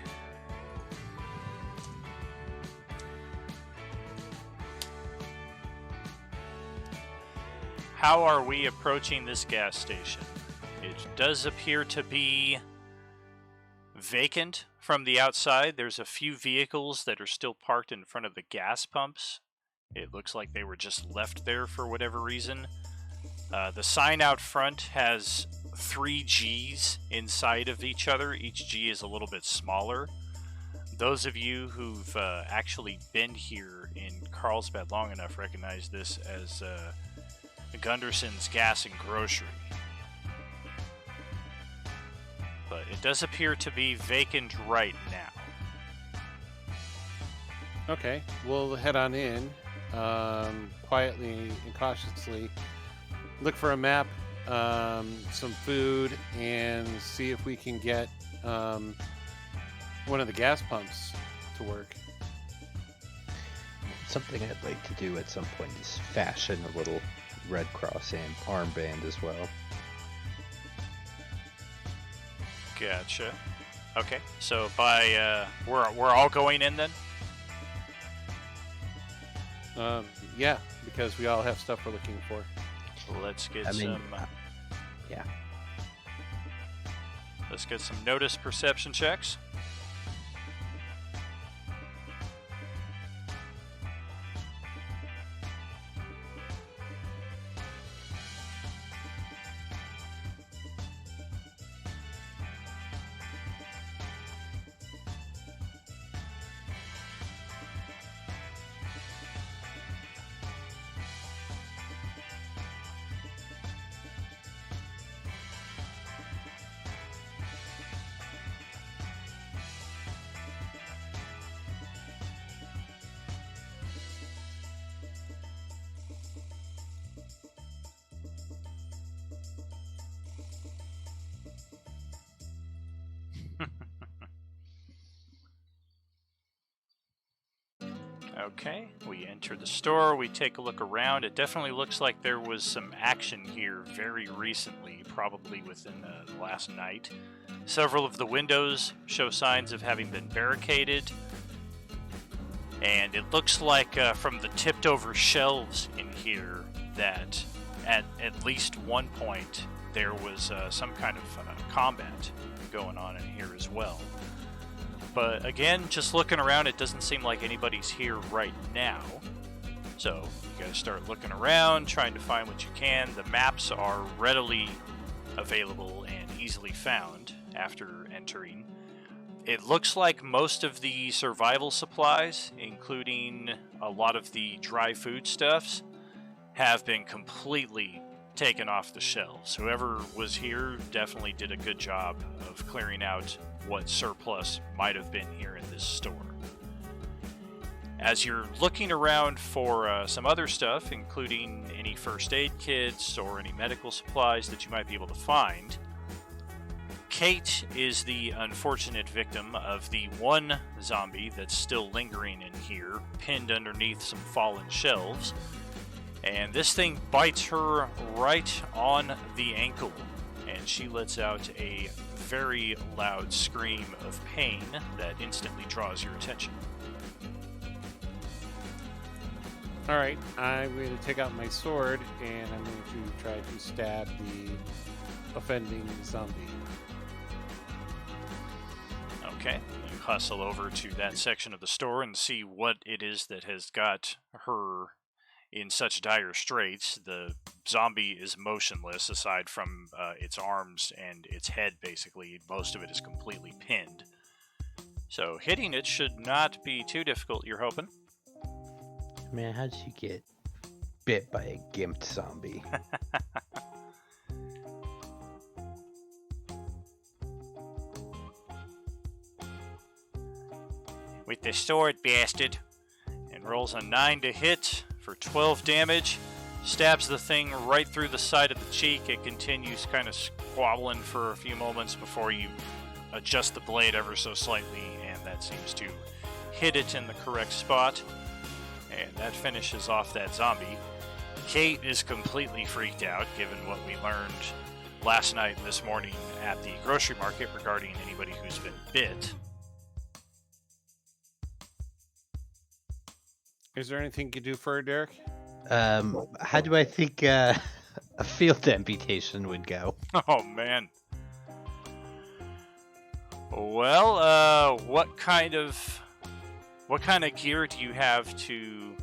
How are we approaching this gas station? It does appear to be vacant from the outside. There's a few vehicles that are still parked in front of the gas pumps. It looks like they were just left there for whatever reason. The sign out front has 3 Gs inside of each other. Each G is a little bit smaller. Those of you who've actually been here in Carlsbad long enough recognize this as Gunderson's Gas and Grocery. But it does appear to be vacant right now. Okay, we'll head on in, quietly and cautiously. Look for a map, some food, and see if we can get one of the gas pumps to work. Something I'd like to do at some point is fashion a little Red Cross and armband as well. Gotcha. Okay, so by we're all going in then. Yeah, because we all have stuff we're looking for. Let's get yeah. Let's get some notice perception checks. Okay, we enter the store, we take a look around. It definitely looks like there was some action here very recently, probably within the last night. Several of the windows show signs of having been barricaded, and it looks like from the tipped over shelves in here that at least one point there was some kind of combat going on in here as well. But again, just looking around, it doesn't seem like anybody's here right now. So you gotta start looking around, trying to find what you can. The maps are readily available and easily found after entering. It looks like most of the survival supplies, including a lot of the dry foodstuffs, have been completely taken off the shelves. Whoever was here definitely did a good job of clearing out what surplus might have been here in this store. As you're looking around for some other stuff, including any first aid kits or any medical supplies that you might be able to find, Kate is the unfortunate victim of the one zombie that's still lingering in here, pinned underneath some fallen shelves. And this thing bites her right on the ankle, and she lets out a very loud scream of pain that instantly draws your attention. All right, I'm going to take out my sword and I'm going to try to stab the offending zombie. Okay, you hustle over to that section of the store and see what it is that has got her in such dire straits. The zombie is motionless aside from its arms and its head, basically. Most of it is completely pinned. So hitting it should not be too difficult, you're hoping. Man, how'd you get bit by a gimped zombie? With the sword, bastard. And rolls a 9 to hit for 12 damage. Stabs the thing right through the side of the cheek. It continues kind of squabbling for a few moments before you adjust the blade ever so slightly, and that seems to hit it in the correct spot. And that finishes off that zombie. Kate is completely freaked out, given what we learned last night and this morning at the grocery market regarding anybody who's been bit. Is there anything you can do for her, Derek? How do I think a field amputation would go? Oh, man. Well, what kind of gear do you have to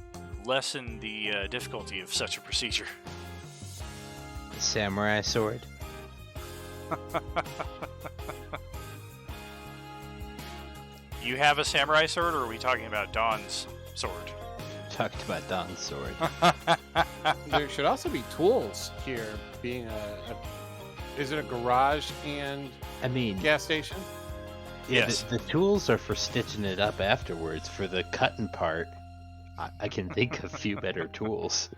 lessen the difficulty of such a procedure? A samurai sword. You have a samurai sword, or are we talking about Dawn's sword? Talked about Don's sword. There should also be tools here, being is it a garage and gas station? Yes. The tools are for stitching it up afterwards. For the cutting part, I can think of a few better tools.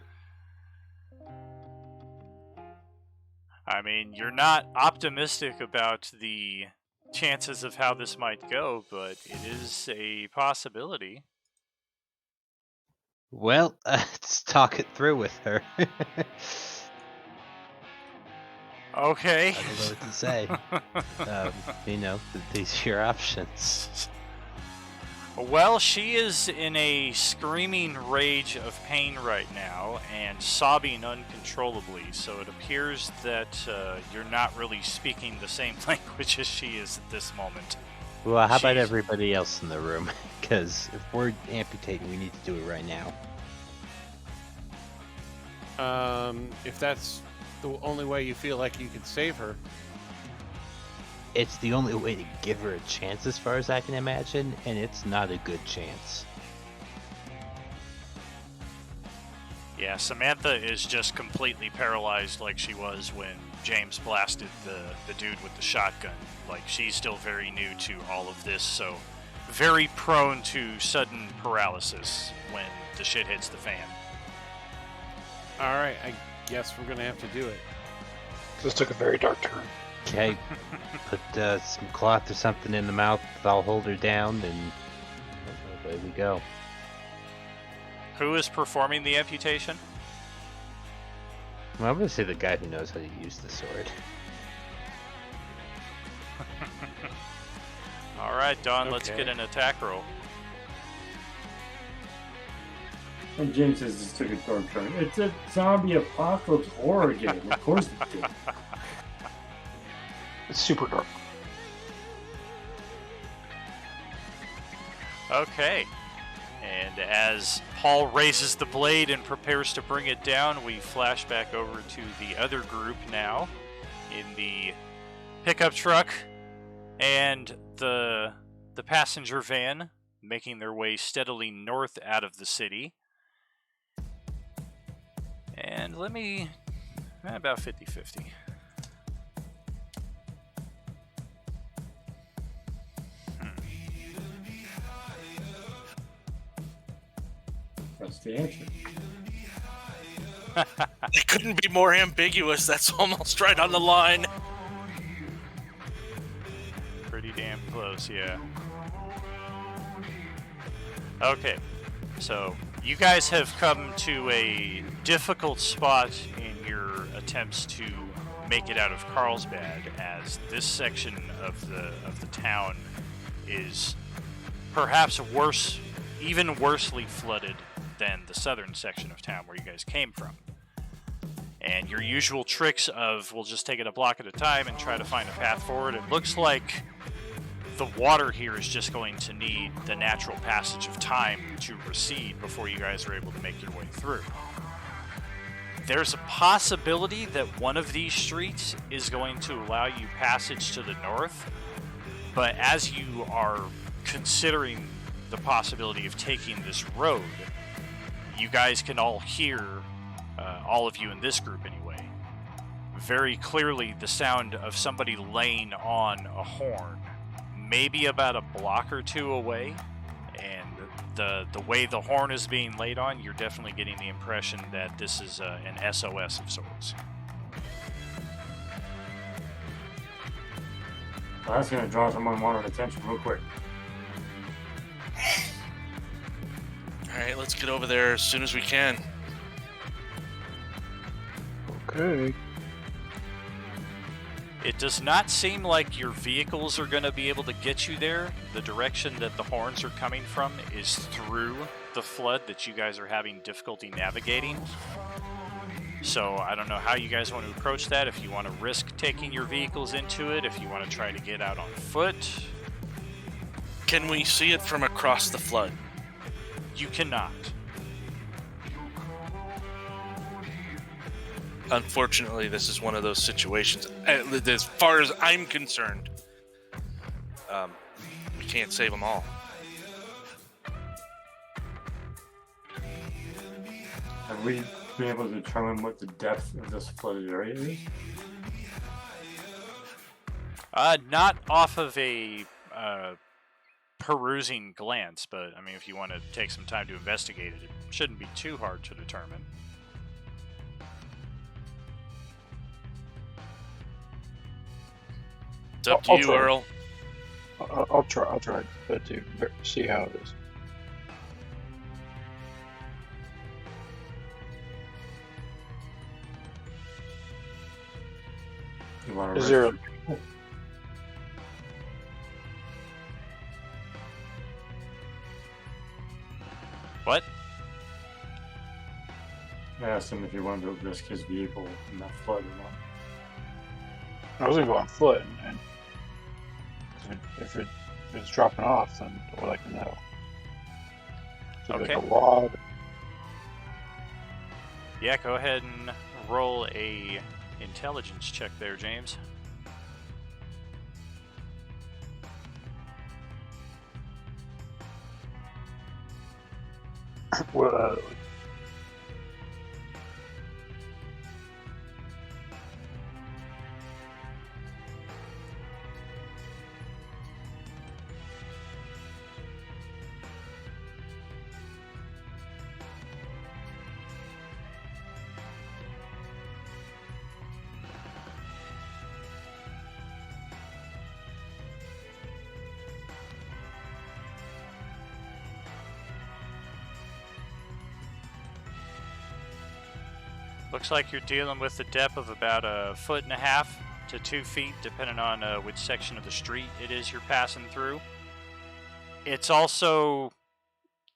I mean, you're not optimistic about the chances of how this might go, but it is a possibility. Well, let's talk it through with her. Okay. I don't know what to say. These are your options. Well, she is in a screaming rage of pain right now and sobbing uncontrollably, so it appears that you're not really speaking the same language as she is at this moment. Well, how about everybody else in the room? Because if we're amputating, we need to do it right now. If that's the only way you feel like you can save her. It's the only way to give her a chance as far as I can imagine, and it's not a good chance. Yeah, Samantha is just completely paralyzed like she was when James blasted the dude with the shotgun. Like, she's still very new to all of this, so very prone to sudden paralysis when the shit hits the fan. Alright, I guess we're gonna have to do it. This took a very dark turn. Okay, put some cloth or something in the mouth. I'll hold her down, and away we go. Who is performing the amputation? Well, I'm gonna say the guy who knows how to use the sword. All right, Don, let's Okay. get an attack roll. And James says this took a dark turn. It's a zombie apocalypse horror game. Of course it did. It's super dark. Okay. And as Paul raises the blade and prepares to bring it down, we flash back over to the other group now in the pickup truck and the passenger van making their way steadily north out of the city. And let me about 50-50. That's the answer. It couldn't be more ambiguous. That's almost right on the line. Pretty damn close, yeah. Okay, so you guys have come to a difficult spot in your attempts to make it out of Carlsbad, as this section of the town is perhaps worse, even worsely flooded than the southern section of town where you guys came from. And your usual tricks of we'll just take it a block at a time and try to find a path forward, it looks like the water here is just going to need the natural passage of time to recede before you guys are able to make your way through. There's a possibility that one of these streets is going to allow you passage to the north, but as you are considering the possibility of taking this road, you guys can all hear, all of you in this group anyway, very clearly the sound of somebody laying on a horn, maybe about a block or two away. And the way the horn is being laid on, you're definitely getting the impression that this is an SOS of sorts. Well, that's going to draw some unwanted attention real quick. All right, let's get over there as soon as we can. Okay. It does not seem like your vehicles are going to be able to get you there. The direction that the horns are coming from is through the flood that you guys are having difficulty navigating. So I don't know how you guys want to approach that. If you want to risk taking your vehicles into it, if you want to try to get out on foot. Can we see it from across the flood? You cannot. Unfortunately, this is one of those situations. As far as I'm concerned, we can't save them all. Have we been able to determine what the depth of this flooded area is? Not off of a perusing glance, but I mean, if you want to take some time to investigate it, it shouldn't be too hard to determine. It's up to I'll you, try. Earl. I'll try to see how it is. You want to Is there a, What? I asked him if he wanted to risk his vehicle in that flood or not. I was gonna go on foot, and if it's dropping off, then we'll like to know. Is it Okay. like a log? Yeah, go ahead and roll a intelligence check there, James. What, Looks like you're dealing with a depth of about 1.5 feet to 2 feet, depending on which section of the street it is you're passing through. It's also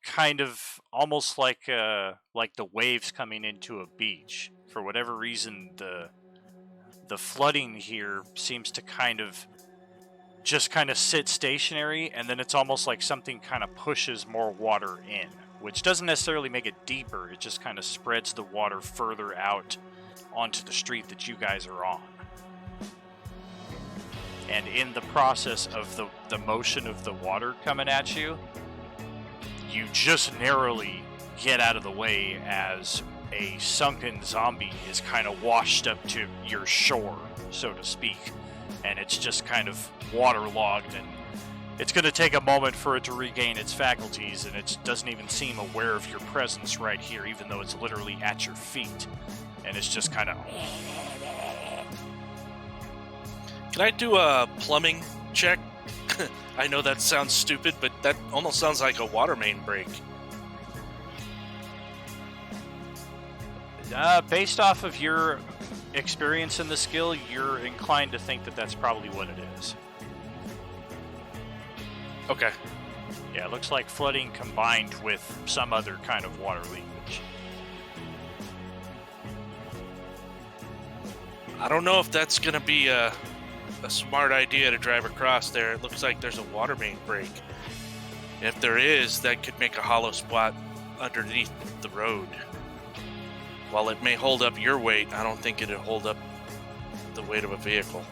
kind of almost like the waves coming into a beach. For whatever reason, the flooding here seems to just kind of sit stationary, and then it's almost like something kind of pushes more water in, which doesn't necessarily make it deeper. It just kind of spreads the water further out onto the street that you guys are on. And in the process of the motion of the water coming at you, you just narrowly get out of the way as a sunken zombie is kind of washed up to your shore, so to speak. And it's just kind of waterlogged, and it's going to take a moment for it to regain its faculties, and it doesn't even seem aware of your presence right here, even though it's literally at your feet. And it's just kind of... Can I do a plumbing check? I know that sounds stupid, but that almost sounds like a water main break. Based off of your experience in the skill, you're inclined to think that that's probably what it is. Okay. Yeah, it looks like flooding combined with some other kind of water leakage. I don't know if that's going to be a smart idea to drive across there. It looks like there's a water main break. If there is, that could make a hollow spot underneath the road. While it may hold up your weight, I don't think it'll hold up the weight of a vehicle.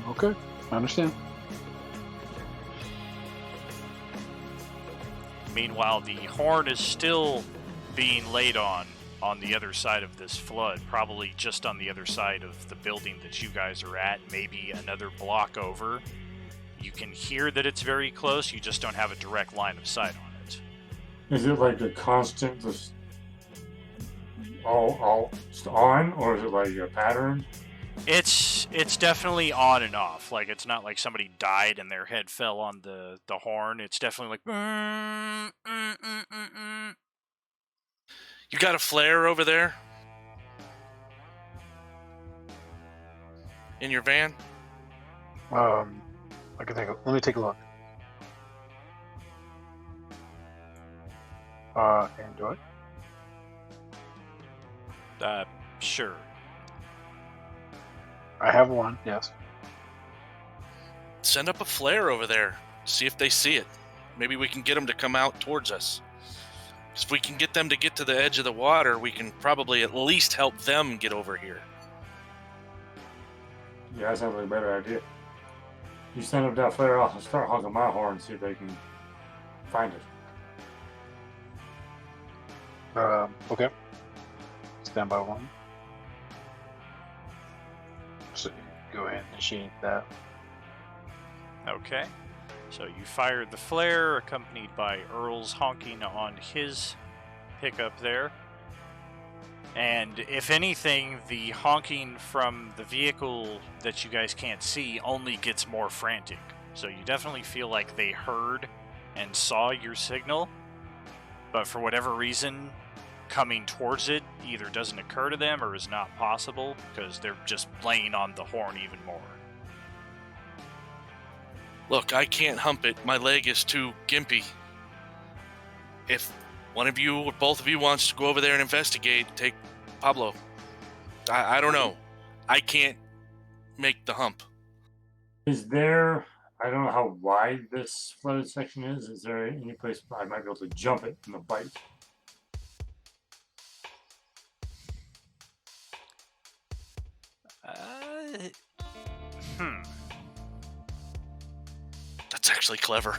Okay, I understand. Meanwhile, the horn is still being laid on the other side of this flood, probably just on the other side of the building that you guys are at, maybe another block over. You can hear that it's very close, you just don't have a direct line of sight on it. Is it like a constant, just all just on, or is it like a pattern? It's definitely on and off. Like, it's not like somebody died and their head fell on the horn. It's definitely like... You got a flare over there? In your van? I can think of, let me take a look. And do it. Sure. I have one, yes. Send up a flare over there. See if they see it. Maybe we can get them to come out towards us. If we can get them to get to the edge of the water, we can probably at least help them get over here. Yeah, that sounds like a better idea. You send up that flare off and start honking my horn and see if they can find it. Okay. Stand by one. So go ahead and initiate that. Okay. So you fired the flare, accompanied by Earl's honking on his pickup there. And if anything, the honking from the vehicle that you guys can't see only gets more frantic. So you definitely feel like they heard and saw your signal, but for whatever reason, coming towards it either doesn't occur to them or is not possible because they're just laying on the horn even more. Look, I can't hump it. My leg is too gimpy. If one of you or both of you wants to go over there and investigate, take Pablo. I don't know. I can't make the hump. Is there, I don't know how wide this flooded section is. Is there any place I might be able to jump it from the bike? That's actually clever.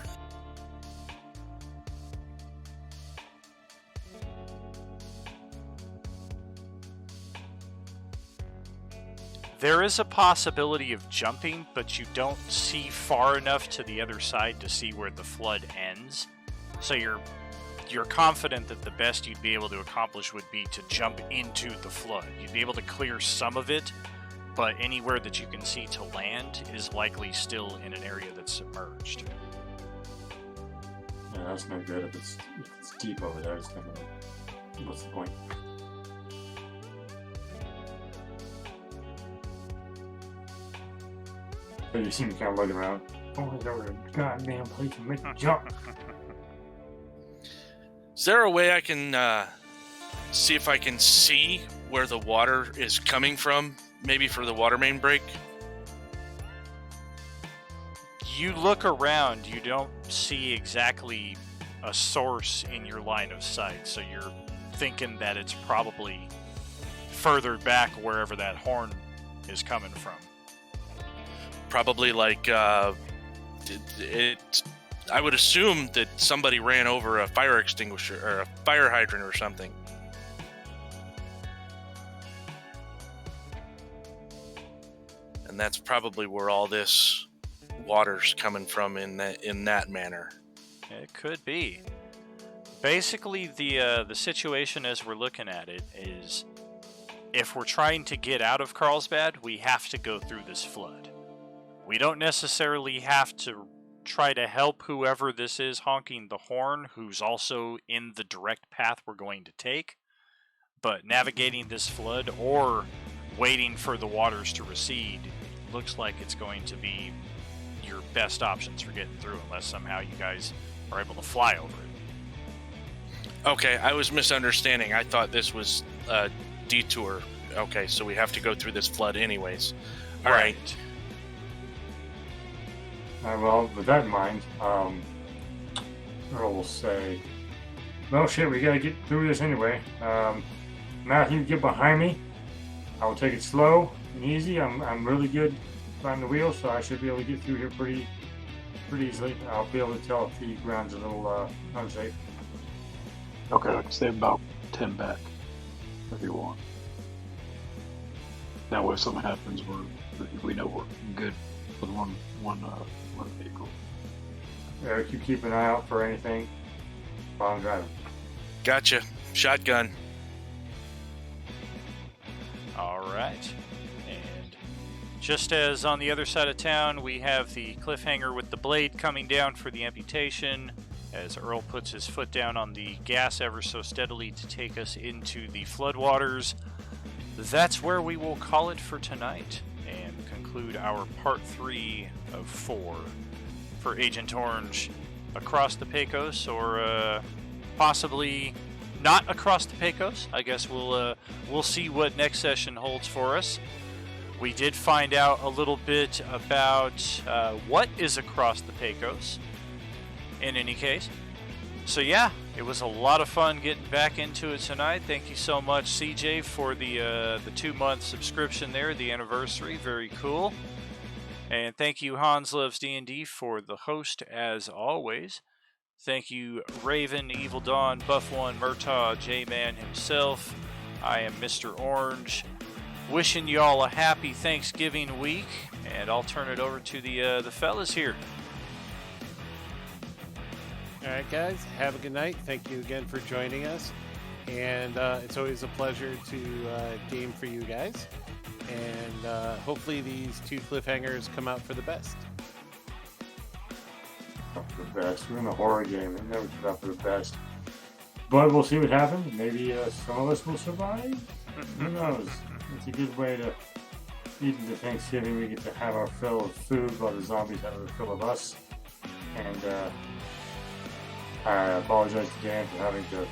There is a possibility of jumping, but you don't see far enough to the other side to see where the flood ends. So you're confident that the best you'd be able to accomplish would be to jump into the flood. You'd be able to clear some of it, but anywhere that you can see to land is likely still in an area that's submerged. Yeah, that's no good if it's deep over there. It's gonna what's the point? But you see me kind of looking around. Oh, there's a goddamn place to make a jump. Is there a way I can see if I can see where the water is coming from? Maybe for the water main break? You look around, you don't see exactly a source in your line of sight, so you're thinking that it's probably further back wherever that horn is coming from. Probably like I would assume that somebody ran over a fire extinguisher or a fire hydrant or something. And that's probably where all this water's coming from in that manner. It could be. Basically, the situation as we're looking at it is, if we're trying to get out of Carlsbad, we have to go through this flood. We don't necessarily have to try to help whoever this is honking the horn, who's also in the direct path we're going to take, but navigating this flood or waiting for the waters to recede looks like it's going to be your best options for getting through, unless somehow you guys are able to fly over it. Okay, I was misunderstanding. I thought this was a detour. Okay, so we have to go through this flood anyways. All right. Well, with that in mind, Earl will say, well, shit, we gotta get through this anyway. Matthew, get behind me. I will take it slow and easy. I'm really good behind the wheel, so I should be able to get through here pretty easily. I'll be able to tell if the ground's a little unsafe. Okay, I can stay about 10 back if you want. That way, if something happens, we know we're good with one vehicle. Eric, you keep an eye out for anything while I'm driving. Gotcha. Shotgun. All right. And just as on the other side of town, we have the cliffhanger with the blade coming down for the amputation, as Earl puts his foot down on the gas ever so steadily to take us into the floodwaters. That's where we will call it for tonight and conclude our part 3 of 4 for Agent Orange across the Pecos, or possibly not across the Pecos. I guess we'll see what next session holds for us. We did find out a little bit about what is across the Pecos, in any case. So yeah, it was a lot of fun getting back into it tonight. Thank you so much, CJ, for the 2-month subscription there, the anniversary. Very cool. And thank you, Hans Loves D&D, for the host, as always. Thank you, Raven, Evil Dawn, Buff One, Murtaugh, J-Man himself. I am Mr. Orange. Wishing you all a happy Thanksgiving week, and I'll turn it over to the fellas here. All right, guys, have a good night. Thank you again for joining us. And it's always a pleasure to game for you guys. And hopefully these 2 cliffhangers come out for the best. For the best. We're in a horror game. It never comes out for the best. But we'll see what happens. Maybe some of us will survive. Who knows? It's a good way to eat into Thanksgiving. We get to have our fill of food while the zombies have their fill of us. And I apologize to Dan for having to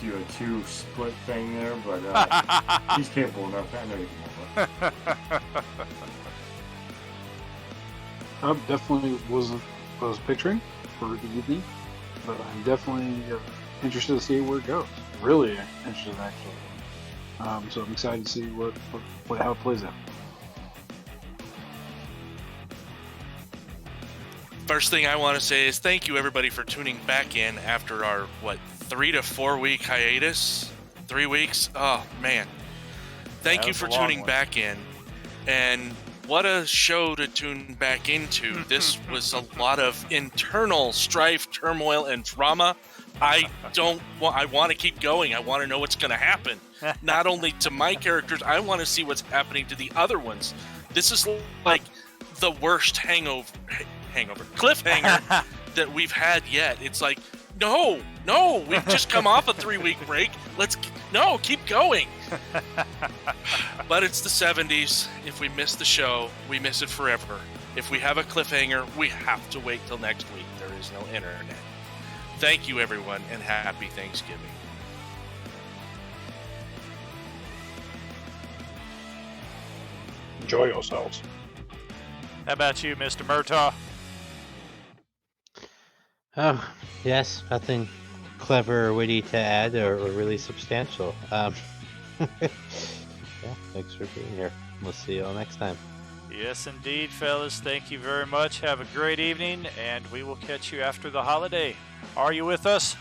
do a 2-split thing there, but he's capable enough. I know he can handle it. I definitely wasn't what I was picturing for the evening, but I'm definitely interested to see where it goes. Really interested, actually. So I'm excited to see how it plays out. First thing I want to say is thank you, everybody, for tuning back in after our, 3 to 4 week hiatus? 3 weeks? Oh, man. Thank you for tuning back in. And what a show to tune back into. This was a lot of internal strife, turmoil, and drama. I want to keep going. I want to know what's going to happen. Not only to my characters, I want to see what's happening to the other ones. This is like the worst cliffhanger that we've had yet. It's like, No, we've just come off a 3-week break. Keep going. But it's the 70s. If we miss the show, we miss it forever. If we have a cliffhanger, we have to wait till next week. There is no internet. Thank you, everyone, and happy Thanksgiving. Enjoy yourselves. How about you, Mr. Murtaugh? Oh, yes, nothing clever or witty to add or really substantial. Yeah, thanks for being here. We'll see you all next time. Yes, indeed, fellas. Thank you very much. Have a great evening, and we will catch you after the holiday. Are you with us?